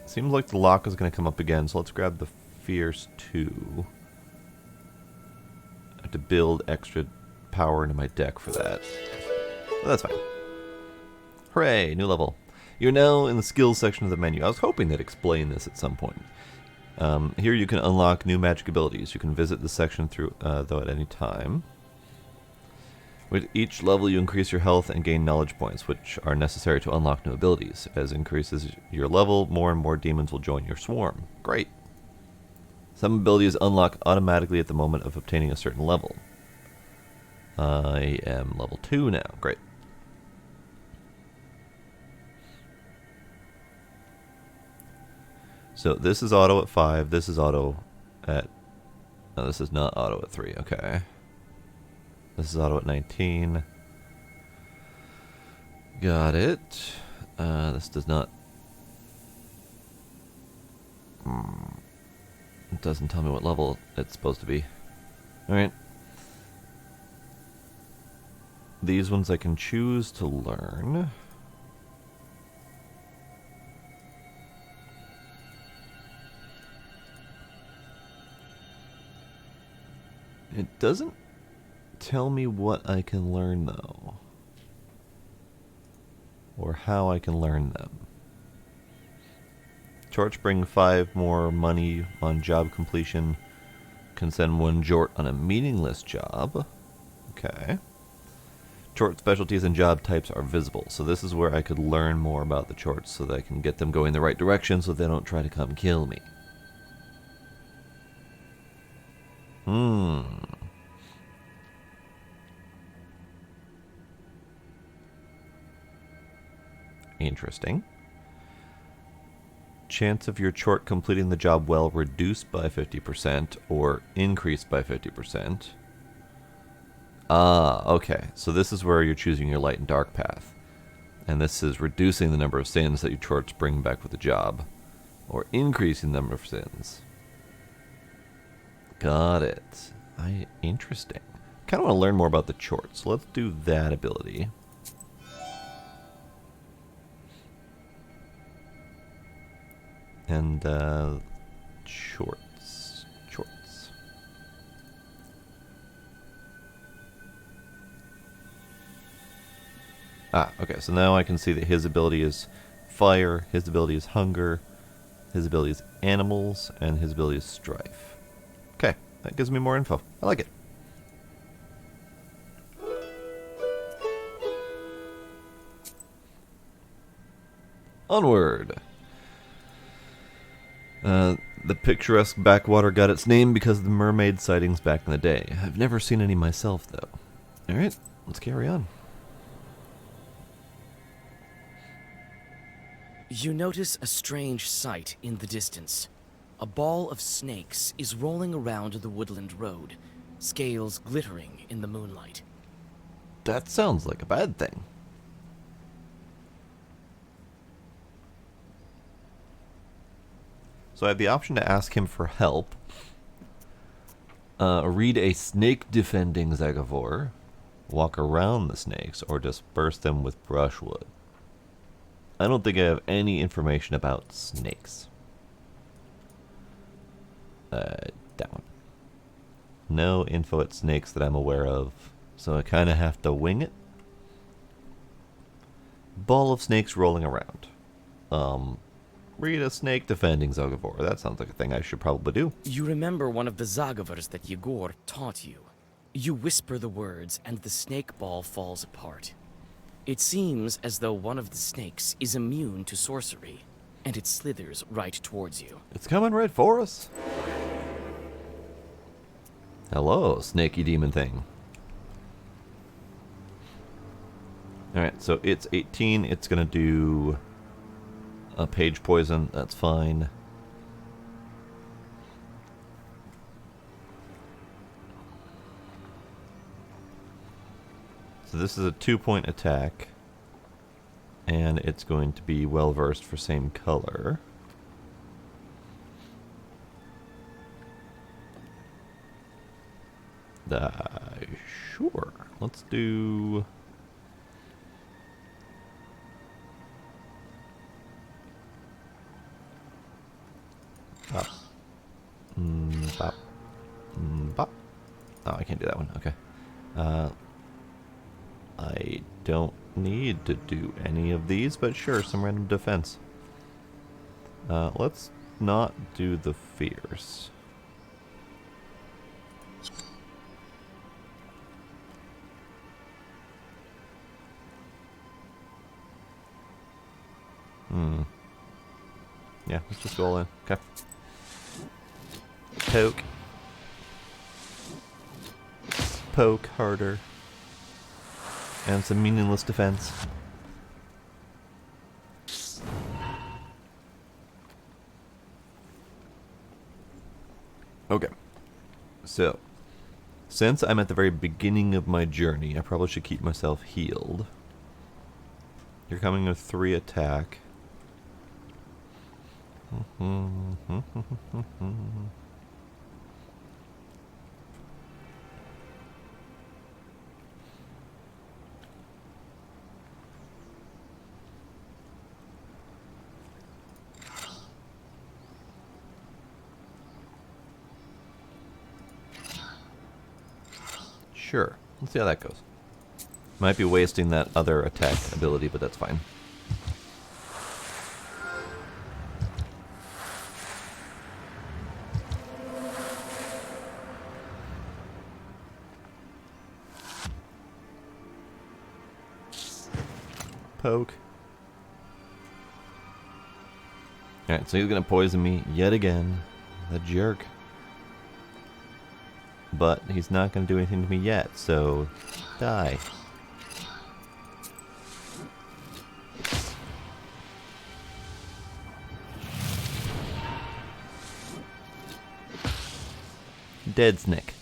Seems like the lock is going to come up again, so let's grab the Fierce 2. I have to build extra power into my deck for that. But that's fine. Hooray, new level. You're now in the skills section of the menu. I was hoping they'd explain this at some point. Here you can unlock new magic abilities. You can visit this section through though at any time. With each level you increase your health and gain knowledge points, which are necessary to unlock new abilities. As increases your level, more and more demons will join your swarm. Great. Some abilities unlock automatically at the moment of obtaining a certain level. I am level 2 now. Great. So this is auto at 5. This is auto at... No, this is not auto at 3. Okay. This is auto at 19. Got it. This does not... It doesn't tell me what level it's supposed to be. Alright. These ones I can choose to learn. It doesn't tell me what I can learn, though. Or how I can learn them. Charts bring 5 more money on job completion. Can send 1 Jort on a meaningless job. Okay. Chort specialties and job types are visible. So this is where I could learn more about the Chorts so that I can get them going the right direction so they don't try to come kill me. Interesting. Chance of your Chort completing the job well reduced by 50% or increased by 50%. Ah, okay. So this is where you're choosing your light and dark path. And this is reducing the number of sins that your Chorts bring back with the job. Or increasing the number of sins. Got it. Interesting. Kind of want to learn more about the Chort, so let's do that ability. And, Chorts. Ah, okay, so now I can see that his ability is fire, his ability is hunger, his ability is animals, and his ability is strife. Okay, that gives me more info. I like it. Onward! The picturesque backwater got its name because of the mermaid sightings back in the day. I've never seen any myself, though. Alright, let's carry on. You notice a strange sight in the distance. A ball of snakes is rolling around the woodland road, scales glittering in the moonlight. That sounds like a bad thing. So I have the option to ask him for help, read a snake-defending Zagavor, walk around the snakes, or disperse them with brushwood. I don't think I have any information about snakes. That one. No info at snakes that I'm aware of, so I kind of have to wing it. Ball of snakes rolling around. Read a snake defending Zagavor. That sounds like a thing I should probably do. You remember one of the Zagavors that Yegor taught you. You whisper the words, and the snake ball falls apart. It seems as though one of the snakes is immune to sorcery, and it slithers right towards you. It's coming right for us. Hello, snaky demon thing. Alright, so it's 18. It's going to do a page poison. That's fine. So this is a 2-point attack. And it's going to be well versed for same color. Sure. Let's do... Bop. Bop. Bop. Oh, I can't do that one. Okay. I don't need to do any of these, but sure, some random defense. Let's not do the fierce. Yeah, let's just go all in. Okay. Poke. Poke harder. And some meaningless defense. Okay. So, since I'm at the very beginning of my journey, I probably should keep myself healed. You're coming with 3 attack. Sure. Let's see how that goes. Might be wasting that other attack ability, but that's fine. Poke. Alright, so he's gonna poison me yet again. The jerk. But he's not gonna do anything to me yet, so die. Dead snake.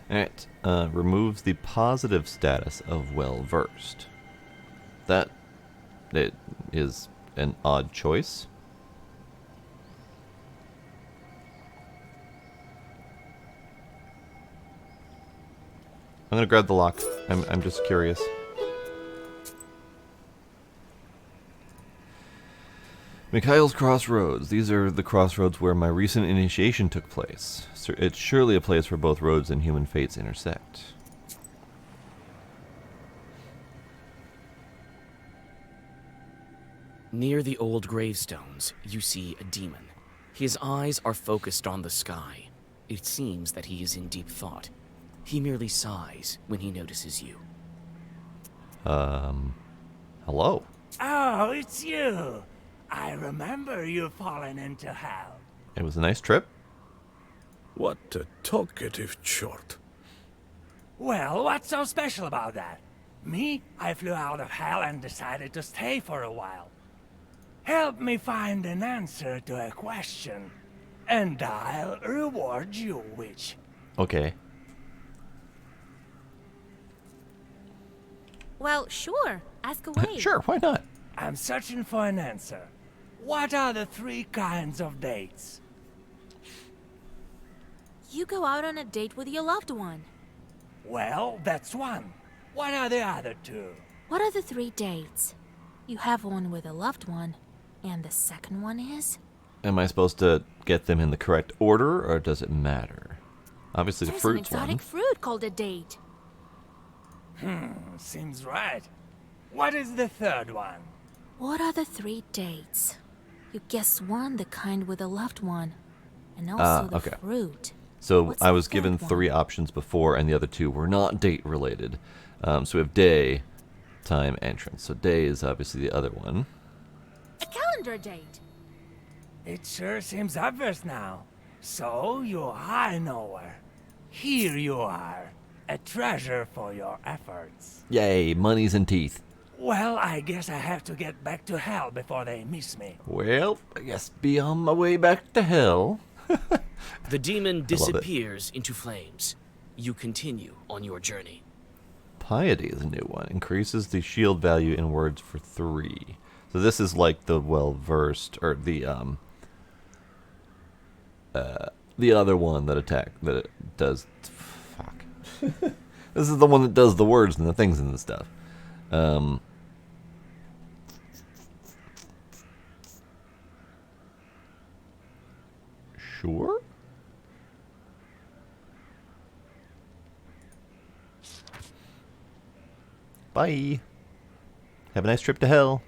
Alright, removes the positive status of well-versed. That it is an odd choice. I'm gonna grab the lock. I'm just curious. Mikhail's Crossroads. These are the crossroads where my recent initiation took place. So it's surely a place where both roads and human fates intersect. Near the old gravestones, you see a demon. His eyes are focused on the sky. It seems that he is in deep thought. He merely sighs when he notices you. Hello. Oh, it's you. I remember you falling into hell. It was a nice trip. What a talkative chort. Well, what's so special about that? Me, I flew out of hell and decided to stay for a while. Help me find an answer to a question, and I'll reward you, witch. Okay. Well, sure. Ask away. Sure, why not? I'm searching for an answer. What are the 3 kinds of dates? You go out on a date with your loved one. Well, that's one. What are the other 2? What are the 3 dates? You have one with a loved one, and the second one is? Am I supposed to get them in the correct order, or does it matter? Obviously, the There's an fruit's exotic one. fruit called a date. Seems right. What is the 3rd one? What are the 3 dates? You guessed one, the kind with a loved one, and also the okay. fruit. So What's I the was given third one? 3 options before, and the other 2 were not date related. So we have day, time, entrance. So day is obviously the other one. A calendar date. It sure seems obvious now. So you are a knower. Here you are, a treasure for your efforts. Yay, monies and teeth. Well, I guess I have to get back to hell before they miss me. Well, I guess be on my way back to hell. The demon love it. disappears into flames. You continue on your journey. Piety is a new one. Increases the shield value in words for 3. So this is like the well-versed, or the other one that it does. Fuck. This is the one that does the words and the things and the stuff. Sure. Bye. Have a nice trip to hell.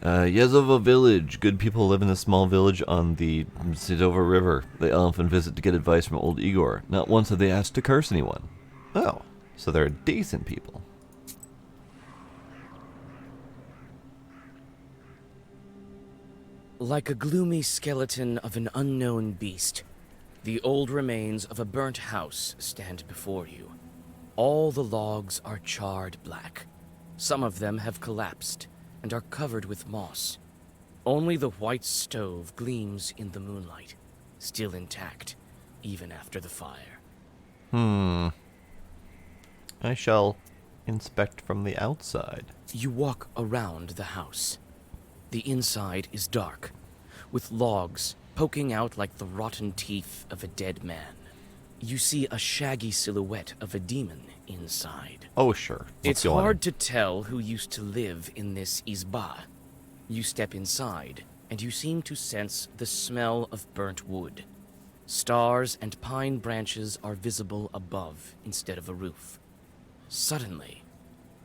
Yezova Village. Good people live in a small village on the Sidova River. They often visit to get advice from old Igor. Not once have they asked to curse anyone. Oh, so they're decent people. Like a gloomy skeleton of an unknown beast, the old remains of a burnt house stand before you. All the logs are charred black. Some of them have collapsed and are covered with moss. Only the white stove gleams in the moonlight, still intact, even after the fire. I shall inspect from the outside. You walk around the house. The inside is dark, with logs poking out like the rotten teeth of a dead man. You see a shaggy silhouette of a demon inside. Oh, sure. Let's It's go on. hard to tell who used to live in this izba. You step inside, and you seem to sense the smell of burnt wood. Stars and pine branches are visible above instead of a roof. Suddenly,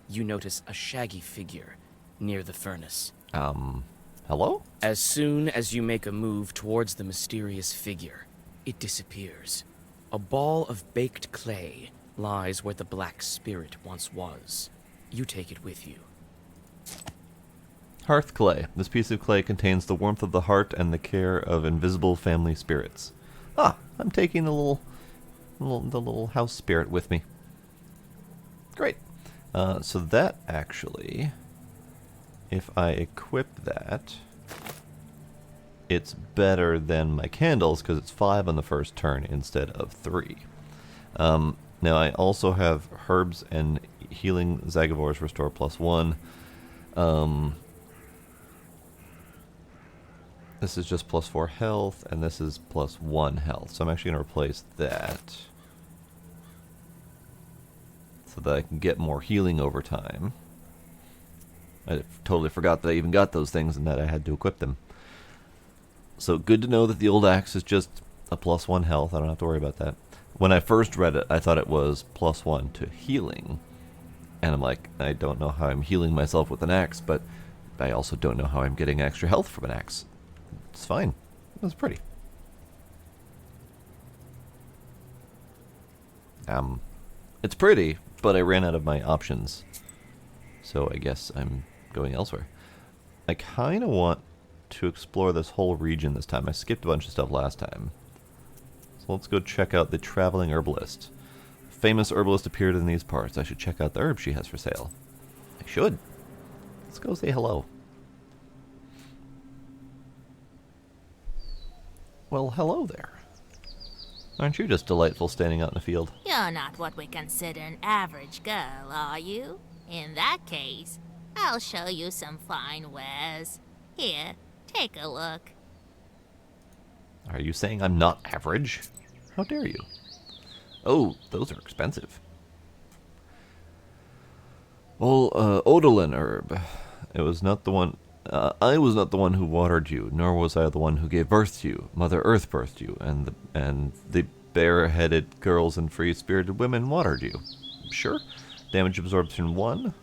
you notice a shaggy figure near the furnace. Hello? As soon as you make a move towards the mysterious figure, it disappears. A ball of baked clay lies where the black spirit once was. You take it with you. Hearth clay. This piece of clay contains the warmth of the heart and the care of invisible family spirits. Ah, I'm taking the little house spirit with me. Great. So that actually, if I equip that, it's better than my candles because it's 5 on the first turn instead of 3. Now I also have herbs and healing Zagavors restore +1. This is just +4 health, and this is +1 health. So I'm actually going to replace that so that I can get more healing over time. I totally forgot that I even got those things and that I had to equip them. So good to know that the old axe is just a +1 health. I don't have to worry about that. When I first read it, I thought it was +1 to healing. And I'm like, I don't know how I'm healing myself with an axe, but I also don't know how I'm getting extra health from an axe. It's fine. It's pretty. It's pretty, but I ran out of my options. So I guess I'm going elsewhere. I kind of want to explore this whole region this time. I skipped a bunch of stuff last time. So let's go check out the traveling herbalist. Famous herbalist appeared in these parts. I should check out the herbs she has for sale. I should. Let's go say hello. Well, hello there. Aren't you just delightful standing out in the field? You're not what we consider an average girl, are you? In that case, I'll show you some fine wares. Here, take a look. Are you saying I'm not average? How dare you? Oh, those are expensive. Well, Odolin herb. It was not the one... I was not the one who watered you, nor was I the one who gave birth to you. Mother Earth birthed you, and the bare-headed girls and free-spirited women watered you. Sure. Damage absorption 1.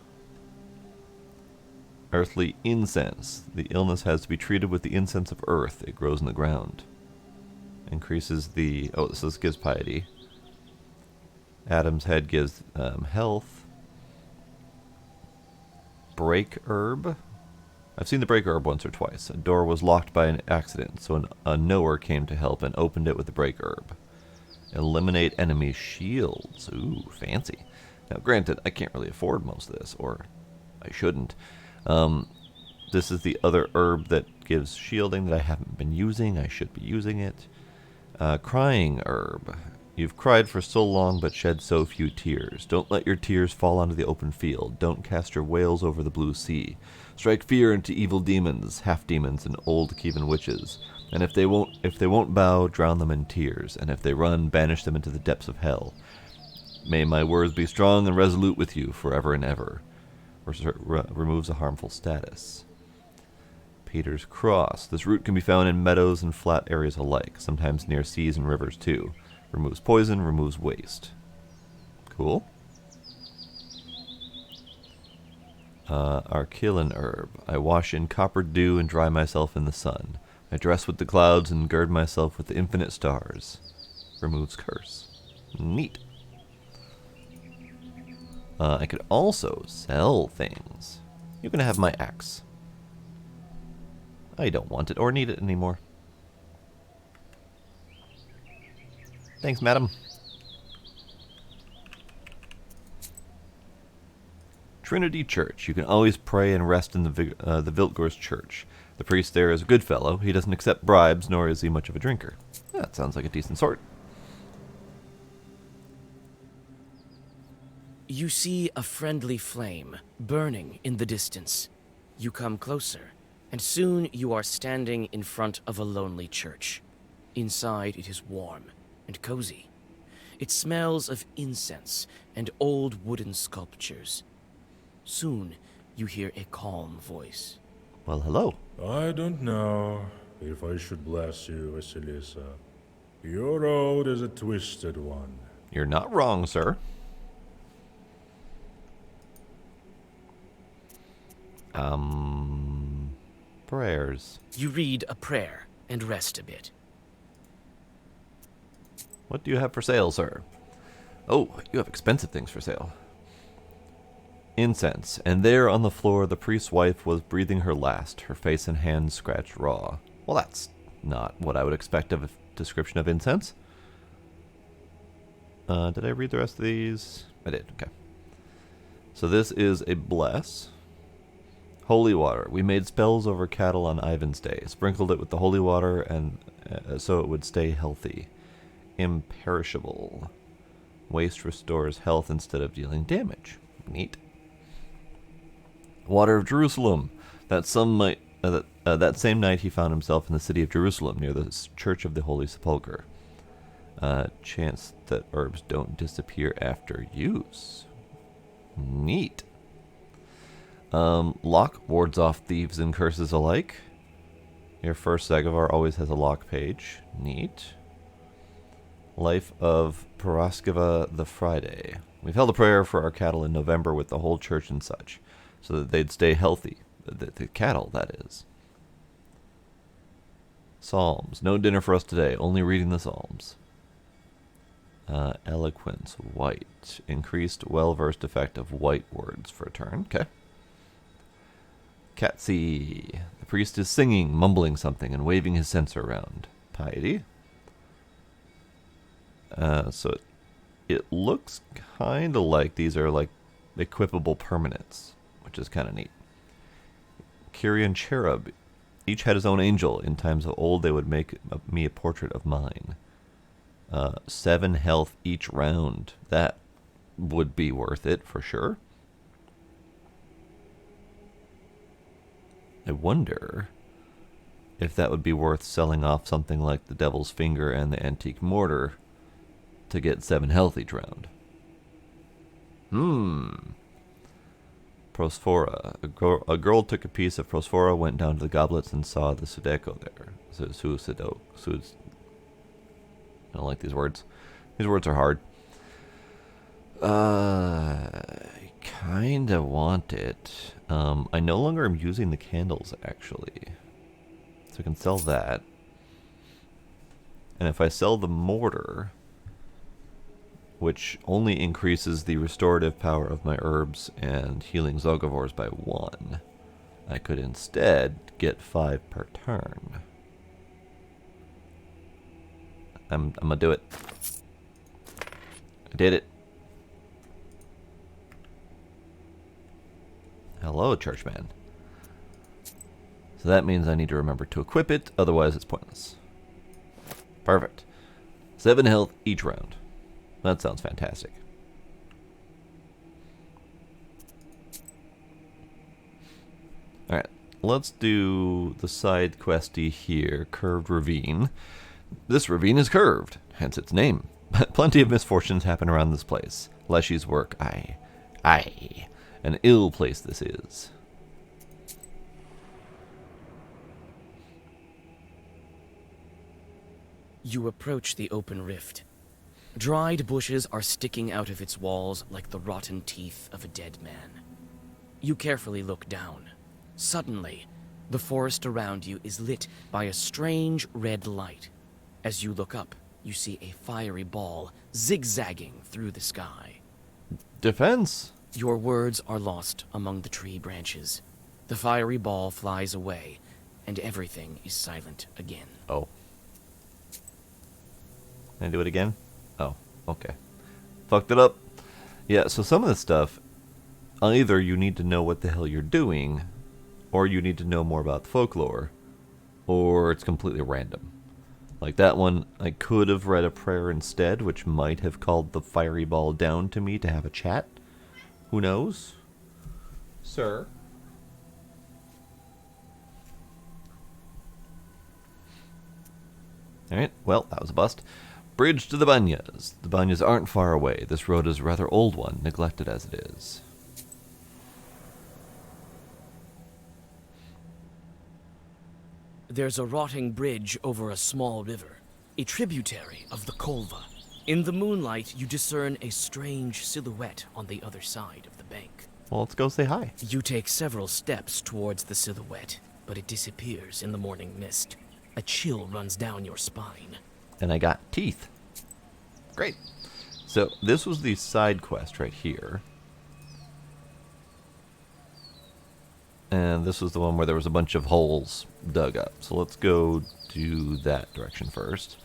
Earthly incense. The illness has to be treated with the incense of earth. It grows in the ground. Increases the... Oh, so this gives piety. Adam's head gives health. Break herb. I've seen the break herb once or twice. A door was locked by an accident, so a knower came to help and opened it with the break herb. Eliminate enemy shields. Ooh, fancy. Now, granted, I can't really afford most of this, or I shouldn't. This is the other herb that gives shielding that I haven't been using. I should be using it. Crying herb. You've cried for so long but shed so few tears. Don't let your tears fall onto the open field. Don't cast your wails over the blue sea. Strike fear into evil demons, half-demons, and old Kievan witches. And if they won't bow, drown them in tears. And if they run, banish them into the depths of hell. May my words be strong and resolute with you forever and ever. Removes a harmful status. Peter's Cross. This root can be found in meadows and flat areas alike, sometimes near seas and rivers too. Removes poison, removes waste. Cool. Archillan herb. I wash in copper dew and dry myself in the sun. I dress with the clouds and gird myself with the infinite stars. Removes curse. Neat. I could also sell things. You can have my axe. I don't want it or need it anymore. Thanks, madam. Trinity Church. You can always pray and rest in the Viltgor's church. The priest there is a good fellow. He doesn't accept bribes, nor is he much of a drinker. That sounds like a decent sort. You see a friendly flame burning in the distance. You come closer, and soon you are standing in front of a lonely church. Inside it is warm and cozy. It smells of incense and old wooden sculptures. Soon you hear a calm voice. Well, hello. I don't know if I should bless you, Vasilisa. Your road is a twisted one. You're not wrong, sir. Prayers. You read a prayer and rest a bit. What do you have for sale, sir? Oh, you have expensive things for sale. Incense, and there on the floor the priest's wife was breathing her last, her face and hands scratched raw. Well, that's not what I would expect of a description of incense. Did I read the rest of these? I did, okay. So this is a bless. Holy water. We made spells over cattle on Ivan's day, sprinkled it with the holy water and so it would stay healthy. Imperishable. Waste restores health instead of dealing damage. Neat. Water of Jerusalem. That same night he found himself in the city of Jerusalem near the Church of the Holy Sepulchre. Chance that herbs don't disappear after use. Neat. Lock wards off thieves and curses alike. Your first Zagovar always has a lock page. Neat. Life of Paraskeva the Friday. We've held a prayer for our cattle in November with the whole church and such, so that they'd stay healthy. The cattle, that is. Psalms. No dinner for us today, only reading the Psalms. Eloquence, white. Increased well-versed effect of white words for a turn. Okay. Catsi. The priest is singing, mumbling something, and waving his censer around. Piety. So it looks kind of like these are like equipable permanents, which is kind of neat. Kyrian cherub. Each had his own angel. In times of old, they would make me a portrait of mine. 7 health each round. That would be worth it for sure. I wonder if that would be worth selling off something like the Devil's Finger and the Antique Mortar to get 7 health each round. Prosphora. A girl took a piece of Prosphora, went down to the goblets, and saw the Sudeco there. I don't like these words. These words are hard. I kind of want it. I no longer am using the candles, actually. So I can sell that. And if I sell the mortar, which only increases the restorative power of my herbs and healing Zogavors by 1, I could instead get 5 per turn. I'm gonna do it. I did it. Hello, churchman. So that means I need to remember to equip it, otherwise it's pointless. Perfect. 7 health each round. That sounds fantastic. Alright, let's do the side questy here, Curved Ravine. This ravine is curved, hence its name. But plenty of misfortunes happen around this place. Leshy's work, aye. An ill place this is. You approach the open rift. Dried bushes are sticking out of its walls like the rotten teeth of a dead man. You carefully look down. Suddenly, the forest around you is lit by a strange red light. As you look up, you see a fiery ball zigzagging through the sky. Defense! Your words are lost among the tree branches. The fiery ball flies away, and everything is silent again. Oh. Can I do it again? Oh, okay. Fucked it up. Yeah, so some of this stuff, either you need to know what the hell you're doing, or you need to know more about the folklore, or it's completely random. Like that one, I could have read a prayer instead, which might have called the fiery ball down to me to have a chat. Who knows? Sir? Alright, well, that was a bust. Bridge to the Banyas. The Banyas aren't far away. This road is a rather old one, neglected as it is. There's a rotting bridge over a small river, a tributary of the Kolva. In the moonlight, you discern a strange silhouette on the other side of the bank. Well, let's go say hi. You take several steps towards the silhouette, but it disappears in the morning mist. A chill runs down your spine. And I got teeth. Great. So this was the side quest right here. And this was the one where there was a bunch of holes dug up. So let's go do that direction first.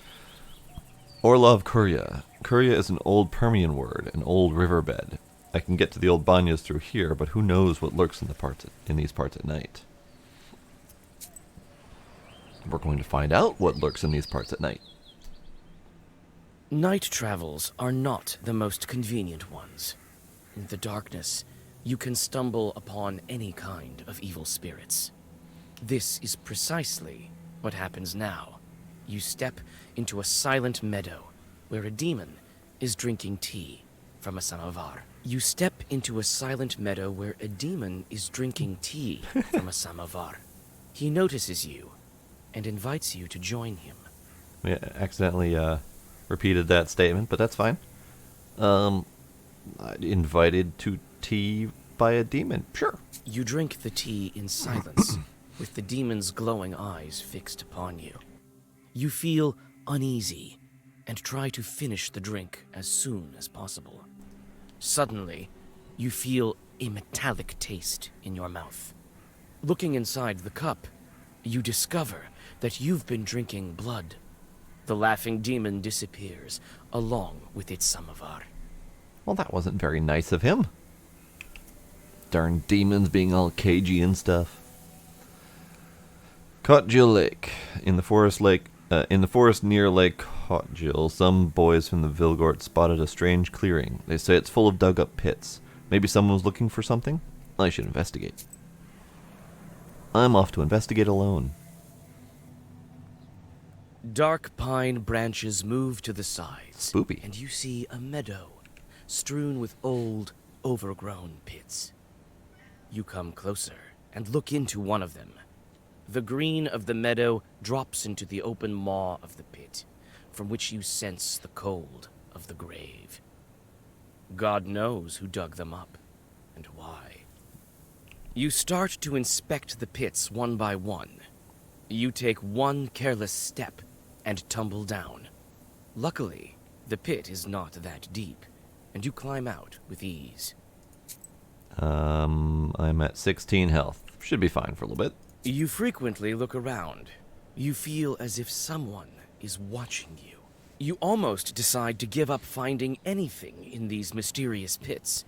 Orlov Kurya. Kurya is an old Permian word, an old riverbed. I can get to the old Banyas through here, but who knows what lurks in these parts at night. We're going to find out what lurks in these parts at night. Night travels are not the most convenient ones. In the darkness, you can stumble upon any kind of evil spirits. This is precisely what happens now. You step into a silent meadow where a demon is drinking tea. from a samovar. You step into a silent meadow where a demon is drinking tea from a samovar. He notices you and invites you to join him. We accidentally repeated that statement, but that's fine. Invited to tea by a demon. Sure. You drink the tea in silence, with the demon's glowing eyes fixed upon you. You feel uneasy and try to finish the drink as soon as possible. Suddenly, you feel a metallic taste in your mouth. Looking inside the cup, you discover that you've been drinking blood. The laughing demon disappears, along with its samovar. Well, that wasn't very nice of him. Darn demons being all cagey and stuff. Kotjil Lake. In the forest near Lake Kotjil, some boys from the Vilgort spotted a strange clearing. They say it's full of dug-up pits. Maybe someone was looking for something? I should investigate. I'm off to investigate alone. Dark pine branches move to the sides. Spoopy. And you see a meadow strewn with old, overgrown pits. You come closer and look into one of them. The green of the meadow drops into the open maw of the pit, from which you sense the cold of the grave. God knows who dug them up and why. You start to inspect the pits one by one. You take one careless step and tumble down. Luckily, the pit is not that deep, and you climb out with ease. I'm at 16 health. Should be fine for a little bit. You frequently look around. You feel as if someone is watching you. You almost decide to give up finding anything in these mysterious pits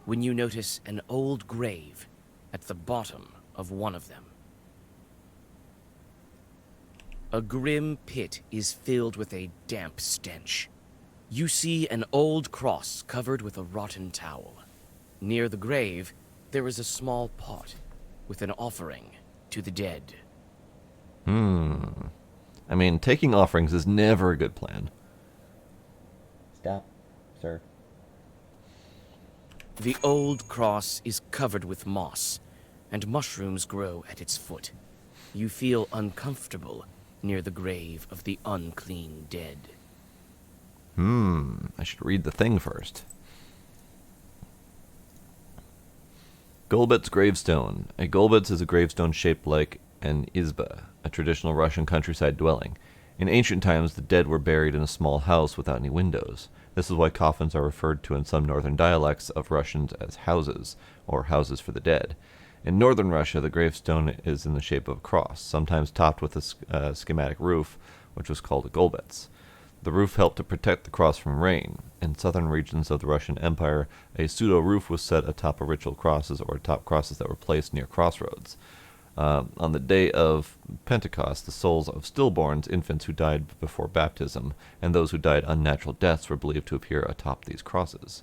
when you notice an old grave at the bottom of one of them. A grim pit is filled with a damp stench. You see an old cross covered with a rotten towel. Near the grave, there is a small pot with an offering to the dead. I mean, taking offerings is never a good plan. Stop, sir. The old cross is covered with moss, and mushrooms grow at its foot. You feel uncomfortable near the grave of the unclean dead. I should read the thing first. Golbets gravestone. A golbets is a gravestone shaped like an izba, a traditional Russian countryside dwelling. In ancient times, the dead were buried in a small house without any windows. This is why coffins are referred to in some northern dialects of Russians as houses, or houses for the dead. In northern Russia, the gravestone is in the shape of a cross, sometimes topped with a schematic roof, which was called a golbets. The roof helped to protect the cross from rain. In southern regions of the Russian Empire, a pseudo-roof was set atop of ritual crosses or atop crosses that were placed near crossroads. On the day of Pentecost, the souls of stillborns, infants who died before baptism, and those who died unnatural deaths were believed to appear atop these crosses.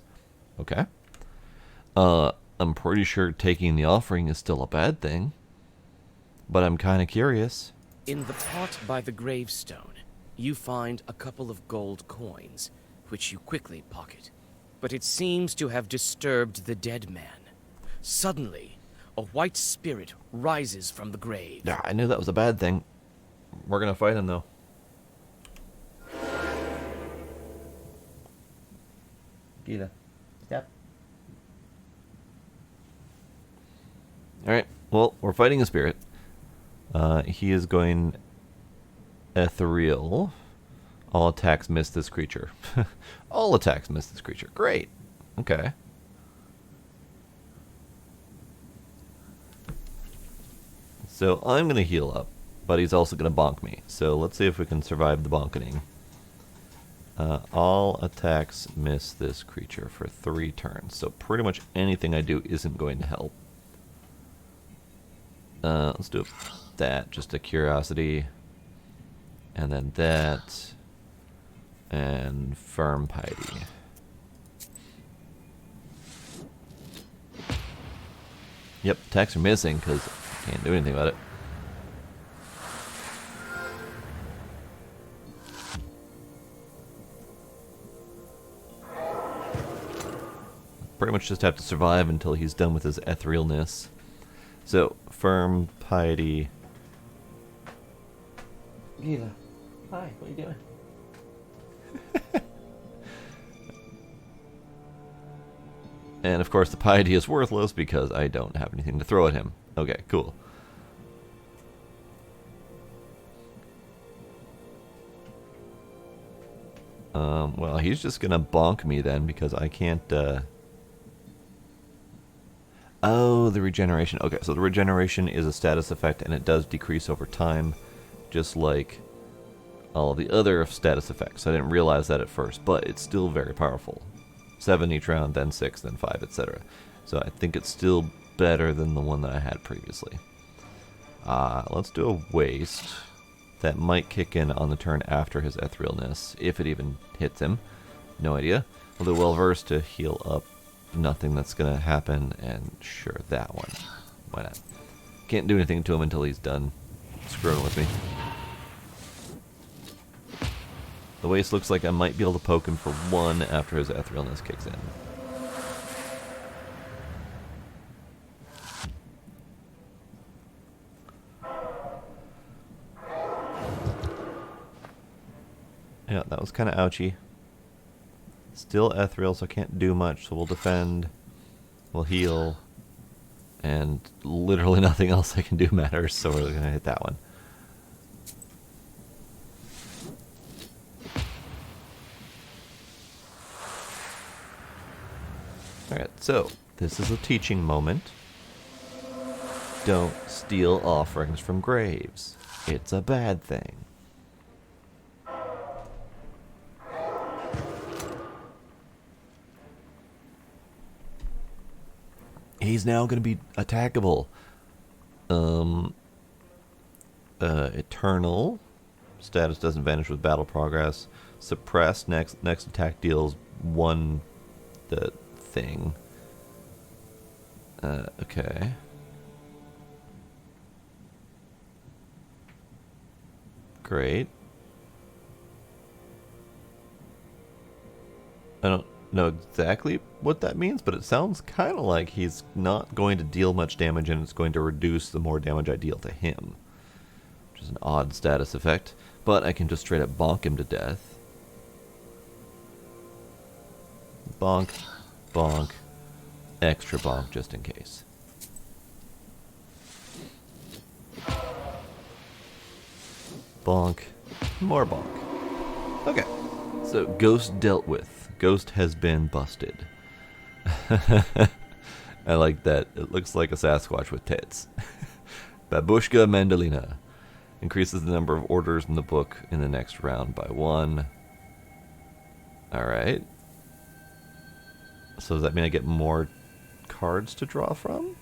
Okay. I'm pretty sure taking the offering is still a bad thing, but I'm kind of curious. In the pot by the gravestone, you find a couple of gold coins, which you quickly pocket. But it seems to have disturbed the dead man. Suddenly, a white spirit rises from the grave. Yeah, I knew that was a bad thing. We're gonna fight him, though. Gila. Stop. Alright, well, we're fighting a spirit. He is going ethereal. All attacks miss this creature. All attacks miss this creature. Great. Okay. So I'm going to heal up, but he's also going to bonk me. So let's see if we can survive the bonkening. All attacks miss this creature for 3 turns. So pretty much anything I do isn't going to help. Let's do that, just a curiosity. And then that. And firm piety. Yep, attacks are missing because I can't do anything about it. pretty much just have to survive until he's done with his etherealness. So, firm, piety. Gila. Hi, what are you doing? And of course the piety is worthless because I don't have anything to throw at him. Okay, cool. Well, he's just gonna bonk me then because I can't, Oh, the regeneration. Okay, so the regeneration is a status effect and it does decrease over time, just like all the other status effects. I didn't realize that at first, but it's still very powerful. 7 each round, then 6, then 5, etc. So I think it's still better than the one that I had previously. Let's do a waste. That might kick in on the turn after his etherealness, if it even hits him. No idea. We'll do well versed to heal up. Nothing that's gonna happen, and sure, that one. Why not? Can't do anything to him until he's done screwing with me. The waste looks like I might be able to poke him for 1 after his etherealness kicks in. Yeah, that was kind of ouchy. Still ethereal, so I can't do much, so we'll defend, we'll heal, and literally nothing else I can do matters, so we're going to hit that one. Alright, so this is a teaching moment. Don't steal offerings from graves. It's a bad thing. He's now going to be attackable. Eternal. Status doesn't vanish with battle progress. Suppressed. Next attack deals 1 the thing. Okay. Great. I don't know exactly what that means, but it sounds kind of like he's not going to deal much damage and it's going to reduce the more damage I deal to him. Which is an odd status effect, but I can just straight up bonk him to death. Bonk, bonk, extra bonk just in case. Bonk, more bonk. Okay, so Ghost dealt with. Ghost has been busted. I like that. It looks like a Sasquatch with tits. Babushka Mandolina. Increases the number of orders in the book in the next round by 1. Alright. So does that mean I get more cards to draw from?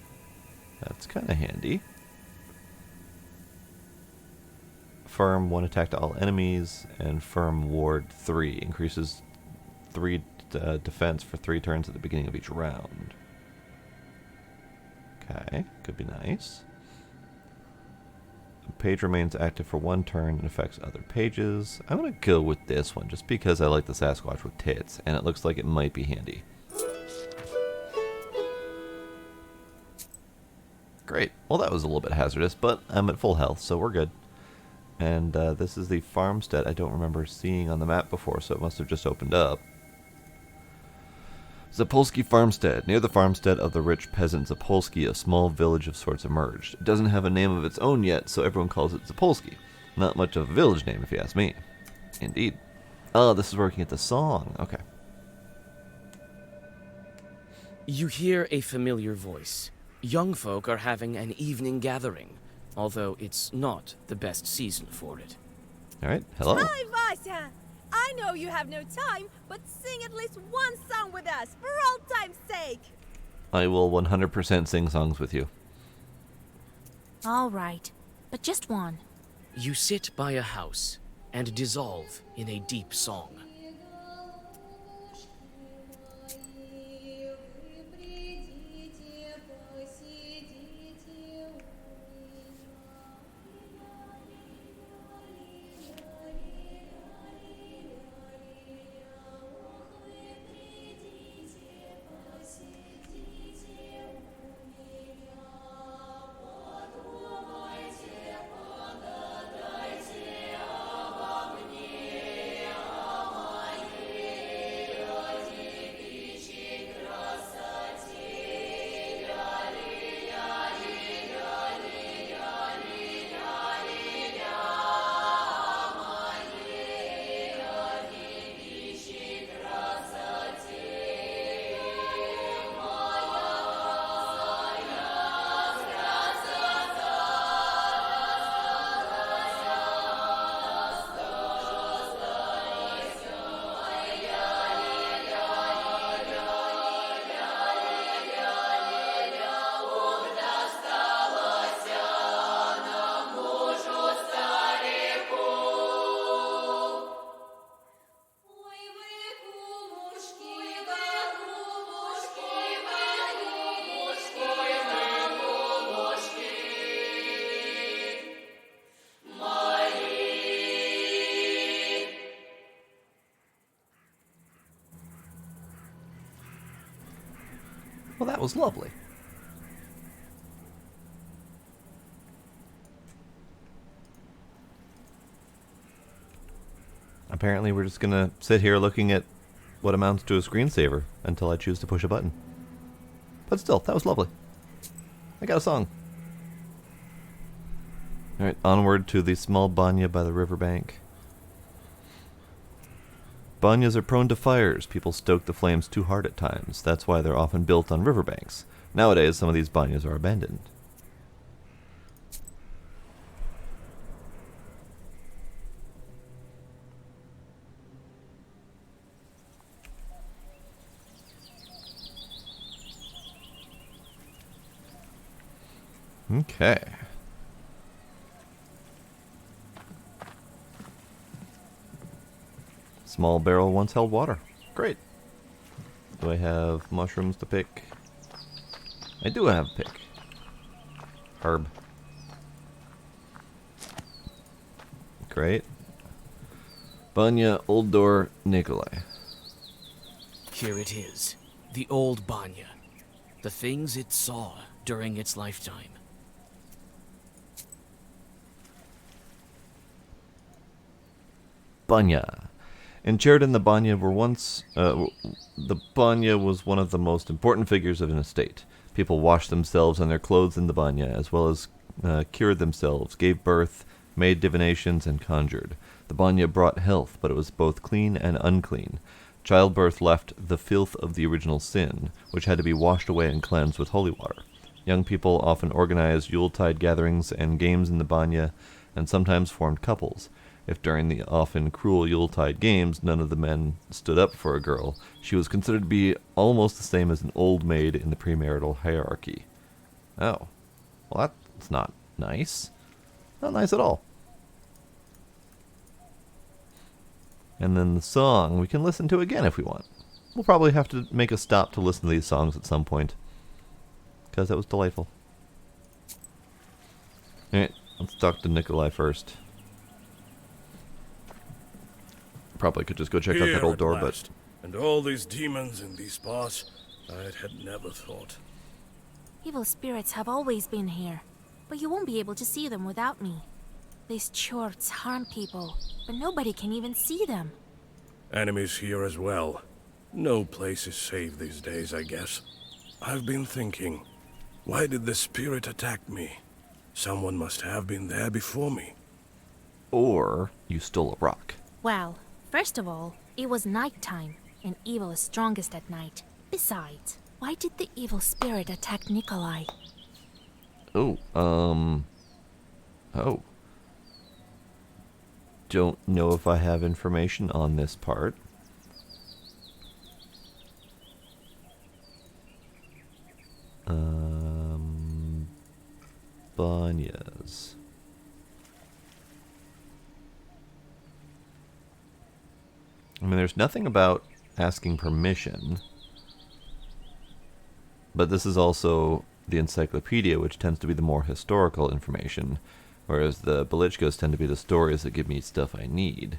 That's kind of handy. Firm 1 attack to all enemies, and Firm Ward 3 increases 3 defense for 3 turns at the beginning of each round. Okay, could be nice. A page remains active for 1 turn and affects other pages. I'm going to go with this one just because I like the Sasquatch with tits, and it looks like it might be handy. Great. Well, that was a little bit hazardous, but I'm at full health, so we're good. And this is the farmstead I don't remember seeing on the map before, so it must have just opened up. Zapolsky Farmstead. Near the farmstead of the rich peasant Zapolsky, a small village of sorts emerged. It doesn't have a name of its own yet, so everyone calls it Zapolsky. Not much of a village name, if you ask me. Indeed. Oh, this is where we can get the song. Okay. You hear a familiar voice. Young folk are having an evening gathering, although it's not the best season for it. Alright, hello. Hi, Vasya! I know you have no time, but sing at least one song with us, for old time's sake! I will 100% sing songs with you. All right, but just one. You sit by a house and dissolve in a deep song. Well, that was lovely. Apparently we're just gonna sit here looking at what amounts to a screensaver until I choose to push a button. But still, that was lovely. I got a song. Alright, onward to the small banya by the riverbank. Banyas are prone to fires. People stoke the flames too hard at times. That's why they're often built on riverbanks. Nowadays, some of these banyas are abandoned. Okay. Small barrel once held water. Great. Do I have mushrooms to pick? I do have a pick. Herb. Great. Banya Old Door Nikolai. Here it is. The old Banya. The things it saw during its lifetime. Banya. In Sheridan, the Banya were once... the Banya was one of the most important figures of an estate. People washed themselves and their clothes in the Banya, as well as cured themselves, gave birth, made divinations, and conjured. The Banya brought health, but it was both clean and unclean. Childbirth left the filth of the original sin, which had to be washed away and cleansed with holy water. Young people often organized Yuletide gatherings and games in the Banya, and sometimes formed couples. If during the often cruel Yuletide games none of the men stood up for a girl, she was considered to be almost the same as an old maid in the premarital hierarchy. Oh. Well, that's not nice. Not nice at all. And then the song we can listen to again if we want. We'll probably have to make a stop to listen to these songs at some point, because that was delightful. Alright, let's talk to Nikolai first. Probably could just go check out that old door, but... And all these demons in these parts, I had never thought. Evil spirits have always been here, but you won't be able to see them without me. These chorts harm people, but nobody can even see them. Enemies here as well. No place is safe these days, I guess. I've been thinking, why did the spirit attack me? Someone must have been there before me. Or you stole a rock. Well, first of all, it was nighttime, and evil is strongest at night. Besides, why did the evil spirit attack Nikolai? Oh. Don't know if I have information on this part. Banyas. I mean, there's nothing about asking permission, but this is also the encyclopedia, which tends to be the more historical information, whereas the Belichkas tend to be the stories that give me stuff I need.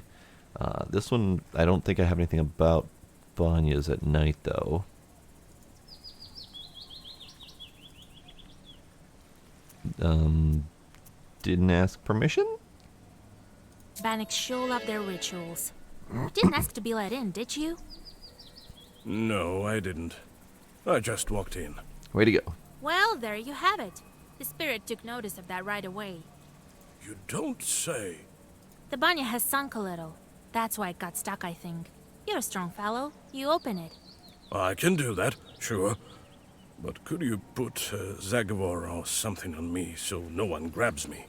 This one, I don't think I have anything about Banyas at night, though. Didn't ask permission? Bannock sure love their rituals. You didn't ask to be let in, did you? No, I didn't. I just walked in. Way to go. Well, there you have it. The spirit took notice of that right away. You don't say. The banya has sunk a little. That's why it got stuck, I think. You're a strong fellow. You open it. I can do that, sure. But could you put Zagavor or something on me so no one grabs me?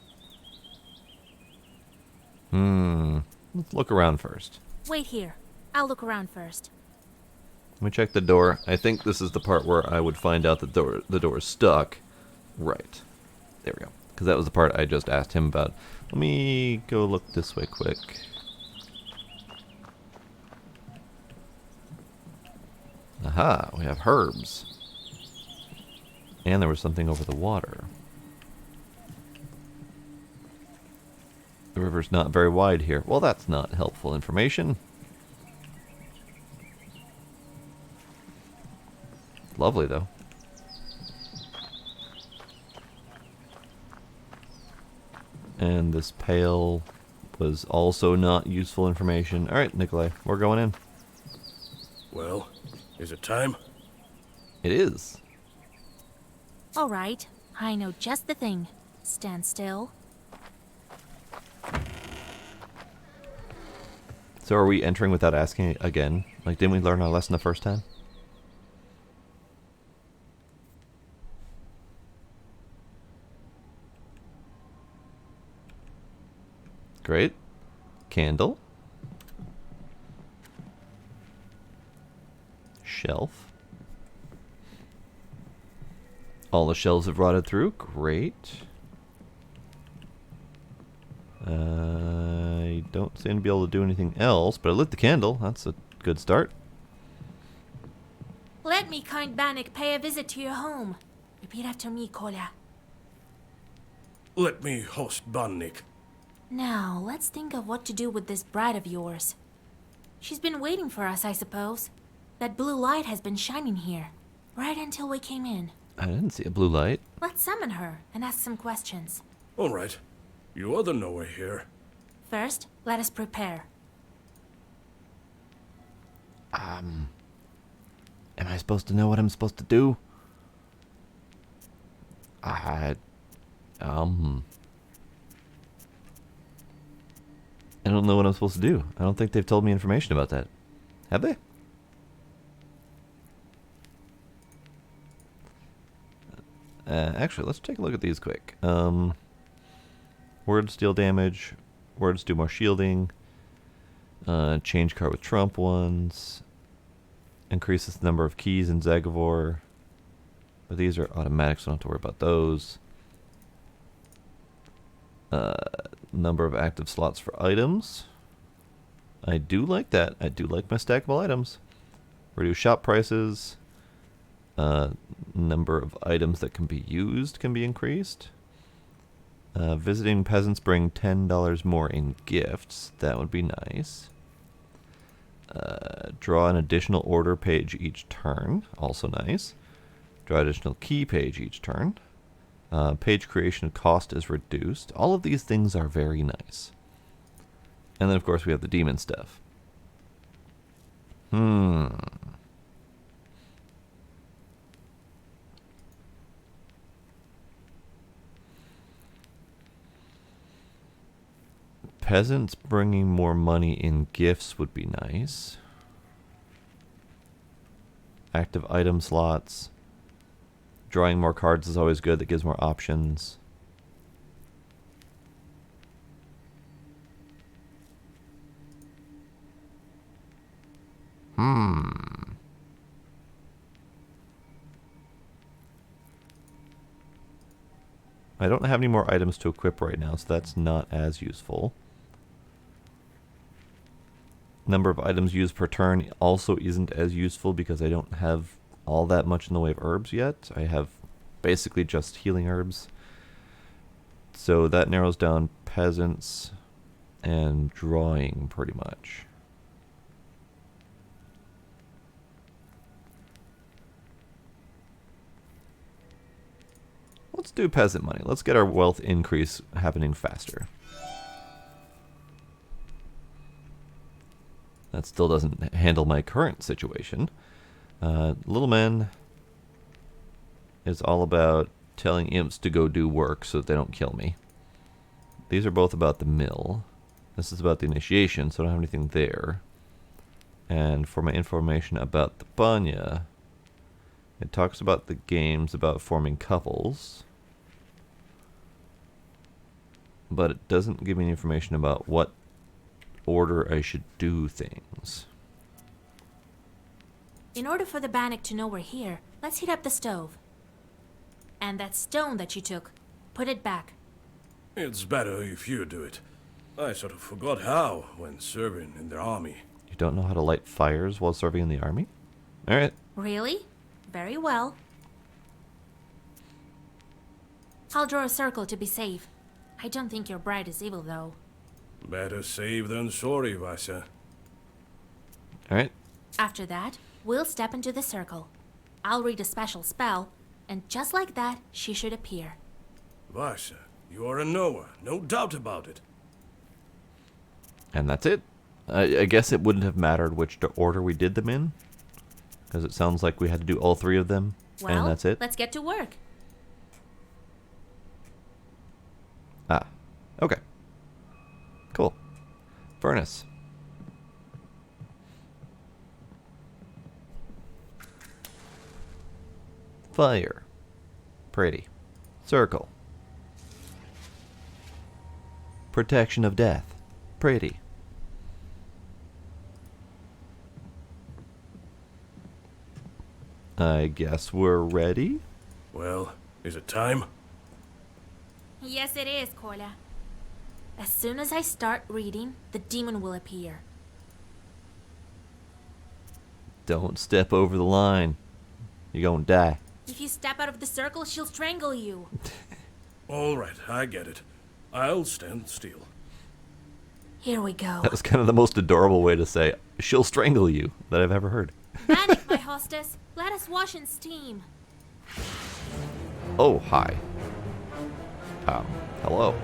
Let's look around first. Wait here. I'll look around first. Let me check the door. I think this is the part where I would find out the door is stuck. Right. There we go. Because that was the part I just asked him about. Let me go look this way quick. Aha, we have herbs. And there was something over the water. The river's not very wide here. Well, that's not helpful information. Lovely, though. And this pail was also not useful information. Alright, Nikolai, we're going in. Well, is it time? It is. All right, I know just the thing. Stand still. So are we entering without asking again? Like, didn't we learn our lesson the first time? Great. Candle. Shelf. All the shelves have rotted through. Great. I don't seem to be able to do anything else, but I lit the candle. That's a good start. Let me, kind Bannock, pay a visit to your home. Repeat after me, Kolya. Let me host Bannik. Now, let's think of what to do with this bride of yours. She's been waiting for us, I suppose. That blue light has been shining here, right until we came in. I didn't see a blue light. Let's summon her and ask some questions. All right. You other know we're here. First, let us prepare. Am I supposed to know what I'm supposed to do? I don't know what I'm supposed to do. I don't think they've told me information about that. Have they? Actually, let's take a look at these quick. Words deal damage. Words do more shielding. Change card with trump ones. Increases the number of keys in Zagavor. But these are automatic, so I don't have to worry about those. Number of active slots for items. I do like that. I do like my stackable items. Reduce shop prices. Number of items that can be used can be increased. Visiting peasants bring $10 more in gifts. That would be nice. Draw an additional order page each turn. Also nice. Draw additional key page each turn. Page creation cost is reduced. All of these things are very nice. And then, of course, we have the demon stuff. Peasants bringing more money in gifts would be nice. Active item slots. Drawing more cards is always good. That gives more options. I don't have any more items to equip right now, so that's not as useful. Number of items used per turn also isn't as useful because I don't have all that much in the way of herbs yet. I have basically just healing herbs. So that narrows down peasants and drawing pretty much. Let's do peasant money. Let's get our wealth increase happening faster. That still doesn't handle my current situation. Little Man is all about telling imps to go do work so that they don't kill me. These are both about the mill. This is about the initiation, so I don't have anything there. And for my information about the Banya, it talks about the games about forming couples. But it doesn't give me any information about what order I should do things. In order for the Bannock to know we're here, let's heat up the stove. And that stone that you took, put it back. It's better if you do it. I sort of forgot how when serving in the army. You don't know how to light fires while serving in the army? Alright. Really? Very well. I'll draw a circle to be safe. I don't think your bride is evil, though. Better safe than sorry, Vasa. Alright. After that, we'll step into the circle. I'll read a special spell, and just like that, she should appear. Vasa, You are a knower, no doubt about it. And that's it. I guess it wouldn't have mattered which order we did them in, because it sounds like we had to do all three of them, Well, and that's it. let's get to work. Ah, okay. Cool. Furnace. Fire. Pretty. Circle. Protection of death. Pretty. I guess we're ready? Well, is it time? Yes, it is, Korla. As soon as I start reading, the demon will appear. Don't step over the line. You're gonna die. If you step out of the circle, she'll strangle you. All right, I get it. I'll stand still. Here we go. That was kind of the most adorable way to say, she'll strangle you, that I've ever heard. Bannock, my hostess, let us wash in steam. Oh, hi. Hello.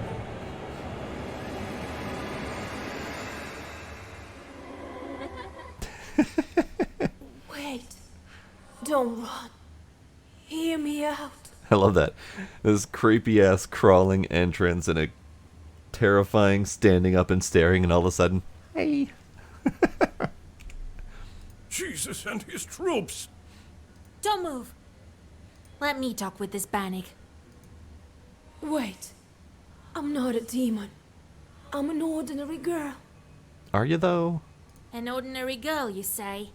Wait. Don't run. Hear me out. I love that. This creepy ass crawling entrance and a terrifying standing up and staring, and all of a sudden, hey. Jesus and his troops! Don't move. Let me talk with this Bannock. Wait. I'm not a demon. I'm an ordinary girl. Are you, though? An ordinary girl, you say?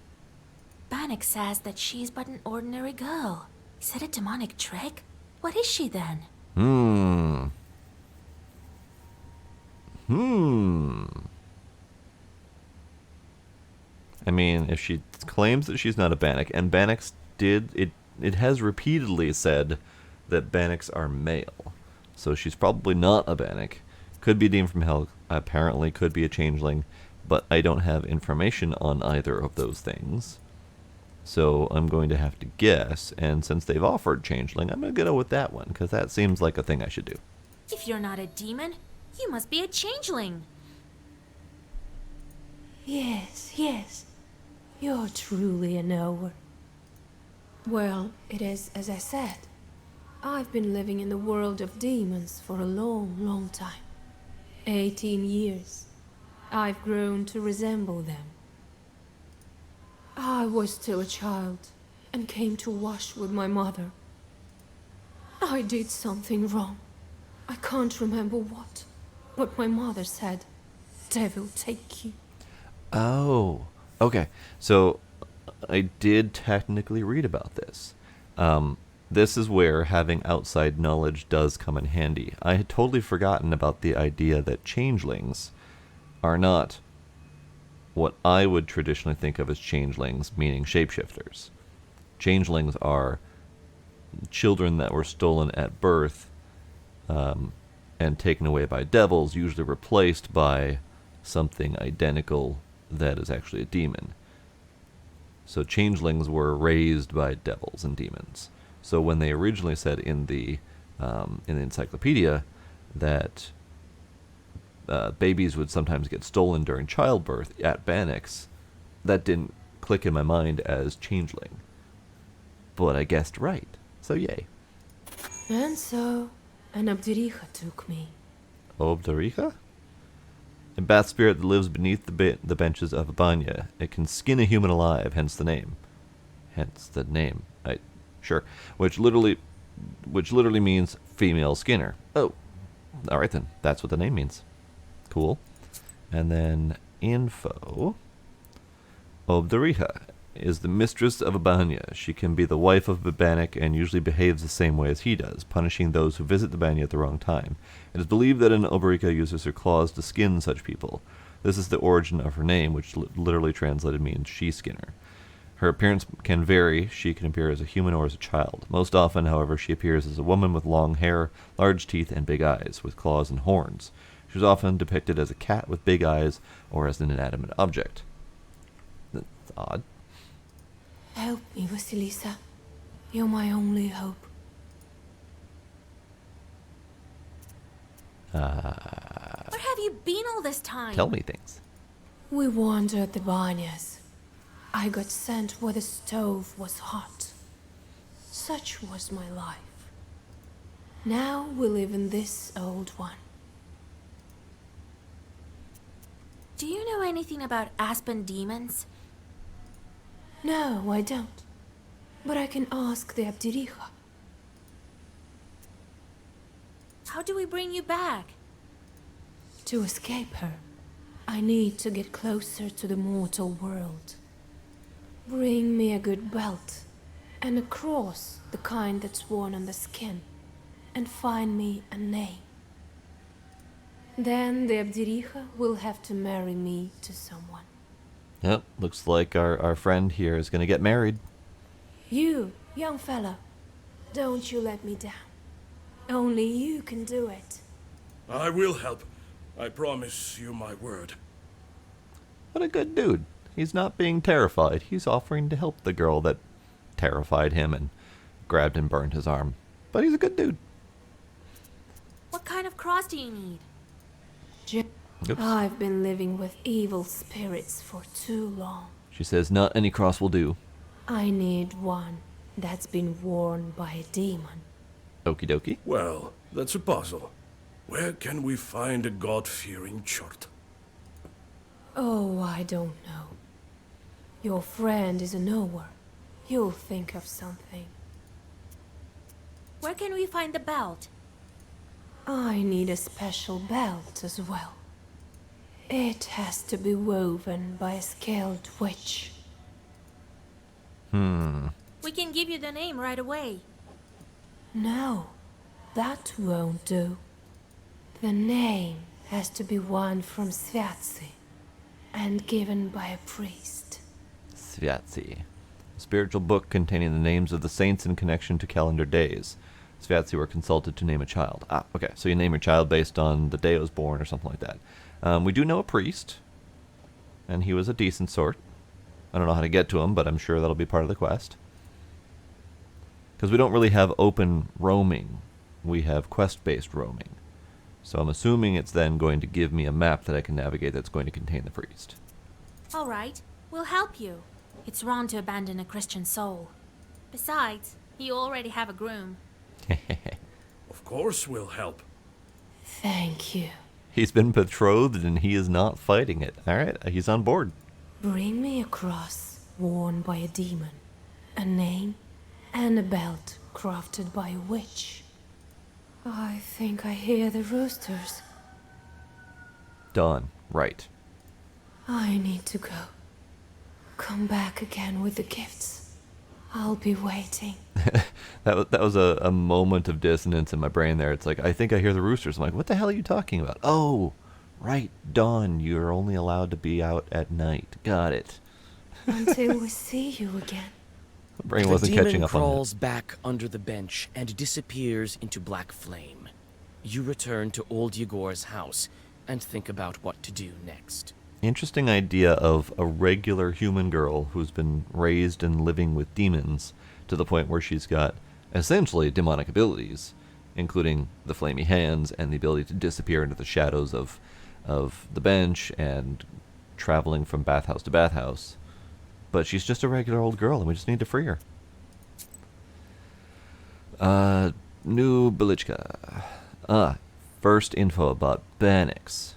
Bannock says that she's but an ordinary girl. Is it a demonic trick? What is she then? I mean, if she claims that she's not a Bannock, and Bannocks it has repeatedly said that Bannocks are male. So she's probably not a Bannock. Could be a demon from hell, apparently could be a changeling, but I don't have information on either of those things. So I'm going to have to guess, and since they've offered changeling, I'm going to go with that one, because that seems like a thing I should do. If you're not a demon, you must be a changeling. Yes. You're truly a knower. Well, it is as I said. I've been living in the world of demons for a long time. 18 years. I've grown to resemble them. I was still a child and came to wash with my mother. I did something wrong. I can't remember what, but my mother said, "Devil take you." Oh, okay. So I did technically read about this. This is where having outside knowledge does come in handy. I had totally forgotten about the idea that changelings are not what I would traditionally think of as changelings, meaning shapeshifters. Changelings are children that were stolen at birth and taken away by devils, usually replaced by something identical that is actually a demon. So changelings were raised by devils and demons. So when they originally said in the encyclopedia that babies would sometimes get stolen during childbirth at Bannocks, that didn't click in my mind as changeling. But I guessed right, so yay. And so, an Abdericha took me. Obdaricha? A bat spirit that lives beneath the benches of Abanya. It can skin a human alive, hence the name. Sure. Which literally means female skinner. Oh. Alright then. That's what the name means. Cool. And then info. Obdaricha is the mistress of Abanya. She can be the wife of a Bannock and usually behaves the same way as he does, punishing those who visit the Banya at the wrong time. It is believed that an Obdaricha uses her claws to skin such people. This is the origin of her name, which literally translated means she-skinner. Her appearance can vary. She can appear as a human or as a child. Most often, however, she appears as a woman with long hair, large teeth, and big eyes, with claws and horns. She is often depicted as a cat with big eyes or as an inanimate object. That's odd. Help me, Vasilisa. You're my only hope. Where have you been all this time? Tell me things. We wandered the banyas. I got sent where the stove was hot. Such was my life. Now we live in this old one. Do you know anything about aspen demons? No, I don't. But I can ask the Abdiricha. How do we bring you back? To escape her, I need to get closer to the mortal world. Bring me a good belt and a cross, the kind that's worn on the skin, and find me a name. Then the Abdiricha will have to marry me to someone. Yep, looks like our friend here is going to get married. You, young fella, don't you let me down. Only you can do it. I will help. I promise you my word. What a good dude. He's not being terrified. He's offering to help the girl that terrified him and grabbed and burned his arm. But he's a good dude. What kind of cross do you need? Oops. I've been living with evil spirits for too long. She says not any cross will do. I need one that's been worn by a demon. Okie dokie. Well, that's a puzzle. Where can we find a God-fearing chort? Oh, I don't know. Your friend is a knower. You'll think of something. Where can we find the belt? I need a special belt as well. It has to be woven by a skilled witch. We can give you the name right away. No, that won't do. The name has to be one from Sviatsi and given by a priest. Sviatsi. A spiritual book containing the names of the saints in connection to calendar days. Sviatsi were consulted to name a child. Ah, okay. So you name your child based on the day it was born or something like that. We do know a priest, and he was a decent sort. I don't know how to get to him, but I'm sure that'll be part of the quest. Because we don't really have open roaming. We have quest-based roaming. So I'm assuming it's then going to give me a map that I can navigate that's going to contain the priest. All right, we'll help you. It's wrong to abandon a Christian soul. Besides, you already have a groom. Of course we'll help. Thank you. He's been betrothed and he is not fighting it. Alright, he's on board. Bring me a cross worn by a demon, a name, and a belt crafted by a witch. I think I hear the roosters. Done. Right. I need to go. Come back again with the gifts. I'll be waiting. That was a moment of dissonance in my brain there. It's like, I think I hear the roosters. I'm like, what the hell are you talking about? Oh, right, dawn. You're only allowed to be out at night. Got it. Until we see you again. My brain wasn't catching up on that. The demon crawls back under the bench and disappears into black flame. You return to old Yegor's house and think about what to do next. Interesting idea of a regular human girl who's been raised and living with demons to the point where she's got essentially demonic abilities, including the flamey hands and the ability to disappear into the shadows of the bench and traveling from bathhouse to bathhouse. But she's just a regular old girl, and we just need to free her. New Belichka. First info about Banix.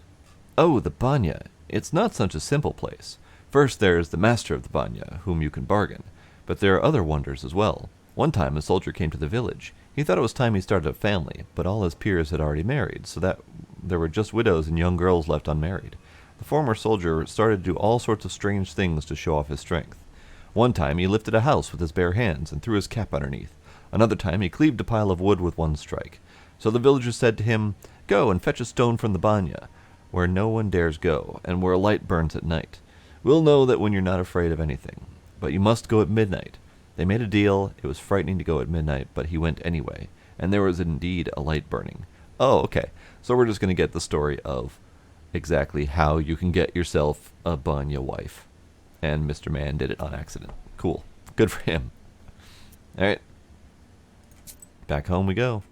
Oh, the Banya. It's not such a simple place. First there's the master of the Banya, whom you can bargain. But there are other wonders as well. One time a soldier came to the village. He thought it was time he started a family, but all his peers had already married, so that there were just widows and young girls left unmarried. The former soldier started to do all sorts of strange things to show off his strength. One time he lifted a house with his bare hands and threw his cap underneath. Another time he cleaved a pile of wood with one strike. So the villagers said to him, "Go and fetch a stone from the Banya, where no one dares go, and where a light burns at night. We'll know that when you're not afraid of anything. But you must go at midnight." They made a deal. It was frightening to go at midnight, but he went anyway. And there was indeed a light burning. Oh, okay. So we're just going to get the story of exactly how you can get yourself a Banya wife. And Mr. Man did it on accident. Cool. Good for him. Alright. Back home we go.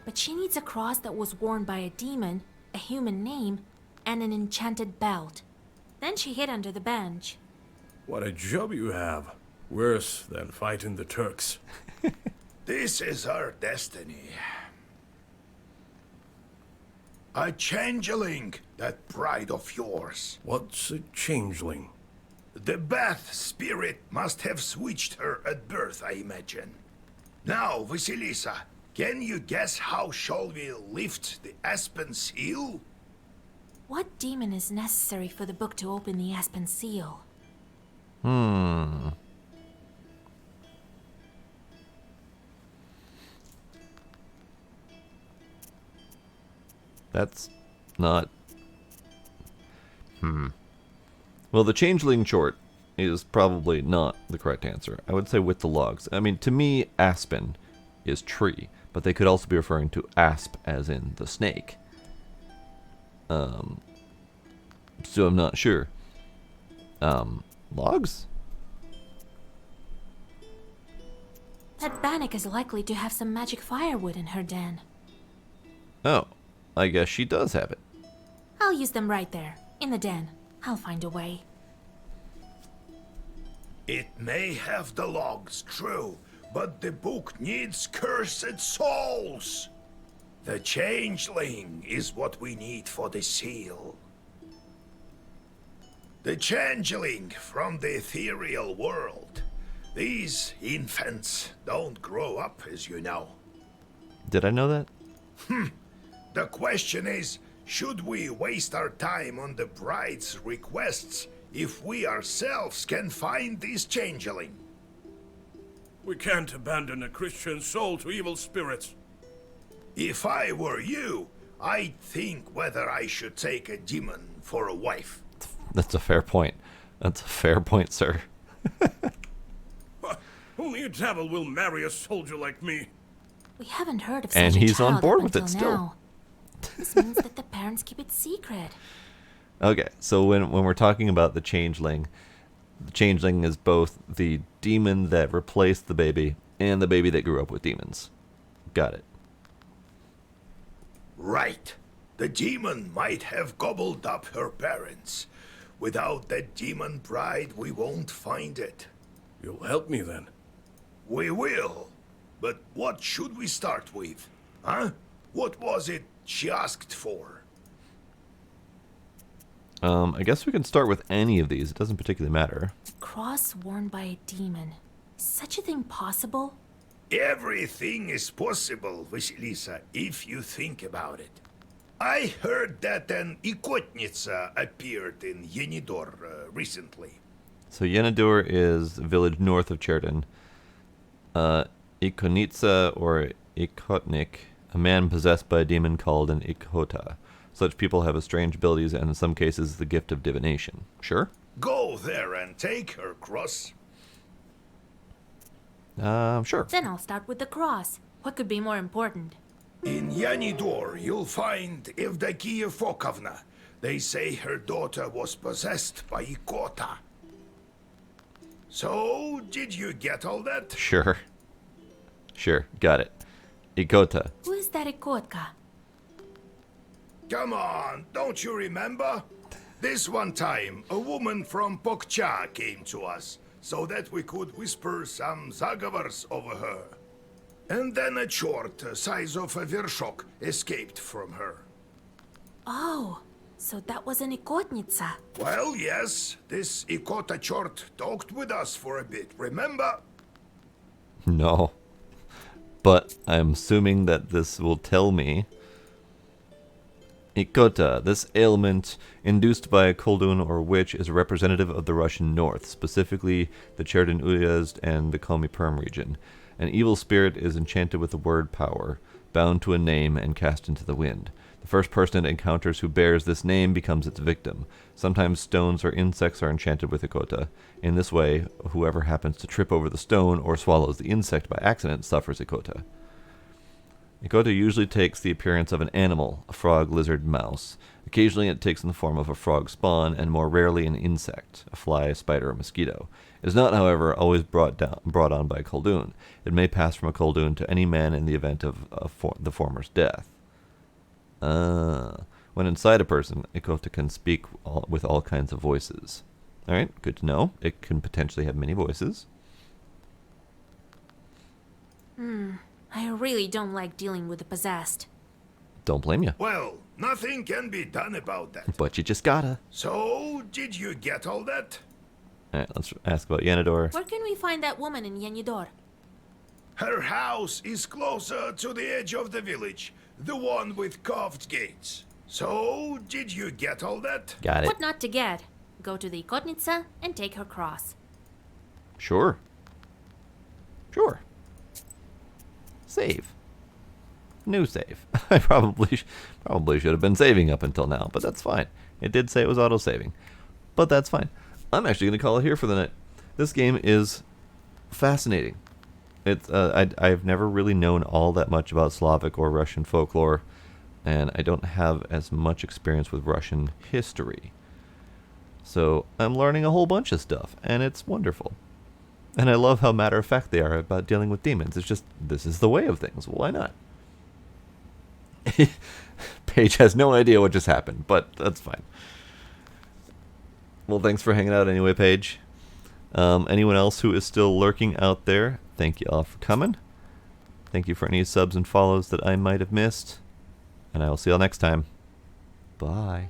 but she needs a cross that was worn by a demon, a human name, and an enchanted belt. Then she hid under the bench. What a job you have. Worse than fighting the Turks. This is our destiny. A changeling, that bride of yours. What's a changeling? The Bath spirit must have switched her at birth, I imagine. Now, Vasilisa, can you guess how shall we lift the aspen seal? What demon is necessary for the book to open the aspen seal? That's not... Well, the changeling short is probably not the correct answer. I would say with the logs. I mean, to me, aspen is tree, but they could also be referring to asp as in the snake. So I'm not sure. Logs? That Bannock is likely to have some magic firewood in her den. Oh, I guess she does have it. I'll use them right there, in the den. I'll find a way. It may have the logs, true, but the book needs cursed souls. The changeling is what we need for the seal. The changeling from the ethereal world. These infants don't grow up, as you know. Did I know that? The question is, should we waste our time on the bride's requests if we ourselves can find this changeling? We can't abandon a Christian soul to evil spirits. If I were you, I'd think whether I should take a demon for a wife. That's a fair point. That's a fair point, sir. Only a devil will marry a soldier like me. We haven't heard of such And a he's child on board up with it until still. now. This means that the parents keep it secret. Okay, so when we're talking about the changeling is both the demon that replaced the baby and the baby that grew up with demons. Got it. Right. The demon might have gobbled up her parents. Without that demon bride, we won't find it. You'll help me then? We will. But what should we start with? Huh? What was it she asked for? I guess we can start with any of these. It doesn't particularly matter. A cross worn by a demon. Is such a thing possible? Everything is possible, Vasilisa, if you think about it. I heard that an Ikotnitsa appeared in Yenidor recently. So Yenidor is a village north of Cherden. Ikonitsa or Ikotnik, a man possessed by a demon called an Ikota. Such people have strange abilities and in some cases the gift of divination. Sure? Go there and take her cross. Sure. Then I'll start with the cross. What could be more important? In Yanidor, you'll find Evdokia Fokovna. They say her daughter was possessed by Ikota. So, did you get all that? Sure. Sure, got it. Ikota. Who is that Ikotka? Come on, don't you remember? This one time, a woman from Pokcha came to us, so that we could whisper some zagavars over her. And then a chort, size of a vershok, escaped from her. Oh, so that was an Ikotnitsa. Well, yes, this Ikota chort talked with us for a bit, remember? No. But I'm assuming that this will tell me. Ikota, this ailment induced by a koldun or witch, is representative of the Russian north, specifically the Cherden Uyezd and the Komi-Perm region. An evil spirit is enchanted with the word power, bound to a name and cast into the wind. The first person it encounters who bears this name becomes its victim. Sometimes stones or insects are enchanted with Ikota. In this way, whoever happens to trip over the stone or swallows the insect by accident suffers Ikota. Ikoto usually takes the appearance of an animal, a frog, lizard, mouse. Occasionally it takes in the form of a frog spawn, and more rarely an insect, a fly, spider, or mosquito. It is not, however, always brought on by a Khaldun. It may pass from a Khaldun to any man in the event of the former's death. When inside a person, Ikoto can speak with all kinds of voices. Alright, good to know. It can potentially have many voices. I really don't like dealing with the possessed. Don't blame you. Well, nothing can be done about that. But you just gotta. So, did you get all that? Alright, let's ask about Yenidor. Where can we find that woman in Yenidor? Her house is closer to the edge of the village, the one with carved gates. So, did you get all that? Got it. What not to get? Go to the Kotnitsa and take her cross. Sure. Sure. Save. New save. I probably should have been saving up until now, but that's fine. It did say it was auto-saving, but that's fine. I'm actually going to call it here for the night. This game is fascinating. It's I've never really known all that much about Slavic or Russian folklore, and I don't have as much experience with Russian history. So I'm learning a whole bunch of stuff, and it's wonderful. And I love how matter-of-fact they are about dealing with demons. It's just, this is the way of things. Why not? Paige has no idea what just happened, but that's fine. Well, thanks for hanging out anyway, Paige. Anyone else who is still lurking out there, thank you all for coming. Thank you for any subs and follows that I might have missed. And I will see you all next time. Bye.